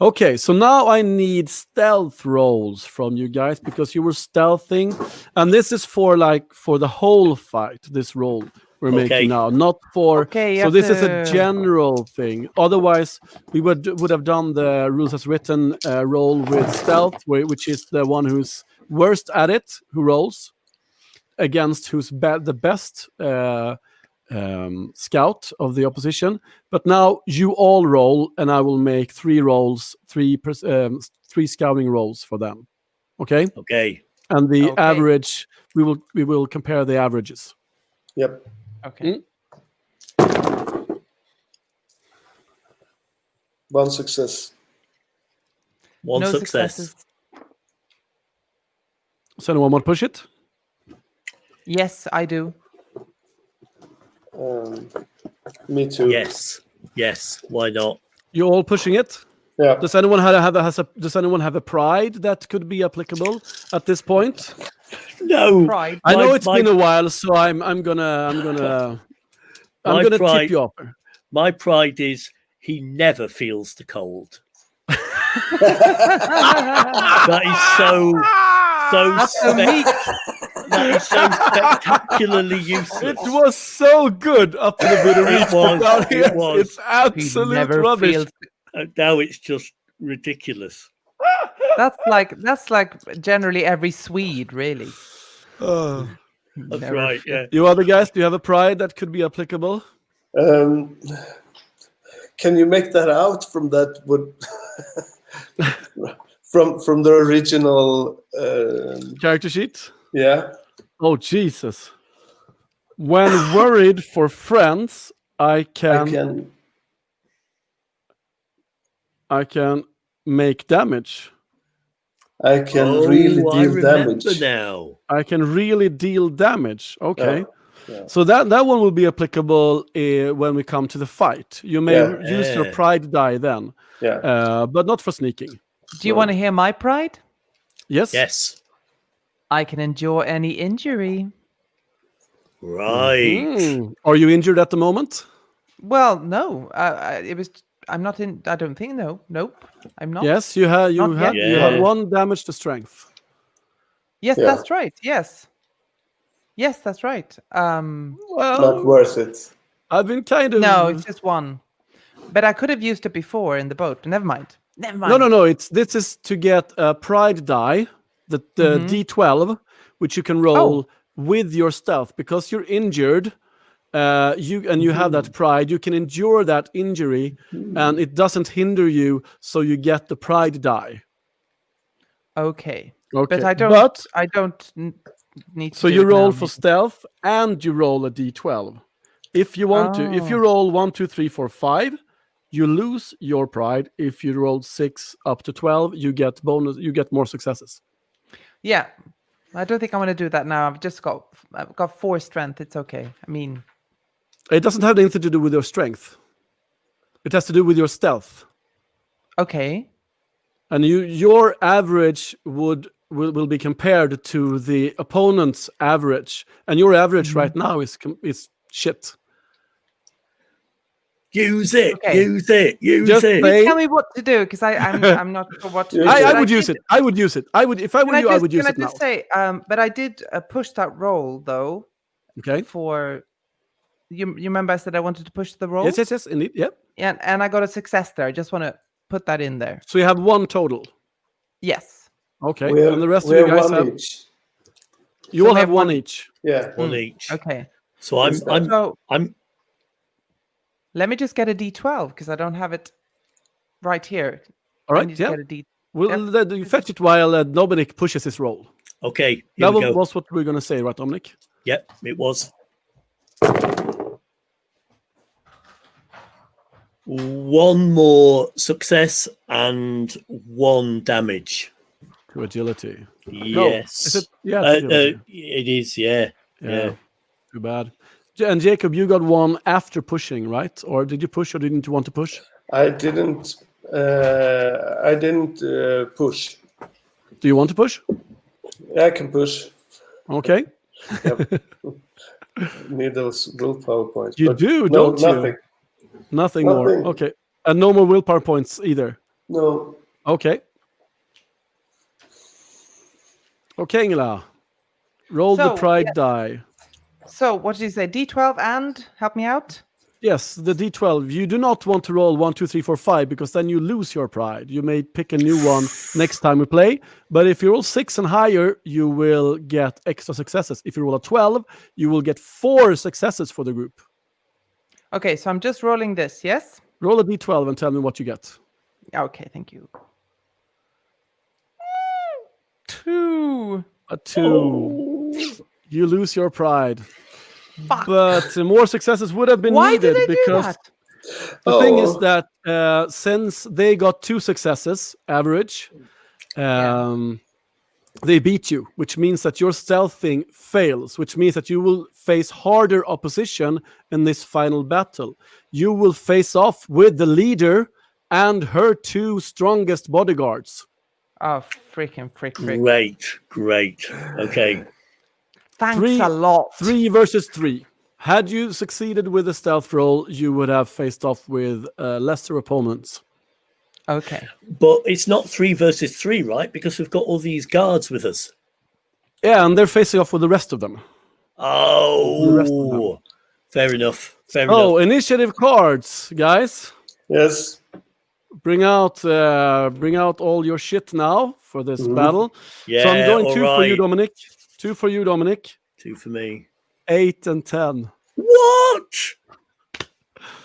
Okay, so now I need stealth rolls from you guys because you were stealthing, and this is for the whole fight. This roll we're Okay. making now, not for. Okay, you So have this is a to- general thing. Otherwise, we would have done the rules as written roll with stealth, which is the one who's worst at it who rolls against who's the best scout of the opposition. But now you all roll, and I will make 3 rolls, 3 scouting rolls for them. Okay, Okay. and the Okay. average we will compare the averages. Yep. Okay. One success. One No success. successes. So anyone want to push it? Yes, I do. Me too. Yes. Yes. Why not? You all pushing it? Yeah. Does anyone does anyone have a pride that could be applicable at this point? No. Pride. I know My- it's my- been a while, so I'm gonna My tip pride- you up. My pride is he never feels the cold. That is so that is so spectacularly useless. It was so good up in the bit of It reach, was, but down here it was. it's absolute never rubbish. feels. Now it's just ridiculous. That's like generally every Swede, really. Oh. That's Never right. feel- Yeah. You other guys, do you have a pride that could be applicable? Can you make that out from that? Would from the original? Character sheet? Yeah. Oh Jesus! When worried for friends, I can make damage. I can really I deal remember damage. now. I can really deal damage. Okay. Yeah. So that one will be applicable when we come to the fight. You may use your Yeah. pride die then, Yeah. but not for sneaking. Do you want to hear my pride? Yes. Yes. I can endure any injury. Right. Are you injured at the moment? Well, no. It was. I'm not in. I don't think. No. Nope. I'm not. Yes, you have. You Not have. yet. You have Yeah. 1 damage to strength. Yes, Yeah. that's right. Yes. Yes, that's right. Well, Not worth it. I've been kind of. No, it's just 1. But I could have used it before in the boat. Never mind. Never mind. No. This is to get a pride die, the D12, which you can roll with your stealth because you're injured. You have that pride. You can endure that injury, and it doesn't hinder you, so you get the pride die. Okay. Okay, But I don't. But I don't need to. so do you it roll now, for maybe. stealth, and you roll a D12. If you want to, if you Oh. roll 1, 2, 3, 4, 5, you lose your pride. If you roll 6 up to 12, you get bonus. You get more successes. Yeah. I don't think I'm going to do that now. I've got 4 strength. It's okay. I mean, It doesn't have anything to do with your strength. It has to do with your stealth. okay. And your average will be compared to the opponent's average, and your average right now is shit. Use it. Okay. Use it. Use Just it. say- Tell me what to do because I'm not sure what to do. I I But would use did- it. I would use it. I would if I were you. I would use can it I now. just say, but I did push that roll though Okay. for. You remember I said I wanted to push the roll? Yes. Indeed. Yeah. And I got a success there. I just want to put that in there. So you have 1 total. Yes. Okay. We have, And the rest of we you have guys one have. each. You So all we have have 1 one- each. Yeah. One each. Okay. So I'm So I'm let me just get a D12 because I don't have it right here. All I right. need to Yeah. get a D. We'll you fetch it while Dominic pushes his roll. okay. Here That we go. was what we were gonna say, right, Dominic? Yep, it was. One more success and 1 damage. To agility. No. Yes. Is it? Yeah. it's agility. It is. Yeah. Yeah. Too bad. And Jacob, you got 1 after pushing, right? Or did you push, or didn't you want to push? I didn't push. Do you want to push? I can push. Okay. Yep. Need those willpower points. You but do, no, don't nothing. you? Nothing more. Nothing. Okay. And no more willpower points either. No. Okay. Okay, Ingela. Roll the So, pride yes. die. So what did you say? D12 and help me out. Yes, the D12. You do not want to roll 1, 2, 3, 4, 5 because then you lose your pride. You may pick a new one next time we play. But if you roll 6 and higher, you will get extra successes. If you roll a 12, you will get 4 successes for the group. Okay, so I'm just rolling this. Yes. Roll a D12 and tell me what you get. Okay, thank you. 2. A 2. You lose your pride. Fuck. But more successes would have been Why needed did I do because that? the thing is that since they got 2 successes average, they beat you, which means that your stealthing fails, which means that you will face harder opposition in this final battle. You will face off with the leader and her 2 strongest bodyguards. Oh, freaking frick. Great. Okay. Thanks a lot. 3 versus 3. Had you succeeded with the stealth roll, you would have faced off with lesser opponents. Okay. But it's not 3 versus 3, right? Because we've got all these guards with us. Yeah, and they're facing off with the rest of them. Oh, fair enough. Oh, initiative cards, guys. Yes. Bring out all your shit now for this battle. Yeah, so I'm going all 2 for you, Dominic. 2 for you, Dominic. 2 for me. 8 and 10. What?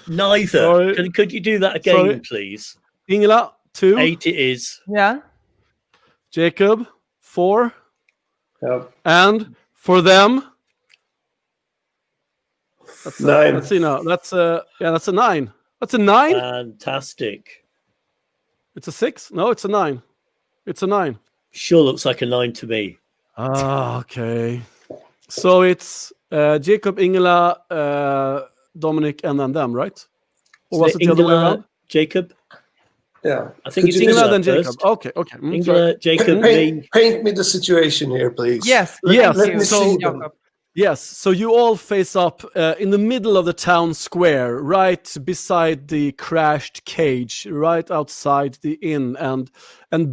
Neither. Sorry. Could you do that again, Sorry. please? Ingela, 2. 8 it is. Yeah. Jacob, 4. Yep. And for them, that's 9. let's see now. That's a 9. That's a 9. Fantastic. It's a 6. No, it's a 9. It's a 9. Sure looks like a 9 to me. Ah, okay. So it's Jacob, Ingela, Dominic, and then them, right? Or was it the other way around? Jacob? Yeah. I think it's Ingela, Ingela then first. Jacob. Okay. Ingela, Sorry. Jacob, me. Paint me the situation here, please. Yes. Yes, Thank let you, me see them. Jakob. Yes, so you all face up in the middle of the town square, right beside the crashed cage, right outside the inn, and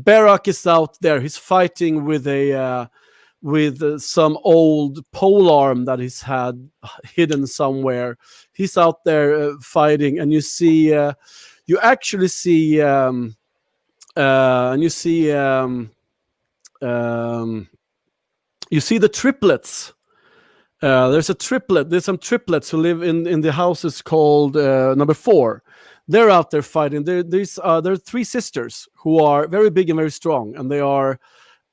Barak is out there. He's fighting with some old polearm that he's had hidden somewhere. He's out there fighting, and you see, you actually see, you see the triplets. There's some triplets who live in the houses called number 4. They're out there fighting. There are 3 sisters who are very big and very strong, and they are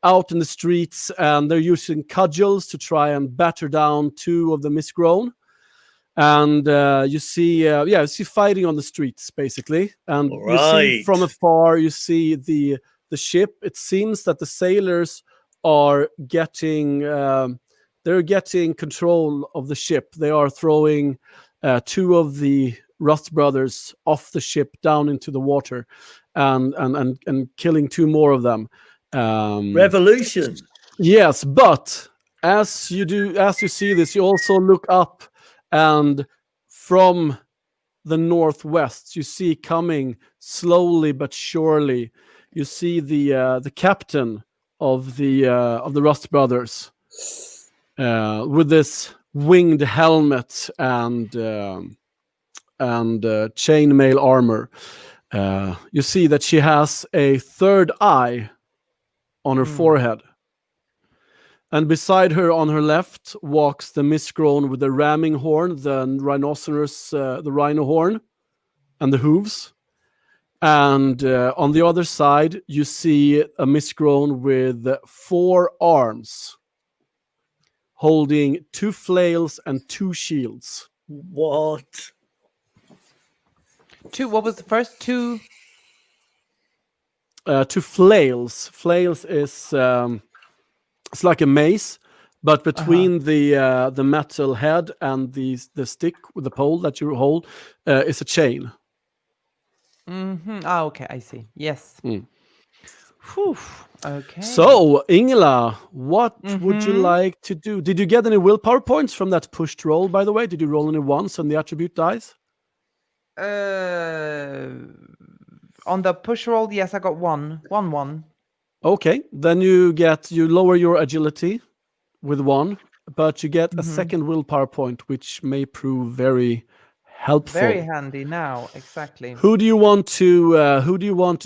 out in the streets, and they're using cudgels to try and batter down 2 of the misgrown. And you see fighting on the streets basically, and you see from afar, you see the ship. It seems that the sailors are getting. They're getting control of the ship. They are throwing 2 of the Rust brothers off the ship down into the water, and killing 2 more of them. Revolution. Yes, but as you see this, you also look up, and from the northwest, you see coming slowly but surely. You see the captain of the Rust brothers. With this winged helmet and chainmail armor, you see that she has a 3rd eye on her forehead, and beside her on her left walks the misgrown with the ramming horn, the rhinoceros, the rhino horn, and the hooves. And on the other side, you see a misgrown with 4 arms, holding 2 flails and 2 shields. What? 2. What was the first 2? 2 flails. Flails is it's like a mace, but between the metal head and the stick with the pole that you hold is a chain. Ah, okay, I see. Yes. Mm. Whew. Okay. So, Ingela, what would you Mhm. like to do? Did you get any willpower points from that pushed roll, by the way? Did you roll only once on the attribute dice? On the push roll, yes, I got one. Okay, then you lower your agility with 1, but you get a second willpower point, which may prove very helpful. Very handy now, exactly. Who do you want to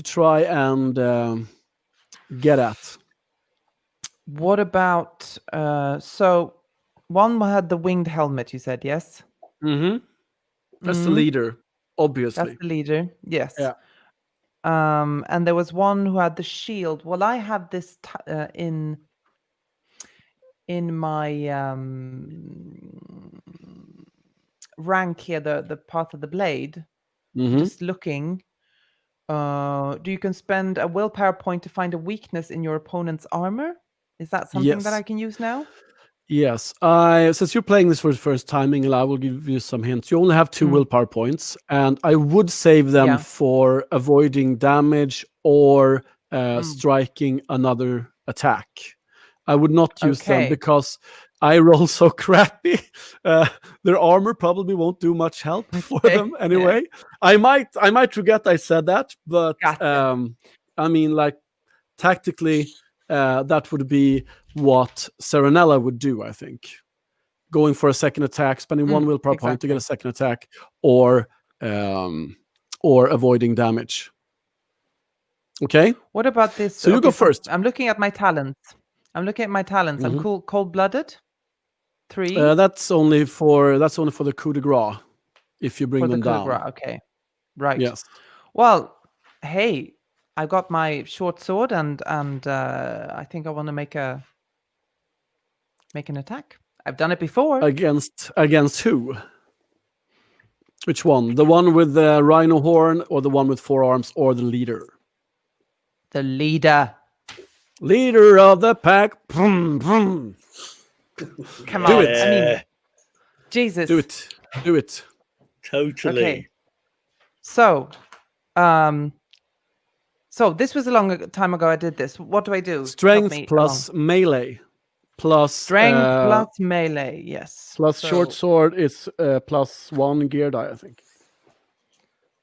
try and get at? What about so one had the winged helmet, you said, yes? Mm-hmm. That's the Mhm. leader, obviously. That's the leader. Yes. Yeah. And there was one who had the shield. Well, I have this in my rank here, the path of the blade. Mhm. Just looking. Do you can spend a willpower point to find a weakness in your opponent's armor? Is that something that Yes. I can use now? Yes. Since you're playing this for the first time, Ingela, I will give you some hints. You only have 2 willpower points, and I would save them Yeah. for avoiding damage or striking another attack. I would not use them Okay. because I roll so crappy. Their armor probably won't do much help for them anyway. I might forget I said that, but Gotcha. I mean, like, tactically, that would be what Serenella would do, I think. Going for a second attack, spending 1 willpower point to get a exactly. second attack, or avoiding damage. Okay? What about this? So you go first. I'm looking at my talents. I'm Mhm. I'm cold-blooded. 3 That's only for the coup de grace, if you bring for the them coup de down. grace. Okay. Right. Yes. Well, hey, I got my short sword and I think I want to make an attack. I've done it before. Against who? Which one? The one with the rhino horn, or the one with 4 arms, or the leader? The leader. Leader of the pack. Vroom, vroom. Come Do on. it. I mean, Jesus. Do it. Totally. Okay. So, this was a long time ago I did this. What do I do? Help Strength me plus melee plus Strength plus melee, yes. plus So- short sword is plus 1 gear die, I think.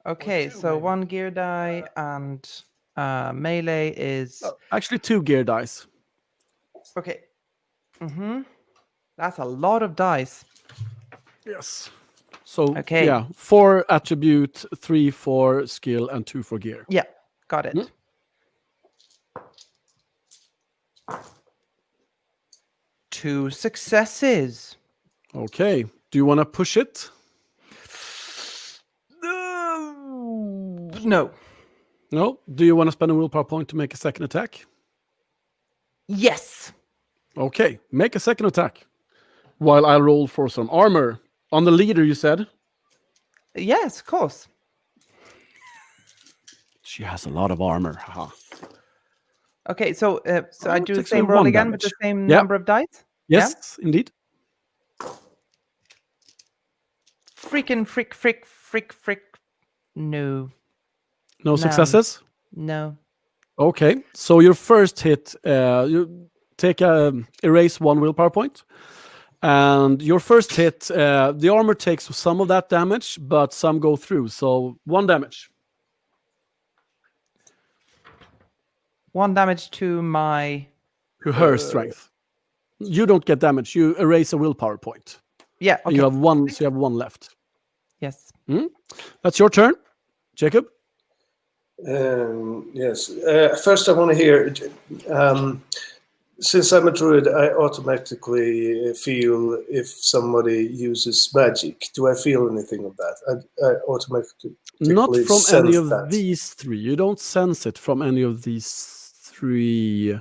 Okay, so 1 gear die and melee is Actually, 2 gear dice. okay. That's a lot of dice. Yes. So Okay. yeah, 4 attribute, 3 for skill, and 2 for gear. Yeah, got it. Mm. 2 successes. Okay. Do you want to push it? No. No. Do you want to spend a willpower point to make a second attack? Yes. Okay, make a second attack. While I roll for some armor on the leader, you said. Yes, of course. She has a lot of armor. Haha. Okay, so I do the takes away same roll 1 again with the damage. same Yeah. number of dice? Yes, indeed. Freaking frick. No. No successes? No. Okay, so your first hit, you take erase 1 willpower point, and your first hit, the armor takes some of that damage, but some go through, so 1 damage. 1 damage to my To her strength. You don't get damage. You erase a willpower point. yeah. And Okay. you have 1, so you have 1 left. Yes. That's your turn, Jacob. Yes. First, I want to hear. Since I'm a druid, I automatically feel if somebody uses magic. Do I feel anything of that? I automatically Not from sense any of that. these 3. You don't sense it from any of these 3.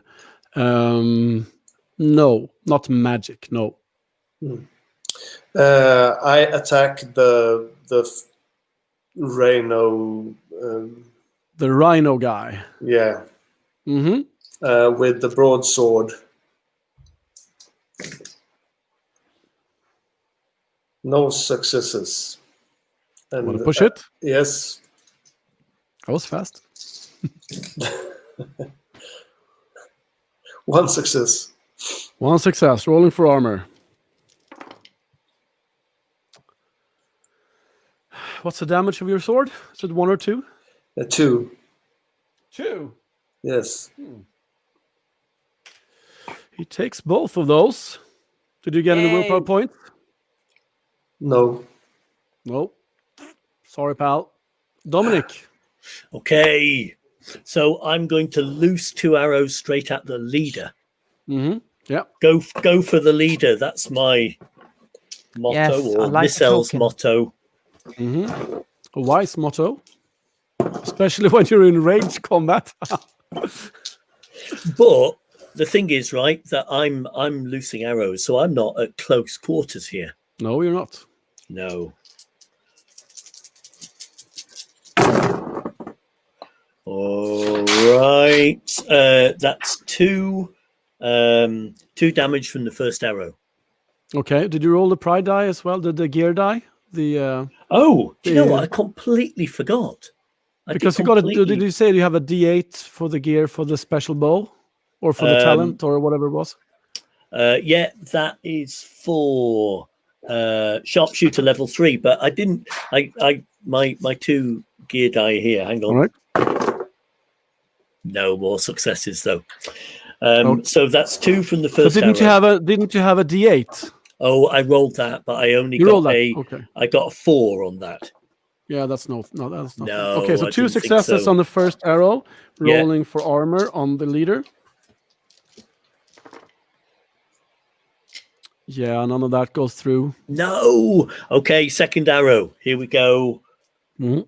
No, not magic. No. I attack the rhino. The rhino guy. Yeah. Mm-hmm. With the broadsword. No successes. And Want to push it? Yes. That was fast. 1 success. 1 success. Rolling for armor. What's the damage of your sword? Is it 1 or 2? 2. 2. Yes. He takes both of those. Did you get any willpower points? No. Nope. Sorry, pal. Dominic. Okay. So I'm going to loose 2 arrows straight at the leader. Mm-hmm. Yeah. Go for the leader. That's my motto, Yes, I or like the Missel's token. motto. Mm-hmm. A wise motto. Especially when you're in range combat. But the thing is, right, that I'm loosing arrows, so I'm not at close quarters here. No, you're not. No. All right. That's 2 damage from the first arrow. Okay. Did you roll the pride die as well? The gear die? Oh, do you know what? I completely forgot. Because you got a. Did you say you have a D8 for the gear for the special bow, or for the talent, or whatever it was? Yeah, that is for sharpshooter level 3. But I didn't. My 2 gear die here. Hang on. All right. No more successes though. So that's 2 from the first. So didn't arrow. you have a D8? Oh, I rolled that, but I only I got a 4 on that. Yeah, that's that's not. No. Okay, so I 2 didn't think successes so. on the first arrow, Yeah. rolling for armor on the leader. Yeah, none of that goes through. No. Okay, second arrow. Here we go. Mm-hmm.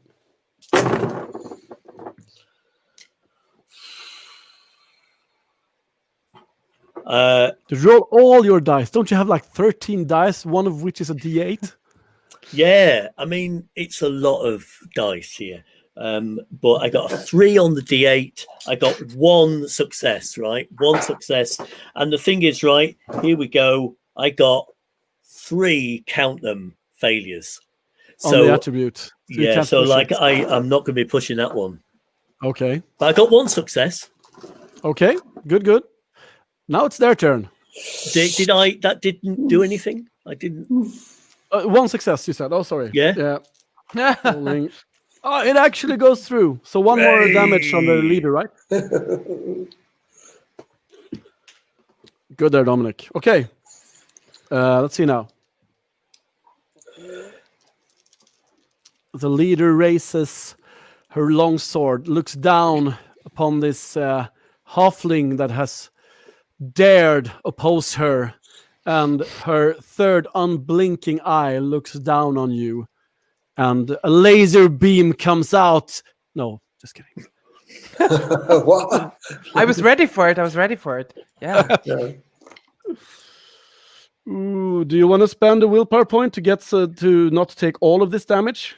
To roll all your dice. Don't you have like 13 dice, one of which is a D8? Yeah, I mean, it's a lot of dice here. But I got a 3 on the D8. I got 1 success, right? 1 success. And the thing is, right, here we go. I got 3, count them, failures. On the attribute. So yeah, so like I'm not going to be pushing that one. Okay. But I got 1 success. Okay, good. Now it's their turn. Did I? That didn't do anything? I didn't. 1 success, you said. Oh, sorry. Yeah. Rolling. Oh, it actually goes through. So 1 more damage on the leader, right? Good there, Dominic. Okay. Let's see now. The leader raises her long sword, looks down upon this halfling that has dared oppose her, and her third unblinking eye looks down on you, and a laser beam comes out. No, just kidding. What? I was ready for it. Yeah. Yeah. Ooh, do you want to spend a willpower point to get to not take all of this damage?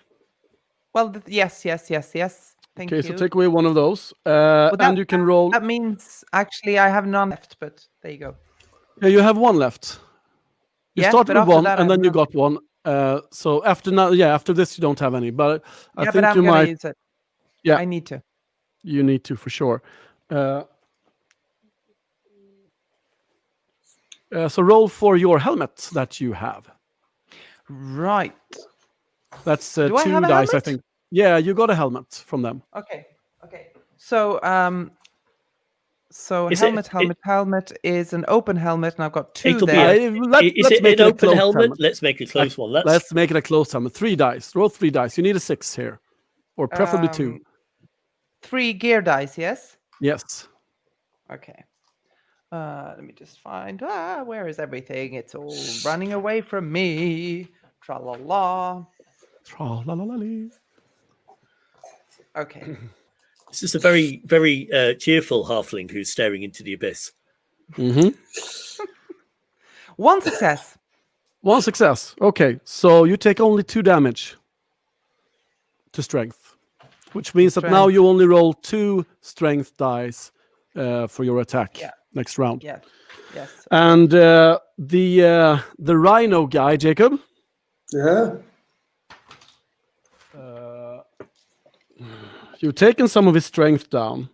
Well, yes. Thank you. Okay, so take away 1 of those, Well, and you can roll. That means actually I have none left, but there you go. Yeah, you have 1 left. You Yes, started but with after 1, that, and I then have you none. got 1. So after this, you don't have any. But I Yeah, think but I'm you gonna might. use it. Yeah. I need to. You need to for sure. So roll for your helmet that you have. Right. That's Do 2 I have a dice, I helmet? think. Yeah, you got a helmet from them. Okay. So Is helmet is an open helmet, and I've got 2 It'll be there. Is it an open helmet? Let's make a close one. Let's make it a close helmet. 3 dice. Roll 3 dice. You need a 6 here, or preferably 2. 3 gear dice, yes? Yes. Okay. Let me just find. Where is everything? It's all running away from me. Tra la la. Tra-la-la-la-lee. Okay. This is a very, very cheerful halfling who's staring into the abyss. Mm-hmm. 1 success. 1 success. Okay, so you take only 2 damage to strength, which means that now you only roll 2 strength dice for your attack next round. Yeah. Yes. And the rhino guy, Jacob. Yeah. You've taken some of his strength down,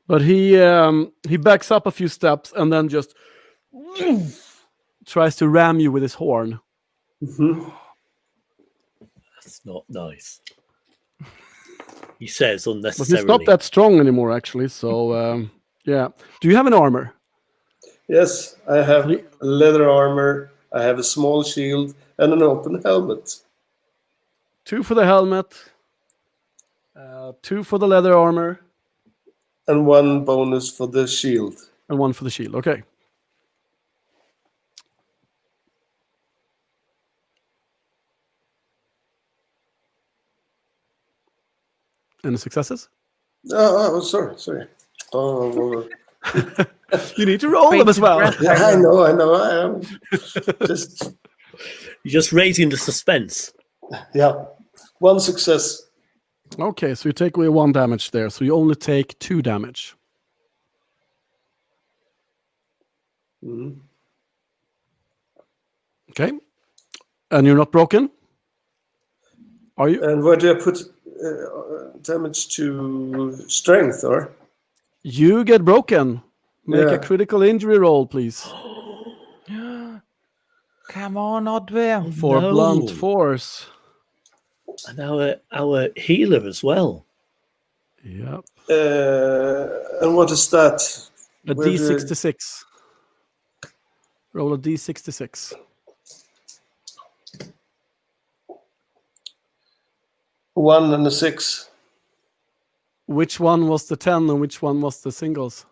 but he backs up a few steps and then just tries to ram you with his horn. Mm-hmm. That's not nice. He says But unnecessarily. he's not that strong anymore, actually. So yeah. Do you have an armor? Yes, I have leather armor. I have a small shield and an open helmet. 2 for the helmet. 2 for the leather armor. And 1 bonus for the shield. And 1 for the shield. Okay. Any successes? Oh, sorry. Oh, You need to roll them as well. yeah, I know. I am just You're just raising the suspense. 1 success. Okay, so you take away 1 damage there. So you only take 2 damage. Mm-hmm. Okay. And you're not broken? Are you? And where do I put damage to strength, or? You get broken. Make Yeah. a critical injury roll, please. Come on, Odwin. For No. blunt force. And our healer as well. Yep. And what is that? A Where do I- D66. Roll a D66. 1 and a 6. Which one was the 10 and which one was the singles?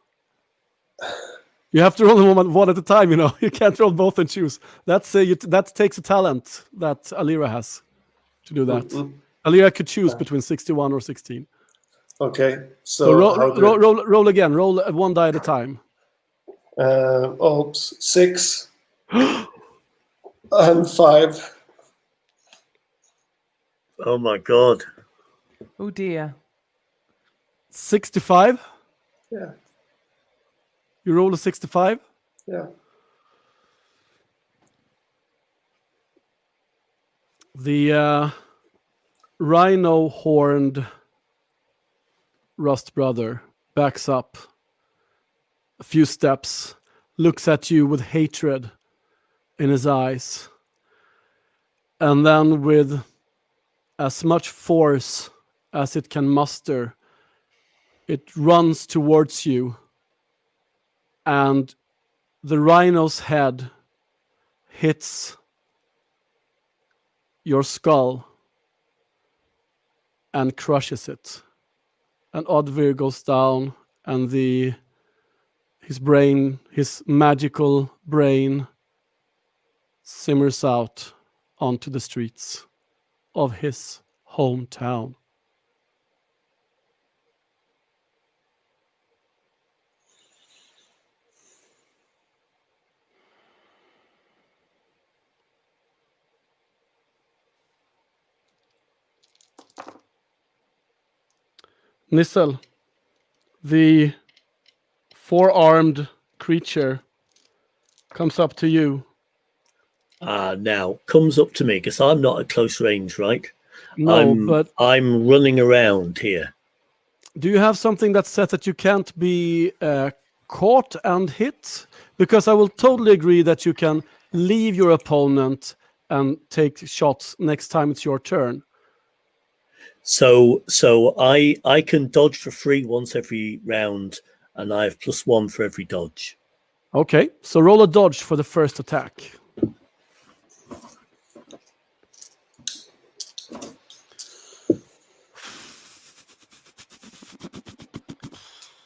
You have to roll them one at a time, you know. You can't roll both and choose. That takes a talent that Alira has to do that. Mhm. Alira could choose between 61 or 16. Okay, So so how do I- roll again. Roll 1 die at a time. 6 and 5. Oh my god. Oh dear. 65. Yeah, You roll a 65. yeah. The rhino-horned Rust brother backs up a few steps, looks at you with hatred in his eyes, and then with as much force as it can muster, it runs towards you, and the rhino's head hits your skull and crushes it. And Odvir goes down, and his magical brain simmers out onto the streets of his hometown. Nissel, the 4-armed creature, comes up to you. Now comes up to me because I'm not at close range, right? No, but I'm running around here. do you have something that says that you can't be caught and hit? Because I will totally agree that you can leave your opponent and take shots next time it's your turn. So I can dodge for free once every round, and I have +1 for every dodge. Okay, so roll a dodge for the first attack.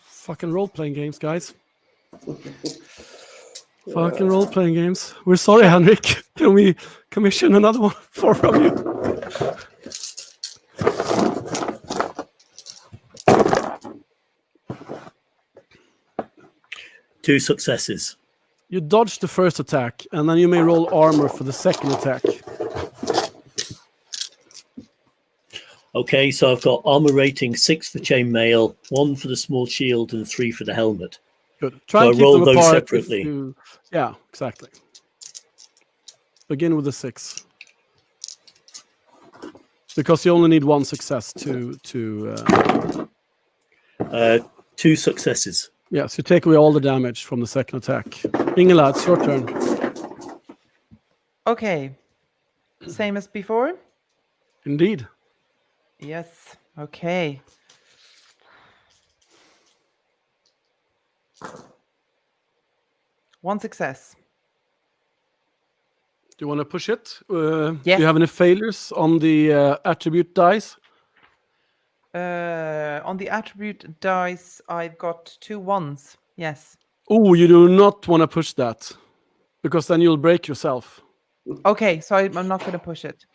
Fucking role-playing games, guys. Fucking role-playing games. We're sorry, Henrik. Can we commission another one from you? Two successes. You dodge the first attack, and then you may roll armor for the second attack. Okay, so I've got armor rating 6 for chainmail, 1 for the small shield, and 3 for the helmet. Good. Try So and I keep roll them those apart. separately. Yeah, exactly. Begin with the 6. Because you only need 1 success to 2 successes. Yes, you take away all the damage from the second attack. Ingela, it's your turn. Okay. Same as before? Indeed. Yes. Okay. One success. Do you want to push it? Yes. Do you have any failures on the attribute dice? On the attribute dice, I've got 2 ones. Yes. Oh, you do not want to push that, because then you'll break yourself. Okay, so I'm not going to push it.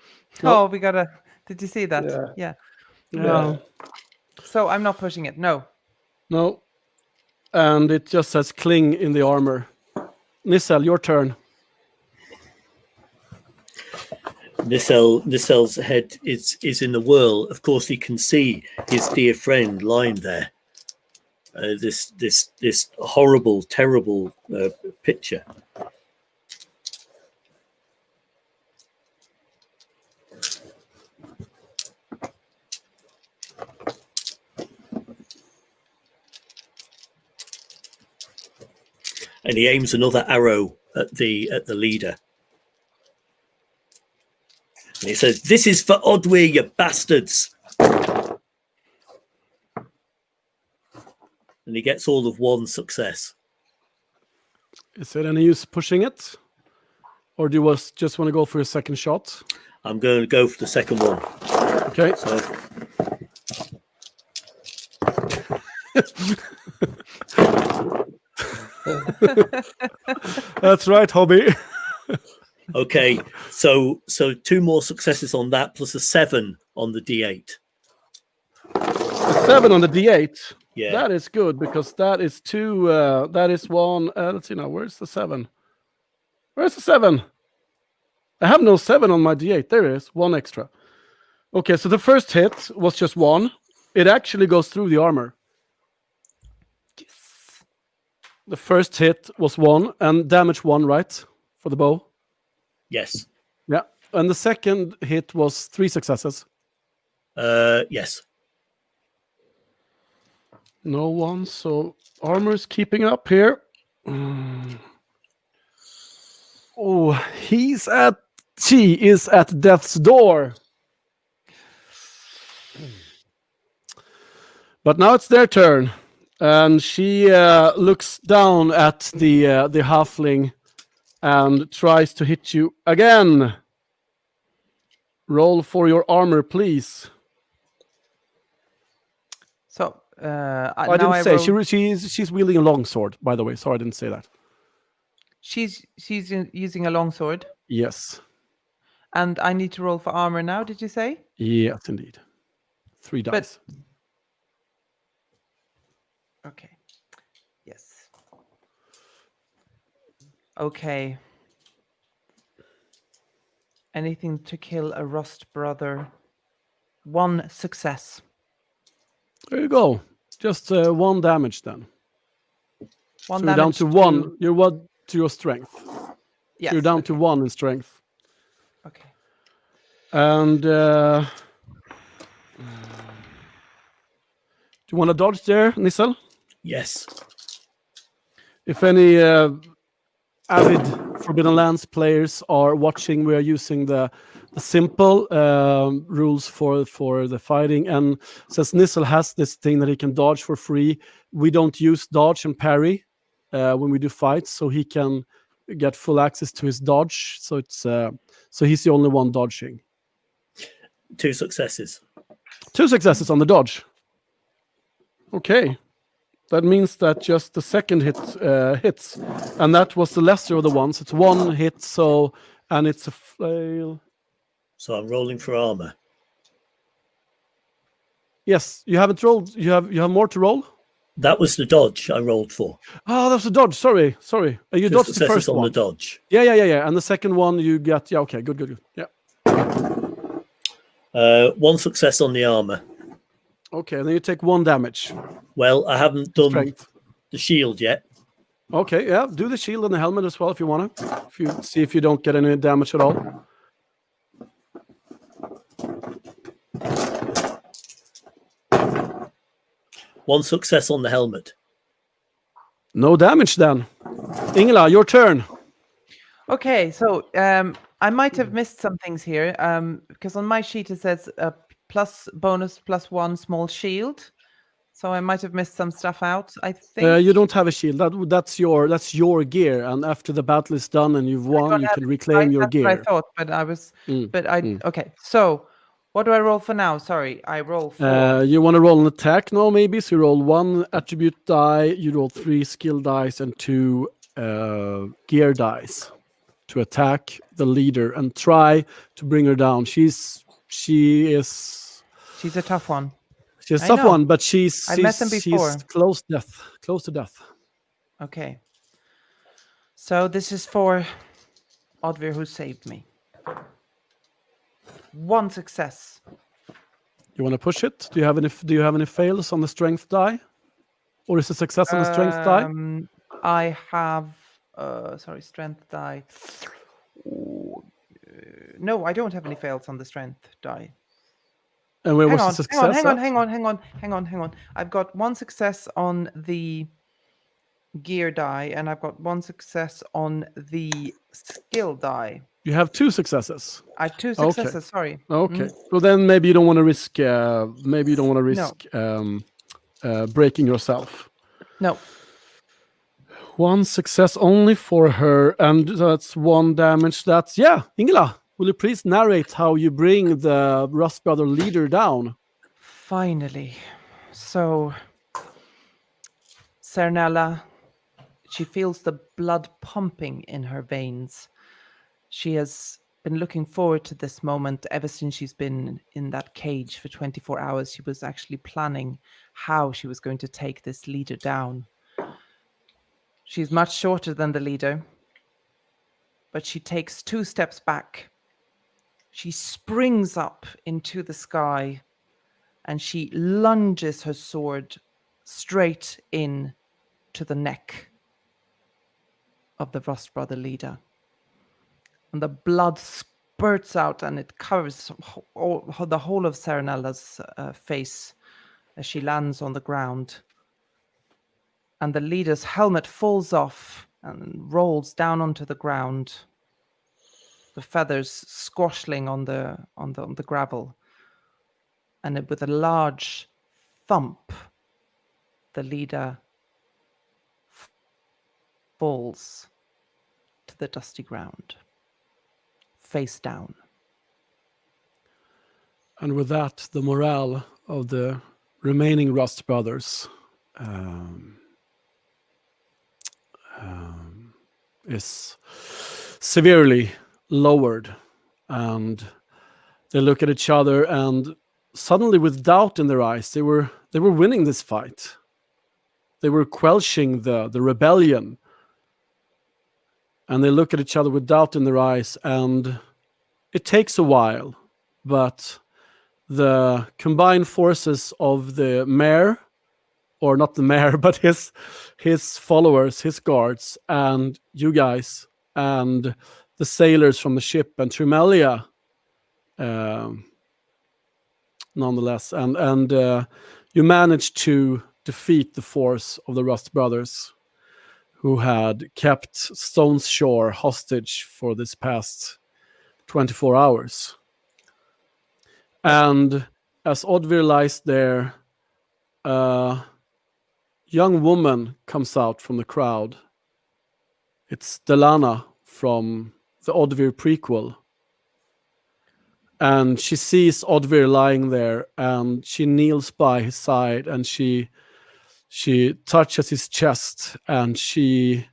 Nope. Oh, we gotta. Did you see that? Yeah. No. So I'm not pushing it. No. No. And it just says cling in the armor. Nissel, your turn. Nissel's head is in the whirl. Of course, he can see his dear friend lying there. This horrible, terrible picture. And he aims another arrow at the leader. And he says, "This is for Odwyr, you bastards!" And he gets all of 1 success. Is there any use pushing it? Or do you just want to go for your second shot? I'm going to go for the second one. Okay. So That's right, Hobby. okay, so 2 more successes on that, plus a 7 on the D8. A 7 on the D8. Yeah. That is good, because that is 2. That is 1. Let's see now. Where's the 7? Where's the 7? I have no 7 on my D8. There it is. 1 extra. Okay, so the first hit was just 1. It actually goes through the armor. Yes. The first hit was 1 and damage 1, right? For the bow. Yes. Yeah. And the second hit was 3 successes. Yes. No one, so armor's keeping up here. Oh, she is at death's door. But now it's their turn, and she looks down at the halfling and tries to hit you again. Roll for your armor, please. So I didn't say she's wielding a longsword. By the way, sorry, I didn't say that. She's using a longsword, Yes, and I need to roll for armor now. Did you say? yes, indeed. 3 dice. Okay. Yes. Okay. Anything to kill a rust brother. 1 success. There you go. Just 1 damage then. 1 So you're down damage to 1. You're 1 to your strength. Yes. So you're down okay. to 1 in strength. Okay. And do you want to dodge there, Nissel? Yes. If any avid Forbidden Lands players are watching, we are using the simple rules for the fighting. And since Nissel has this thing that he can dodge for free, we don't use dodge and parry when we do fights, so he can get full access to his dodge. So it's so he's the only one dodging. 2 successes. 2 successes on the dodge. Okay. That means that just the second hit hits, and that was the lesser of the ones. It's 1 hit, so, and it's a fail. So I'm rolling for armor. Yes, you haven't rolled. You have more to roll. That was the dodge I rolled for. Oh, that's a dodge. Sorry. You 2 dodged the successes first on one. the dodge. Yeah. And the second one you get. Yeah. Okay. Good. Yeah. 1 success on the armor. Okay. Then you take 1 damage. Well, I haven't done Strength. the shield yet. Okay. Yeah. Do the shield and the helmet as well if you want to. If you see if you don't get any damage at all. 1 success on the helmet. No damage then. Ingela, your turn. Okay, so I might have missed some things here because on my sheet it says bonus +1 small shield. So I might have missed some stuff out. I think You don't have a shield. That's your gear. And after the battle is done and you've won, you can reclaim your That's gear. what I thought, but I was. Okay. So what do I roll for now? Sorry, I roll for. You want to roll an attack now, maybe? So you roll 1 attribute die, you roll 3 skill dice, and 2 gear dice to attack the leader and try to bring her down. She's She's a tough one. She's a I tough know. one, but she's met them before. she's close to death. Okay. So this is for Odvir, who saved me. 1 success. You want to push it? Do you have any fails on the strength die, or is it success on the strength die? I have strength die. No, I don't have any fails on the strength die. And where was the success? Hang on. I've got 1 success on the gear die, and I've got 1 success on the skill die. You have 2 successes. I have 2 successes. Sorry. Okay. Well, then maybe you don't want to risk. Breaking yourself. No. 1 success only for her, and that's 1 damage. That's Ingela. Will you please narrate how you bring the Rust Brother leader down? Finally. So, Cernella, she feels the blood pumping in her veins. She has been looking forward to this moment ever since she's been in that cage for 24 hours. She was actually planning how she was going to take this leader down. She's much shorter than the leader, but she takes 2 steps back. She springs up into the sky and she lunges her sword straight in to the neck of the Rust Brother leader. And the blood spurts out and it covers the whole of Cerenella's face as she lands on the ground. And the leader's helmet falls off and rolls down onto the ground. The feathers squashing on the gravel, and with a large thump, the leader falls to the dusty ground, face down. And with that, the morale of the remaining Rust Brothers is severely lowered, and they look at each other, and suddenly, with doubt in their eyes, they were winning this fight. They were quelching the rebellion, and they look at each other with doubt in their eyes, and it takes a while, but the combined forces of the mayor, or not the mayor, but his followers, his guards, and you guys, and the sailors from the ship, and Trimelia, nonetheless, and you managed to defeat the force of the Rust Brothers, who had kept Stone's Shore hostage for this past 24 hours. And as Odvir lies there, a young woman comes out from the crowd. It's Delana from the Odvir prequel. And she sees Odvir lying there, and she kneels by his side, and she touches his chest, and she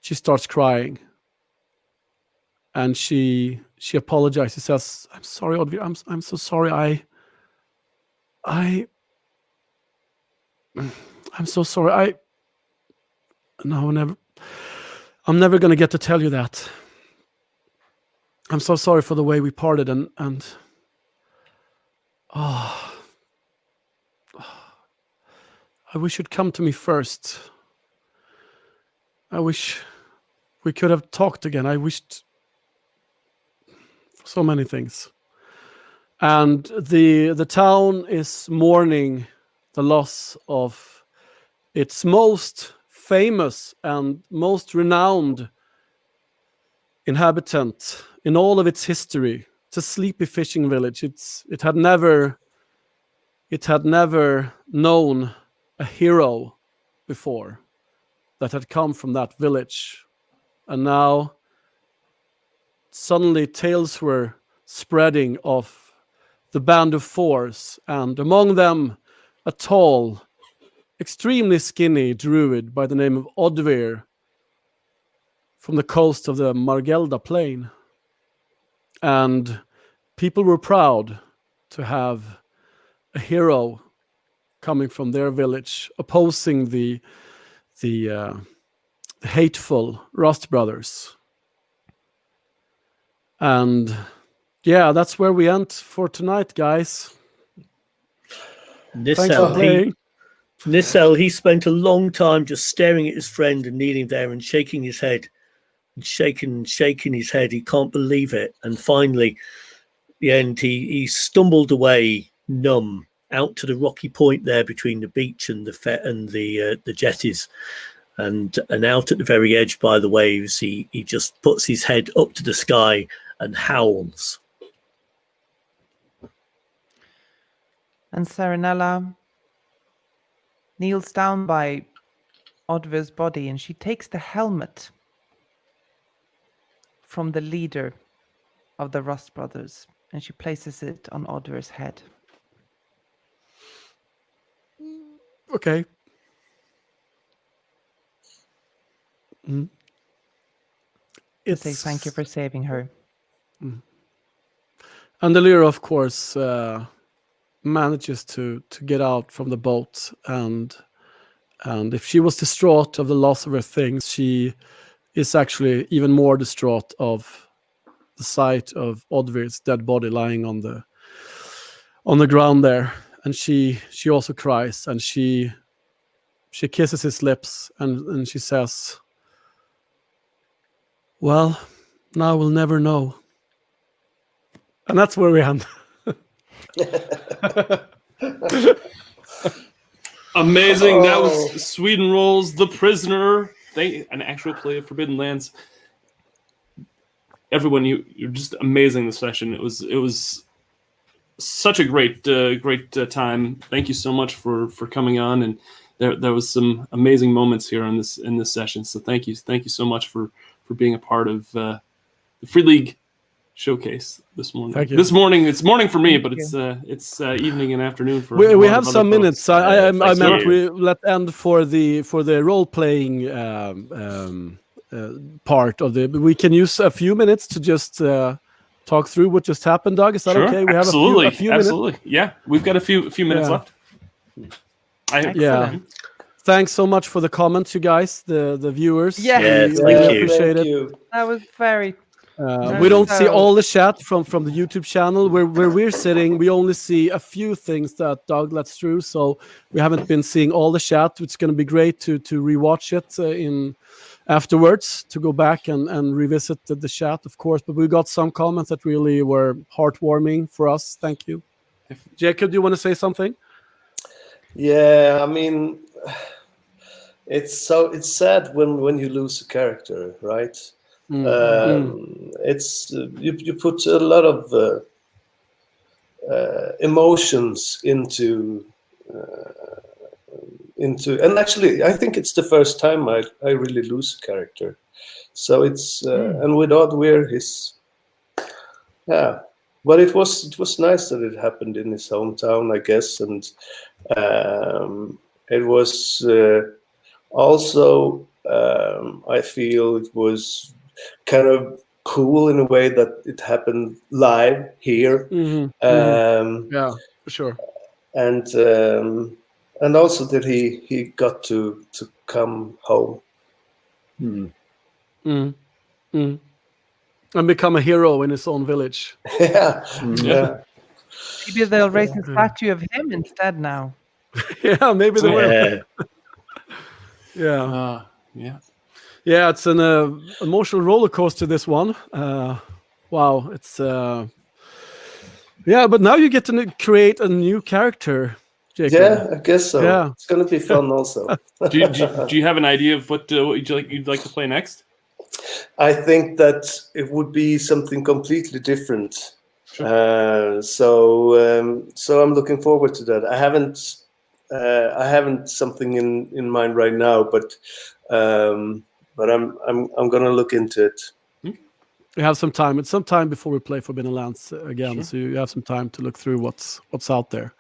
starts crying. And she apologizes. She says, "I'm sorry, Odvir. I'm so sorry. I'm so sorry. I'm never going to get to tell you that. I'm so sorry for the way we parted, and I wish you'd come to me first. I wish we could have talked again. I wished for so many things." And the town is mourning the loss of its most famous and most renowned inhabitant in all of its history. It's a sleepy fishing village. It had never known a hero before that had come from that village. And now suddenly tales were spreading of the band of fours, and among them a tall, extremely skinny druid by the name of Odvir from the coast of the Margelda plain. And people were proud to have a hero coming from their village opposing the hateful Rust brothers. And yeah, that's where we end for tonight, guys. Thanks for Nissel, playing. he spent a long time just staring at his friend and kneeling there and shaking his head. And shaking his head. He can't believe it. And finally, at the end, he stumbled away, numb, out to the rocky point there between the beach and the jetties, and out at the very edge by the waves. He just puts his head up to the sky and howls. And Serenella kneels down by Odvir's body, and she takes the helmet from the leader of the Rust brothers, and she places it on Odvir's head. Okay. To say thank you for saving her. And the Lyra, of course, manages to get out from the boat, and if she was distraught of the loss of her things, she is actually even more distraught of the sight of Odvir's dead body lying on the ground there. And she also cries, and she kisses his lips, and she says, "Well, now we'll never know." And that's where we end. Amazing. That was Sweden Rolls The Prisoner. An actual play of Forbidden Lands. Everyone, you're just amazing this session. It was such a great time. Thank you so much for coming on, and there was some amazing moments here in this session. So thank you so much for being a part of the Free League showcase this morning. Thank you. This morning, it's morning for me, but it's evening and afternoon for. We have some folks. minutes. I meant you. we let end for the role playing part of the. We can use a few minutes to just talk through what just happened. Doug, is that Sure, okay? We have absolutely, a few absolutely. minutes. Yeah, we've got a few minutes left. Excellent. Thanks so much for the comments, you guys, the viewers. Yeah. Yes, we thank you. appreciate it. you. That was very... We don't see all the chat from the YouTube channel where we're sitting. We only see a few things that Doug lets through, so we haven't been seeing all the chat. It's going to be great to rewatch it in afterwards, to go back and revisit the chat, of course. But we got some comments that really were heartwarming for us. Thank you. Jacob, do you want to say something? Yeah, I mean, it's sad when you lose a character, right? It's you put a lot of emotions into, and actually I think it's the first time I really lose a character. So it's and with Odvir, but it was nice that it happened in his hometown, I guess, and it was also I feel it was kind of cool in a way that it happened live here. Yeah, for sure. And also that he got to come home. And become a hero in his own village. Yeah. Maybe they'll raise a statue of him instead now. Yeah, maybe they will. Yeah, it's an emotional roller coaster, this one. Wow, it's but now you get to create a new character Jacob? Yeah, I guess so. Yeah. It's going to be fun also. Do you have an idea of what you'd like to play next? I think that it would be something completely different. So I'm looking forward to that. I haven't something in mind right now, but I'm going to look into it. We have some time. It's some time before we play Forbidden Lands again, so you have some time to look through what's out there.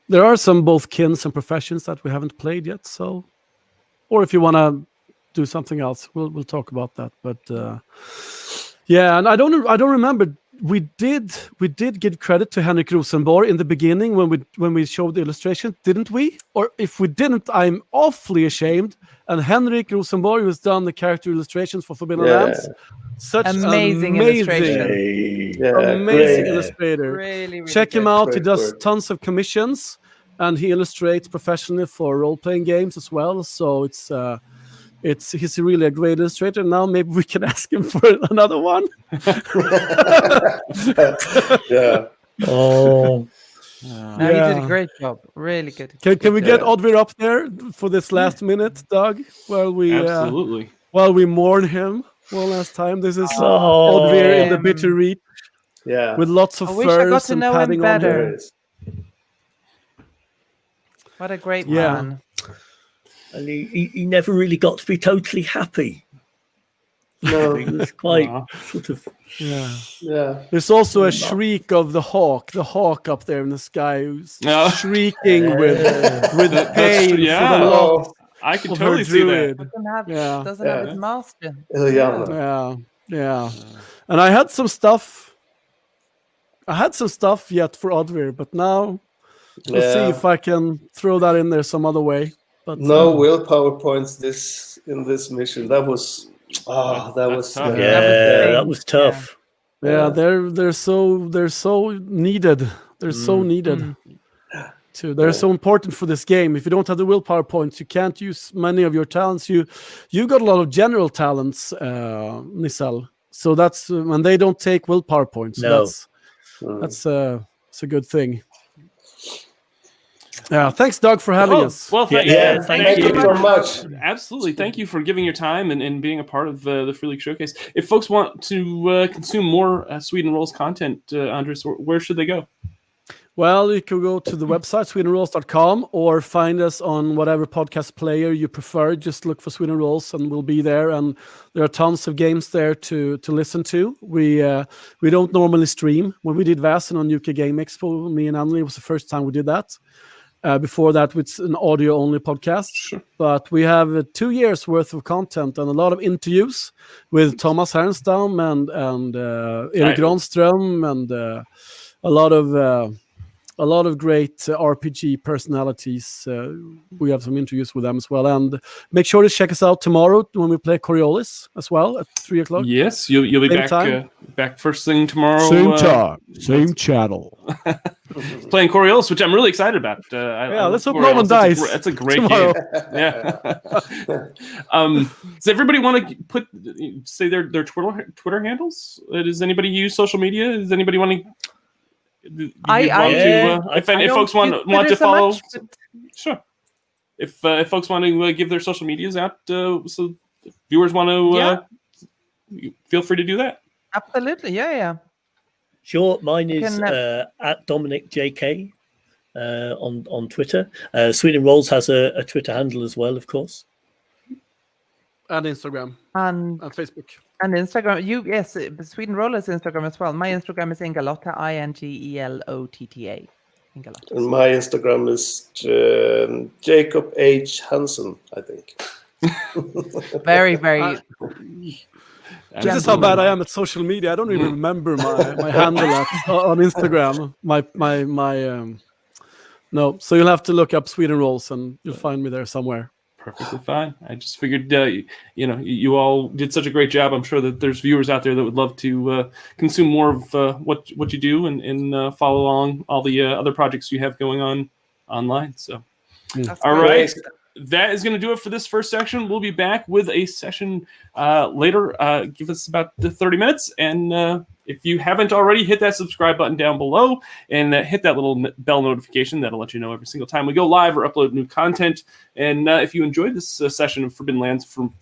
There are some both kins and professions that we haven't played yet. So, or if you want to do something else, we'll talk about that. But yeah, and I don't remember. We did give credit to Henrik Rosenborg in the beginning when we showed the illustration, didn't we? Or if we didn't, I'm awfully ashamed. And Henrik Rosenborg has done the character illustrations for Forbidden Lands. Such amazing illustration. Amazing illustrator. Really Check him good. out. He Great does work. tons of commissions, and he illustrates professionally for role-playing games as well. So he's really a great illustrator. Now maybe we can ask him for another one. Yeah. Oh, No, you did a great job. Really good. Can we get Odvir up there for this last minute, Doug? While we mourn him one last time. This is Odvir in the bitter reap with lots of I wish I got furs to and know him padding on better. there. There it is. What a great Yeah. man. and he never really got to be totally happy. No. He was quite sort of. Yeah. There's also a shriek of the hawk up there in the sky, who's No. shrieking with That's pain true, for yeah. the loss I can of her totally see that. druid. Doesn't have his master. Ilyana. Yeah. And I had some stuff yet for Odvir, but now we'll see if I can throw that in there some other way. But No willpower points in this mission. That was That's tough. That was tough. yeah, they're so needed. They're so needed. They're so important for this game. If you don't have the willpower points, you can't use many of your talents. You got a lot of general talents, Nissal. So that's and they don't take willpower points. So that's a good thing. Yeah, thanks, Doug, for having us. Well, Thank Thank you so much. Absolutely. Thank you for giving your time and being a part of the Free League Showcase. If folks want to consume more Sweden Rolls content, Andres, where should they go? Well, you can go to the website, swedenrolls.com, or find us on whatever podcast player you prefer. Just look for Sweden Rolls and we'll be there. And there are tons of games there to listen to. We don't normally stream. When we did Vasen on UK Game Expo, me and Anneli, it was the first time we did that. Before that, it's an audio-only podcast. Sure. But we have 2 years worth of content and a lot of interviews with Thomas Hernstam and Erik Granström and a lot of great RPG personalities. We have some interviews with them as well. And make sure to check us out tomorrow when we play Coriolis as well at 3:00. Yes, you'll be Same back first thing tomorrow. Same time, same channel. Playing Coriolis, which I'm really excited about. Let's hope no one dies. That's a great tomorrow. game. Yeah. Does everybody want to say their Twitter handles? Does anybody use social media? Does anybody want to? If folks want to follow, sure. If folks want to give their social medias out, so viewers want to, feel free to do that. Absolutely, yeah. Sure, mine is at Dominic JK on Twitter. Sweden Rolls has a Twitter handle as well, of course, And Instagram and Facebook. And Instagram, Sweden Rollers Instagram as well. My Instagram is Ingelotta, INGELOTTA. Ingelotta. And my Instagram is Jacob H. Hansen, I think. Very, very. This is how bad I am at social media. I don't even remember my handle on Instagram. No. So you'll have to look up Sweden Rolls and you'll find me there somewhere. Perfectly fine. I just figured, you all did such a great job. I'm sure that there's viewers out there that would love to consume more of what you do and follow along all the other projects you have going on online. So, all right. That is going to do it for this first section. We'll be back with a session later. Give us about 30 minutes, and If you haven't already, hit that subscribe button down below and hit that little bell notification. That'll let you know every single time we go live or upload new content. And if you enjoyed this session of Forbidden Lands from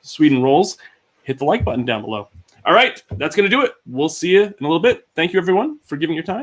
Sweden Rolls, hit the like button down below. All right, that's going to do it. We'll see you in a little bit. Thank you, everyone, for giving your time.